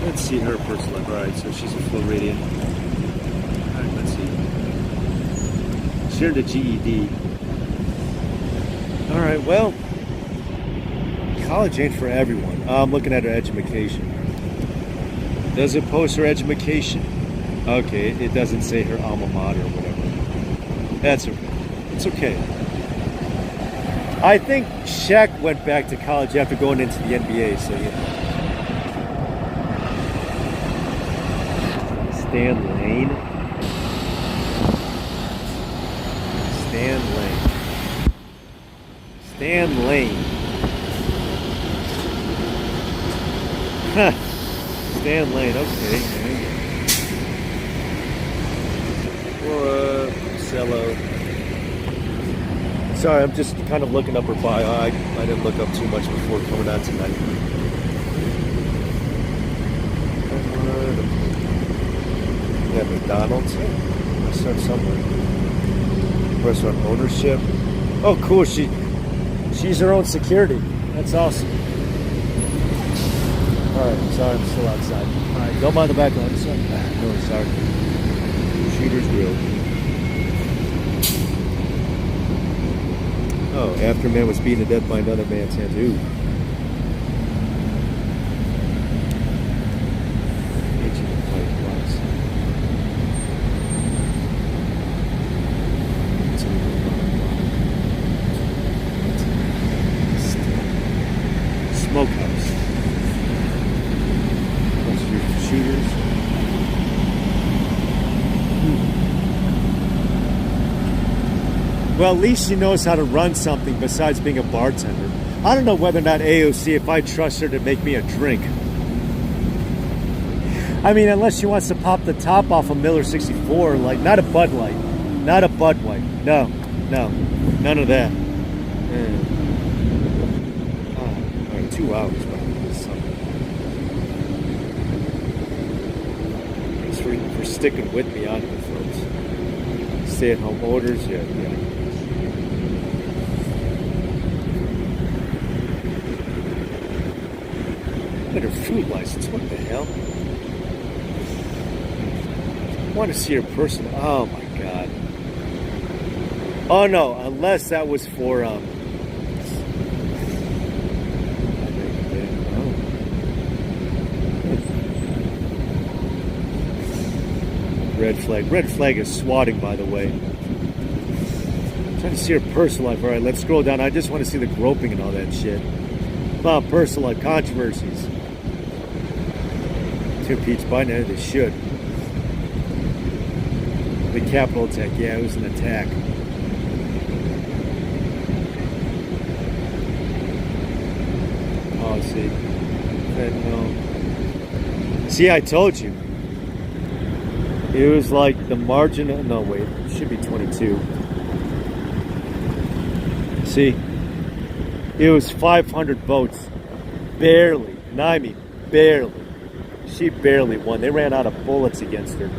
Let's see her personal life. All right, so she's a Floridian. All right, let's see. She earned a GED. All right, well, college ain't for everyone. I'm looking at her education. Does it post her education? Okay, it doesn't say her alma mater or whatever. That's okay. It's okay. I think Shaq went back to college after going into the NBA, so you know. Stan Lane. Stan Lane, okay. Cello. Sorry, I'm just kind of looking up her bio. I didn't look up too much before coming out tonight. Yeah, McDonald's. I start somewhere. Restaurant ownership. Oh, cool. She's her own security. That's awesome. All right. Sorry, I'm still outside. All right. Don't mind the background. No, sorry. Shooter's Grill. Oh, after a man was beaten to death by another man's hands. Ooh. Smokehouse. Shooters. Well, at least she knows how to run something besides being a bartender. I don't know whether or not AOC, if I trust her to make me a drink. I mean, unless she wants to pop the top off a Miller 64, like, not a Bud Light. Not a Bud Light. No. None of that. Yeah. Oh, all right, 2 hours, Thanks for sticking with me on it, folks. Stay-at-home orders, yeah. Her food license, what the hell? I want to see her person. Oh my god. Oh no, unless that was for Red flag. Red flag is swatting, by the way. I'm trying to see her personal life. Alright, let's scroll down. I just want to see the groping and all that shit. Come on, personal life, controversies. To impeach Biden, they should. The Capitol attack, yeah, it was an attack. Oh, see. No. See, I told you. It was like the margin of, no, wait, it should be 22. See? It was 500 votes. Barely. And I mean, barely. She barely won. They ran out of bullets against her.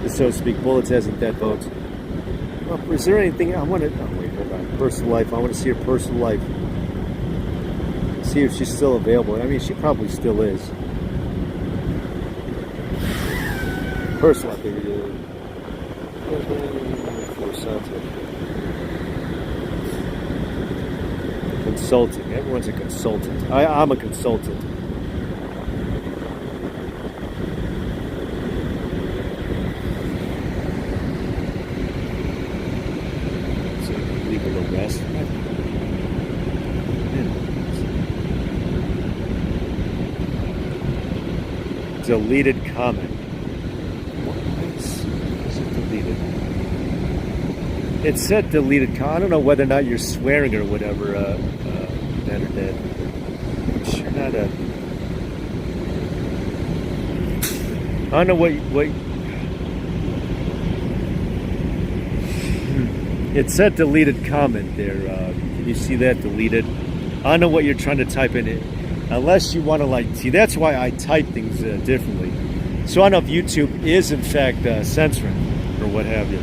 So to speak, bullets as in dead votes. Well, is there anything I want to... Oh, wait, hold on. Personal life. I want to see her personal life. See if she's still available. I mean, she probably still is. Personal life. Consulting. Everyone's a consultant. I'm a consultant. Arrest. Deleted comment. What is it deleted? It said deleted comment. I don't know whether or not you're swearing or whatever. Dead or dead. I'm sure not a. I don't know what. It said deleted comment there. Can you see that? Deleted. I don't know what you're trying to type in it. Unless you want to, like, see, that's why I type things differently. So I don't know if YouTube is, in fact, censoring or what have you.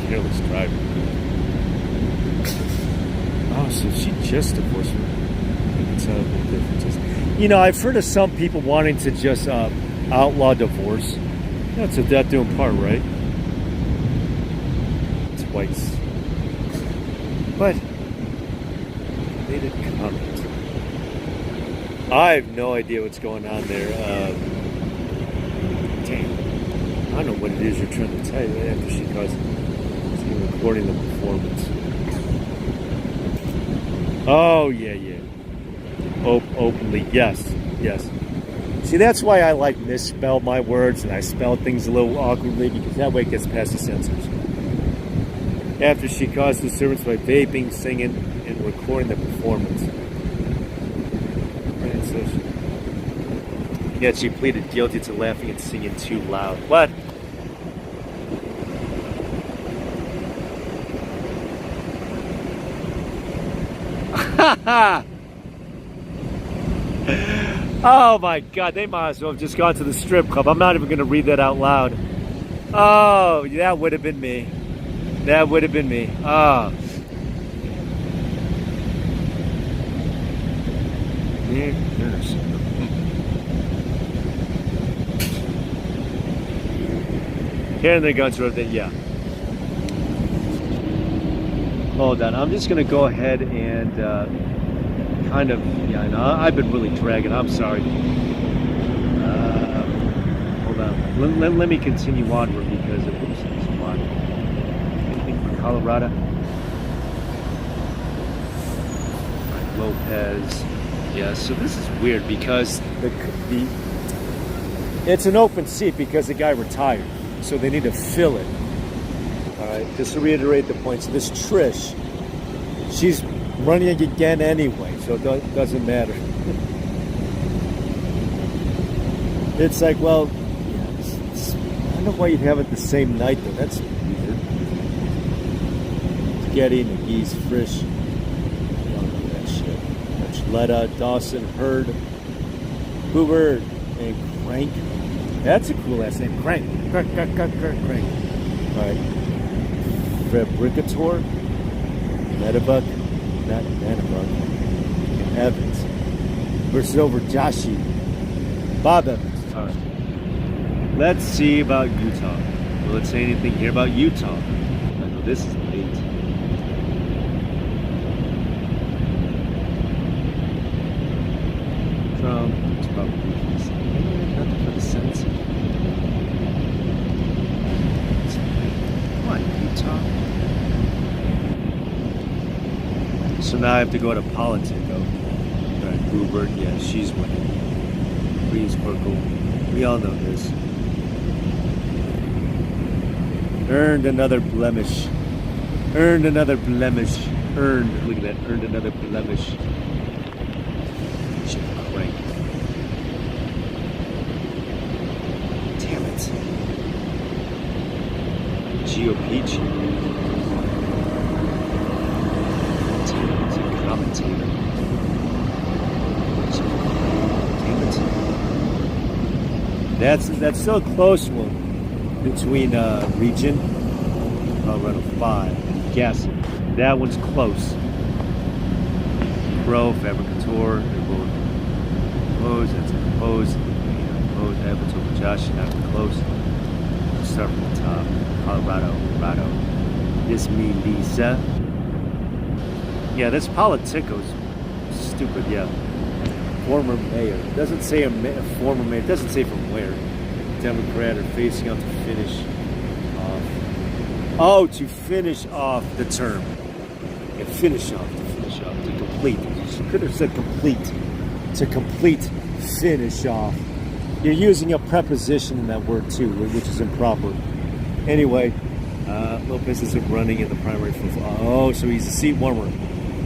Careless driving. Oh, so she just divorced me. It's a big difference. You know, I've heard of some people wanting to just outlaw divorce. That's a death do 'em part, right? Twice. But they didn't comment. I have no idea what's going on there. Damn. I don't know what it is you're trying to tell you after she caused recording the performance. Oh, yeah. Openly, yes. See, that's why I like misspell my words and I spell things a little awkwardly, because that way it gets past the censors. After she caused disturbance by vaping, singing, and recording the performance. And so yet she pleaded guilty to laughing and singing too loud. What? Oh my God, they might as well have just gone to the strip club. I'm not even going to read that out loud. Oh, that would have been me. That would have been me. Oh. Carrying their guns wrote that, yeah. Hold on, I'm just going to go ahead and kind of, yeah, I know, I've been really dragging, I'm sorry. Hold on, let me continue onward because it was a lot. Anything from Colorado? Right, Lopez. Yeah, so this is weird because it's an open seat because the guy retired. So they need to fill it. All right, just to reiterate the points. So this Trish, she's running again anyway, so it doesn't matter. It's like, well, I don't know why you'd have it the same night though. That's weird. Getty, McGee's, Frisch. I don't know that shit. Archuleta, Dawson, Hurd, Hoover, and Crank. That's a cool last name. Crank. Crank. Alright. Fabricator, Metabuck, not Metabuck, and Evans. Versus over Joshi. Bob Evans. Alright. Let's see about Utah. Will it say anything here about Utah? I know this is late. Trump, it's probably nothing for the Senate. Come on, Utah. So now I have to go to Politico. Right, Bluebird, yeah, she's winning. Breeze Burkle. We all know this. Earned another blemish. Earned another blemish. Earned, look at that, earned another blemish. Shit, crank. Damn it. Geo Peach. It's a commentator. Damn it. That's still a close one between Region, Colorado 5, and Gasson. That one's close. Pro, Fabricator, they're both opposed, that's opposed, Evans over Josh, not close. Let's start from the top. Colorado. This me, Lisa. Yeah, this Politico's stupid, yeah. Former mayor. It doesn't say a former mayor, it doesn't say from where. Democrat are facing out to finish off. Oh, to finish off the term. Yeah, to finish off, to complete. You could have said complete. To complete, finish off. You're using a preposition in that word too, which is improper. Anyway, Lopez isn't running in the primary for. Oh, so he's a seat warmer.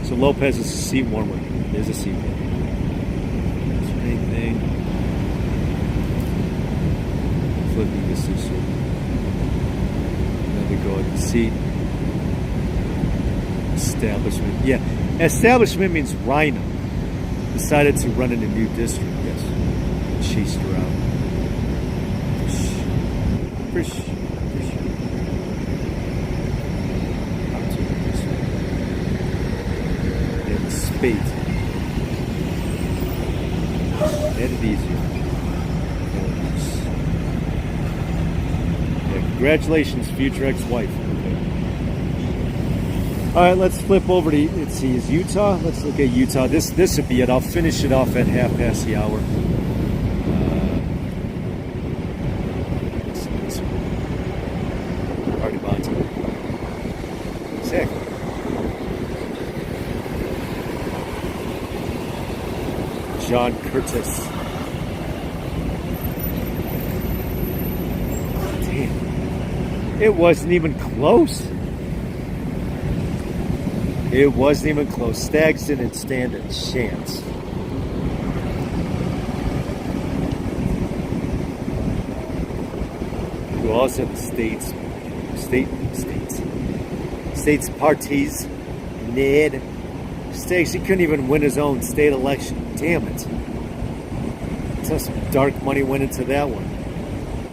So Lopez is a seat warmer. There's a seat warmer. Is there anything? Flipping this is so. Then we go to the seat. Establishment. Yeah. Establishment means Rhino. Decided to run in a new district, yes. Chased her out. Fish. And spade. Made it easier. Yeah, congratulations, future ex-wife. Okay. All right, let's flip over to, let's see, is Utah? Let's look at Utah. This would be it. I'll finish it off at 1:30. Party bonds. Exactly. John Curtis. Damn. It wasn't even close. It wasn't even close. Stags didn't stand a chance. We also have the states parties. Ned. Stags, he couldn't even win his own state election. Damn it. Some dark money went into that one.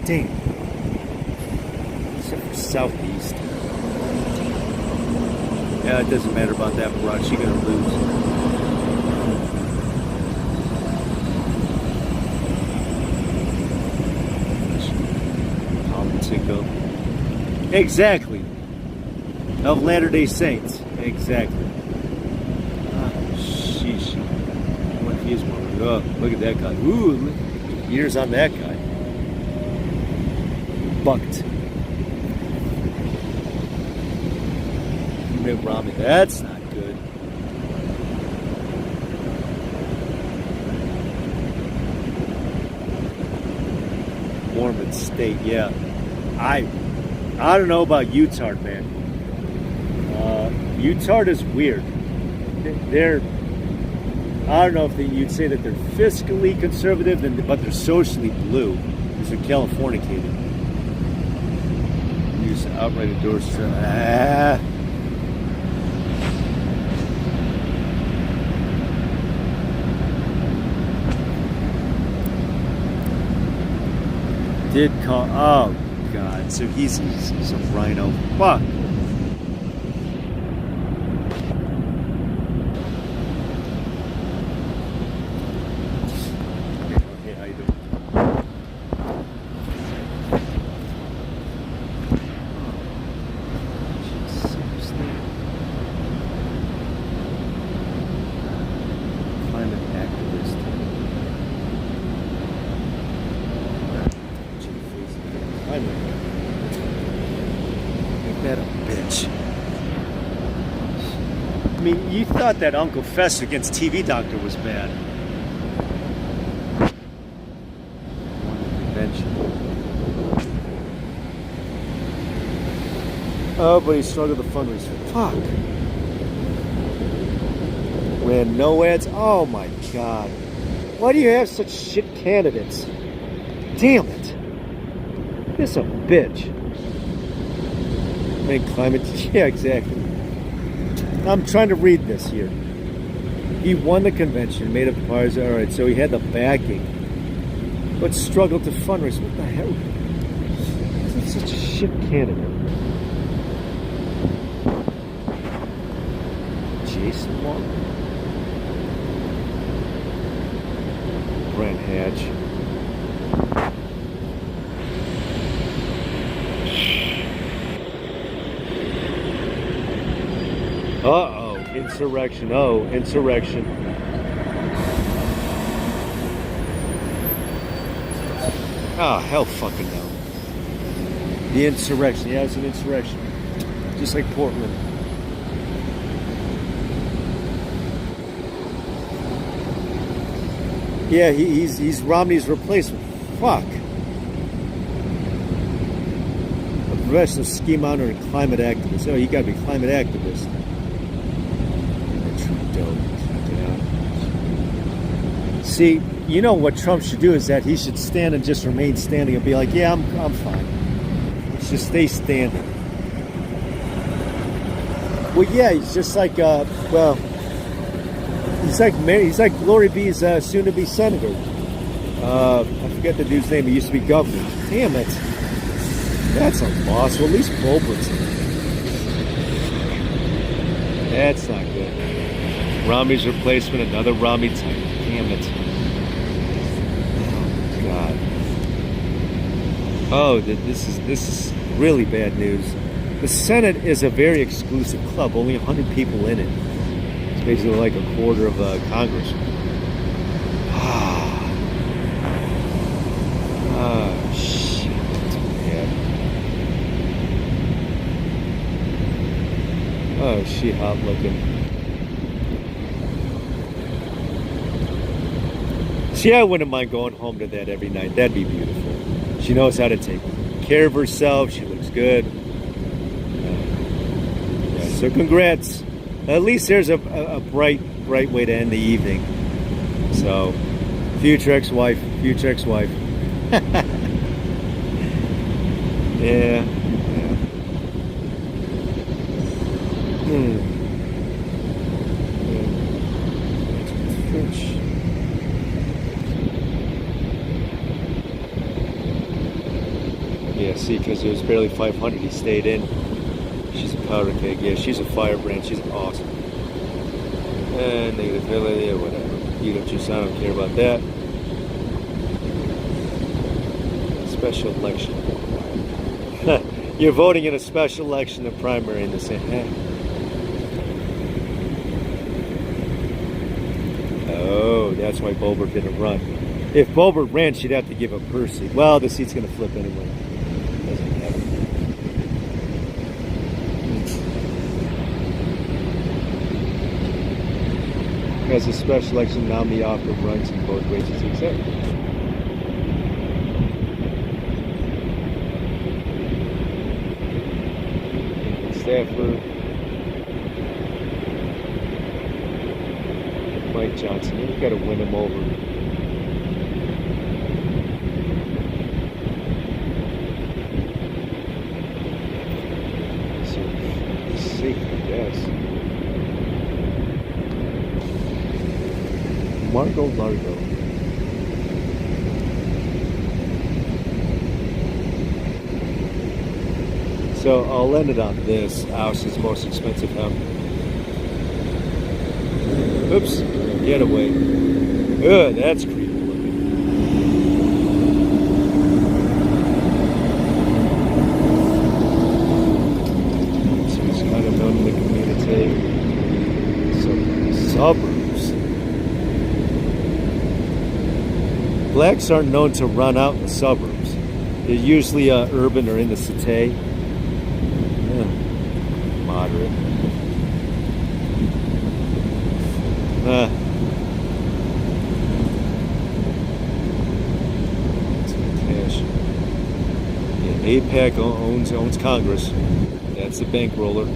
Damn. Except for Southeast. Yeah, it doesn't matter about that broad. She's gonna lose. Political. Exactly. Of Latter-day Saints. Exactly. Ah, sheesh. What if he is one? Oh, look at that guy. Ooh, look. Years on that guy. Bucked. Mitt Romney. That's not good. Mormon state, yeah. I don't know about Utah, man. Utah is weird. They're, I don't know if you'd say that they're fiscally conservative, but they're socially blue because they're Californicated. Use outright endorsement. Did call. Oh God! So he's a rhino. Fuck. Hey, how you doing? Seriously. Climate activist. Ain't that a bitch? I mean, you thought that Uncle Fester against TV Doctor was bad. Convention. Oh, but he struggled to fundraise. Fuck. Ran no ads. Oh my God. Why do you have such shit candidates? Damn it. This a bitch. Make climate. Yeah, exactly. I'm trying to read this here. He won the convention, made up parties. All right, so he had the backing, but struggled to fundraise. What the hell? This is such a shit candidate. Jason Wong, Brent Hatch. Uh-oh, insurrection. Oh, insurrection. Ah, hell fucking no. The insurrection. Yeah, it's an insurrection. Just like Portland. Yeah, he's Romney's replacement. Fuck. A professional ski mountaineer and climate activist. Oh, you gotta be climate activist. See, you know what Trump should do is that he should stand and just remain standing and be like, yeah, I'm fine. Just stay standing. Well, yeah, he's just like, he's like Glory B's soon-to-be senator. I forget the dude's name. He used to be governor. Damn it. That's a loss. Well, at least Goldberg's in it. That's not good. Romney's replacement, another Romney type. Damn it. Oh, God. Oh, this is really bad news. The Senate is a very exclusive club. Only 100 people in it. It's basically like a quarter of Congress. Oh, shit. That's bad. Oh, she hot looking. See, I wouldn't mind going home to that every night. That'd be beautiful. She knows how to take care of herself. She looks good. Yeah, so congrats. At least there's a bright way to end the evening. So, future ex-wife. Yeah. Yeah, see, because it was barely 500, he stayed in. She's a powder keg. Yeah, she's a firebrand. She's awesome. And negative, yeah, whatever. You don't choose, I don't care about that. Special election. You're voting in a special election, a primary in the same. Oh, that's why Boebert didn't run. If Boebert ran, she'd have to give up her seat. Well, the seat's going to flip anyway. Doesn't matter. As a special election nominee offer runs in both ways is accepted. Stafford, Mike Johnson, you've got to win him over. So, safe, I guess. Margot Largo. So I'll end it on this. House's most expensive hemp. Oops, getaway. Ugh, that's creepy looking. So it's kind of known in the community. So suburbs. Blacks aren't known to run out in the suburbs. They're usually urban or in the cité. Moderate. Cash. Yeah, AIPAC owns Congress. That's the bankroller.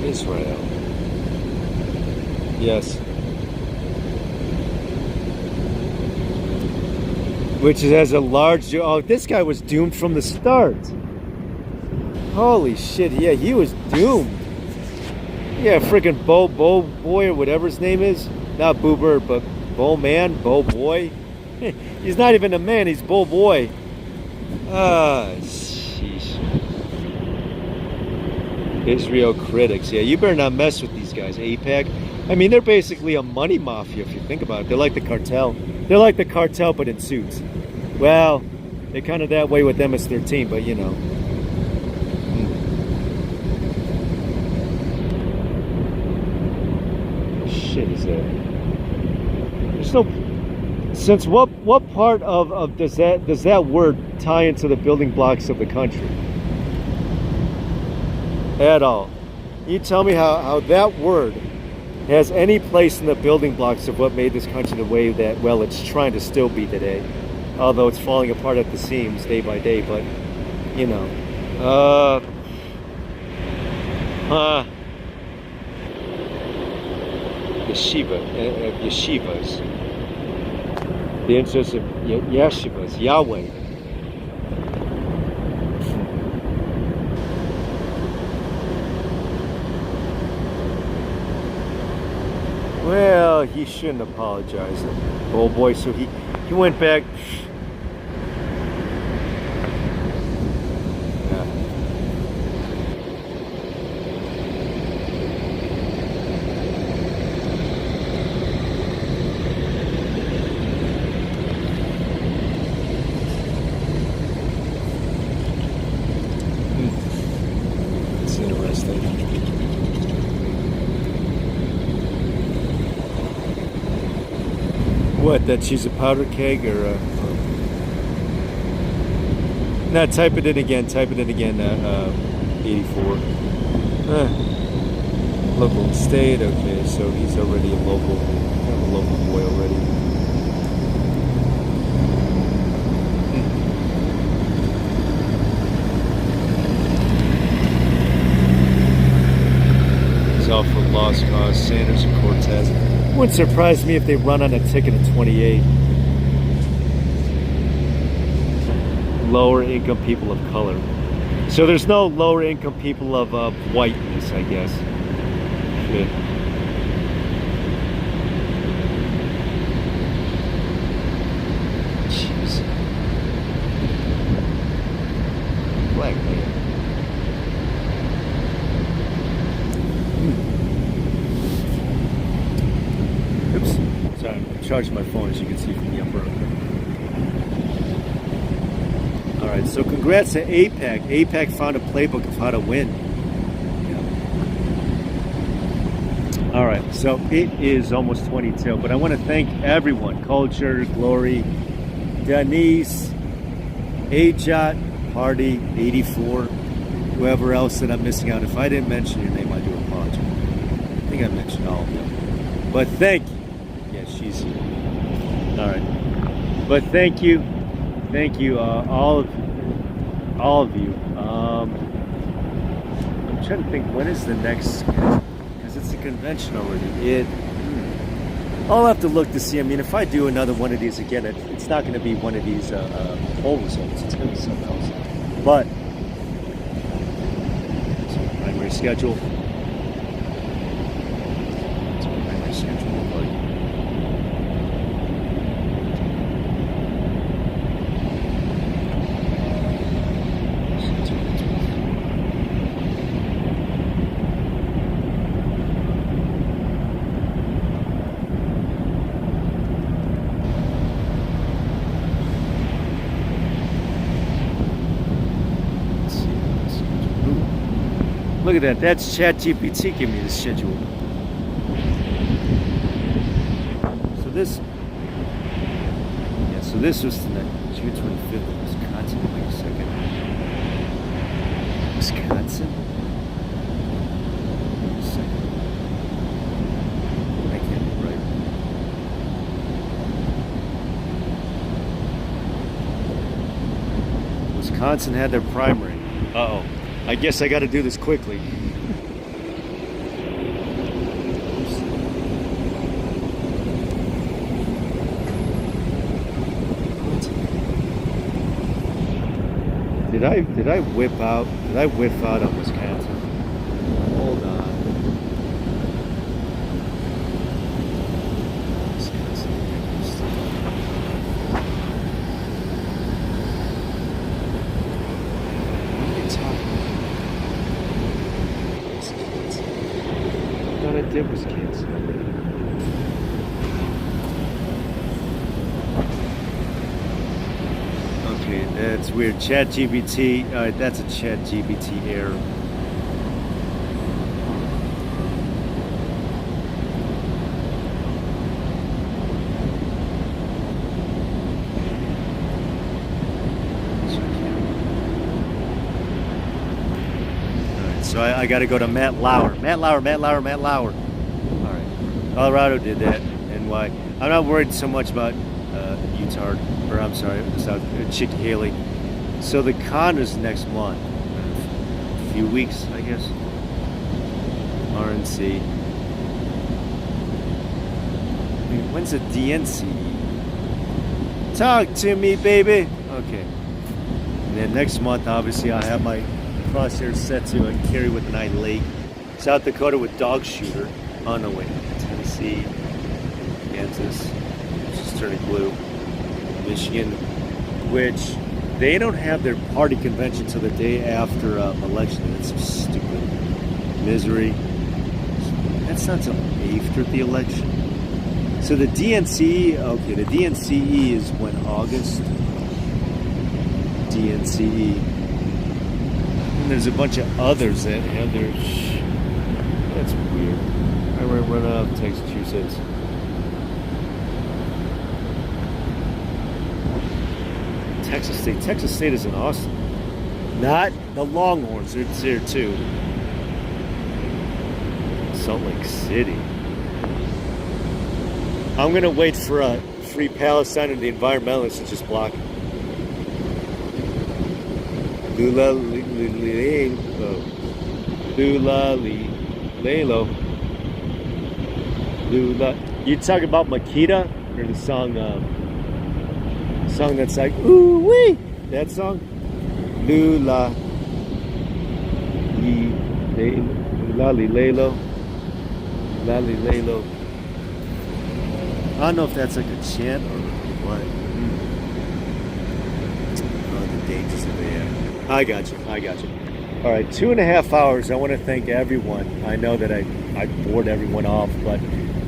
Israel. Yes. Which has a large... Oh, this guy was doomed from the start. Holy shit, yeah, he was doomed. Yeah, freaking Bo Boy or whatever his name is. Not Boobert, but Bo Man, Bo Boy. He's not even a man, he's Bo Boy. Sheesh. Israel critics. Yeah, you better not mess with these guys, AIPAC. I mean, they're basically a money mafia if you think about it. They're like the cartel. They're like the cartel, but in suits. Well, they're kind of that way with MS-13, but you know. Shit is that? There's no. Since what part of does that word tie into the building blocks of the country? At all? You tell me how that word has any place in the building blocks of what made this country the way that, well, it's trying to still be today. Although it's falling apart at the seams day by day, but, you know. Yeshivas. The interest of yeshivas, Yahweh. Well, he shouldn't apologize, oh boy. So he went back. Yeah. It's interesting. What, that she's a powder keg or no, type it in again, 84. Local and state, okay, so he's already a local boy already. Sanders and Cortez. Wouldn't surprise me if they run on a ticket at 28. Lower income people of color. So there's no lower income people of whiteness, I guess. Shit. Jeez. Black man. Oops. Sorry, I'm charging my phone, as you can see from the upper. Alright, so congrats to APAC. APAC found a playbook of how to win. Yeah. Alright, so it is almost 22, but I want to thank everyone. Culture, Glory, Denise, Ajot, Hardy, 84, whoever else that I'm missing out. If I didn't mention your name, I do apologize. I think I mentioned all of them. But thank you. Yeah, she's here. Alright. But thank you. Thank you, all of you. I'm trying to think, when is the next? Because it's a convention already. I'll have to look to see. I mean, if I do another one of these again, it's not going to be one of these poll results. It's going to be something else. But so primary schedule. What's my primary schedule look like? Look at that. That's ChatGPT giving me the schedule. So this was tonight, June 25th in Wisconsin. Wait a second. Wisconsin? Wait a second. I can't be right. Wisconsin had their primary. Uh-oh. I guess I got to do this quickly. Did I whip out on Wisconsin? Hold on. It was canceled already. Okay, that's weird. ChatGPT. Alright, that's a ChatGPT error. So I got to go to Matt Lauer. Matt Lauer. All right. Colorado did that. NY. I'm not worried so much about Utah, or I'm sorry, Chicky Haley. So the con is next month. A few weeks, I guess. RNC. When's the DNC? Talk to me, baby. Okay. And then next month, obviously, I have my crosshairs set to carry with an eye lake. South Dakota with dog shooter. Oh no, wait. Tennessee, Kansas, which is turning blue. Michigan, which they don't have their party convention till the day after election. That's so stupid. Missouri. That's not till after the election. So the DNCE, okay, the DNCE is when August. DNCE. And there's a bunch of others that have their. That's weird. I run out of Massachusetts. Texas State is in Austin. Not the Longhorns. They're there too. Salt Lake City. I'm gonna wait for Free Palestine and the environmentalists to just block it. Lula Lelo. Lula. You talking about Makita or the song that's like ooh wee? That song? Lula. Lali Lalo. Lali Lalo. I don't know if that's like a chant or what. Oh, the dangers of the air. I got you. All right, 2.5 hours. I want to thank everyone. I know that I bored everyone off, but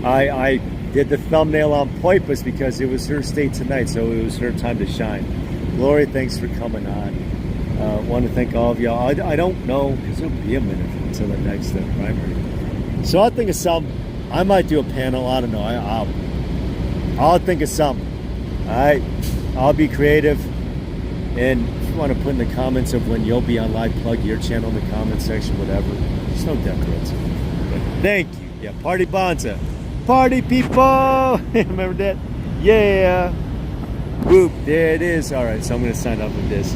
I did the thumbnail on purpose because it was her state tonight, so it was her time to shine. Lori, thanks for coming on. I want to thank all of y'all. I don't know, because it'll be a minute until the next primary. So I'll think of something. I might do a panel. I don't know. I'll think of something. All right? I'll be creative. And if you want to put in the comments of when you'll be on live, plug your channel in the comment section, whatever. There's no death threats. But thank you. Yeah, Party Bonza. Party people! Remember that? Yeah! Whoop, there it is. Alright, so I'm going to sign off with this.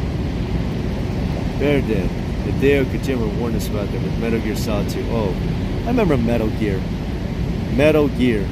There it is. The Hideo Kojima warned us about that with Metal Gear Solid 2. Oh, I remember Metal Gear. Metal Gear.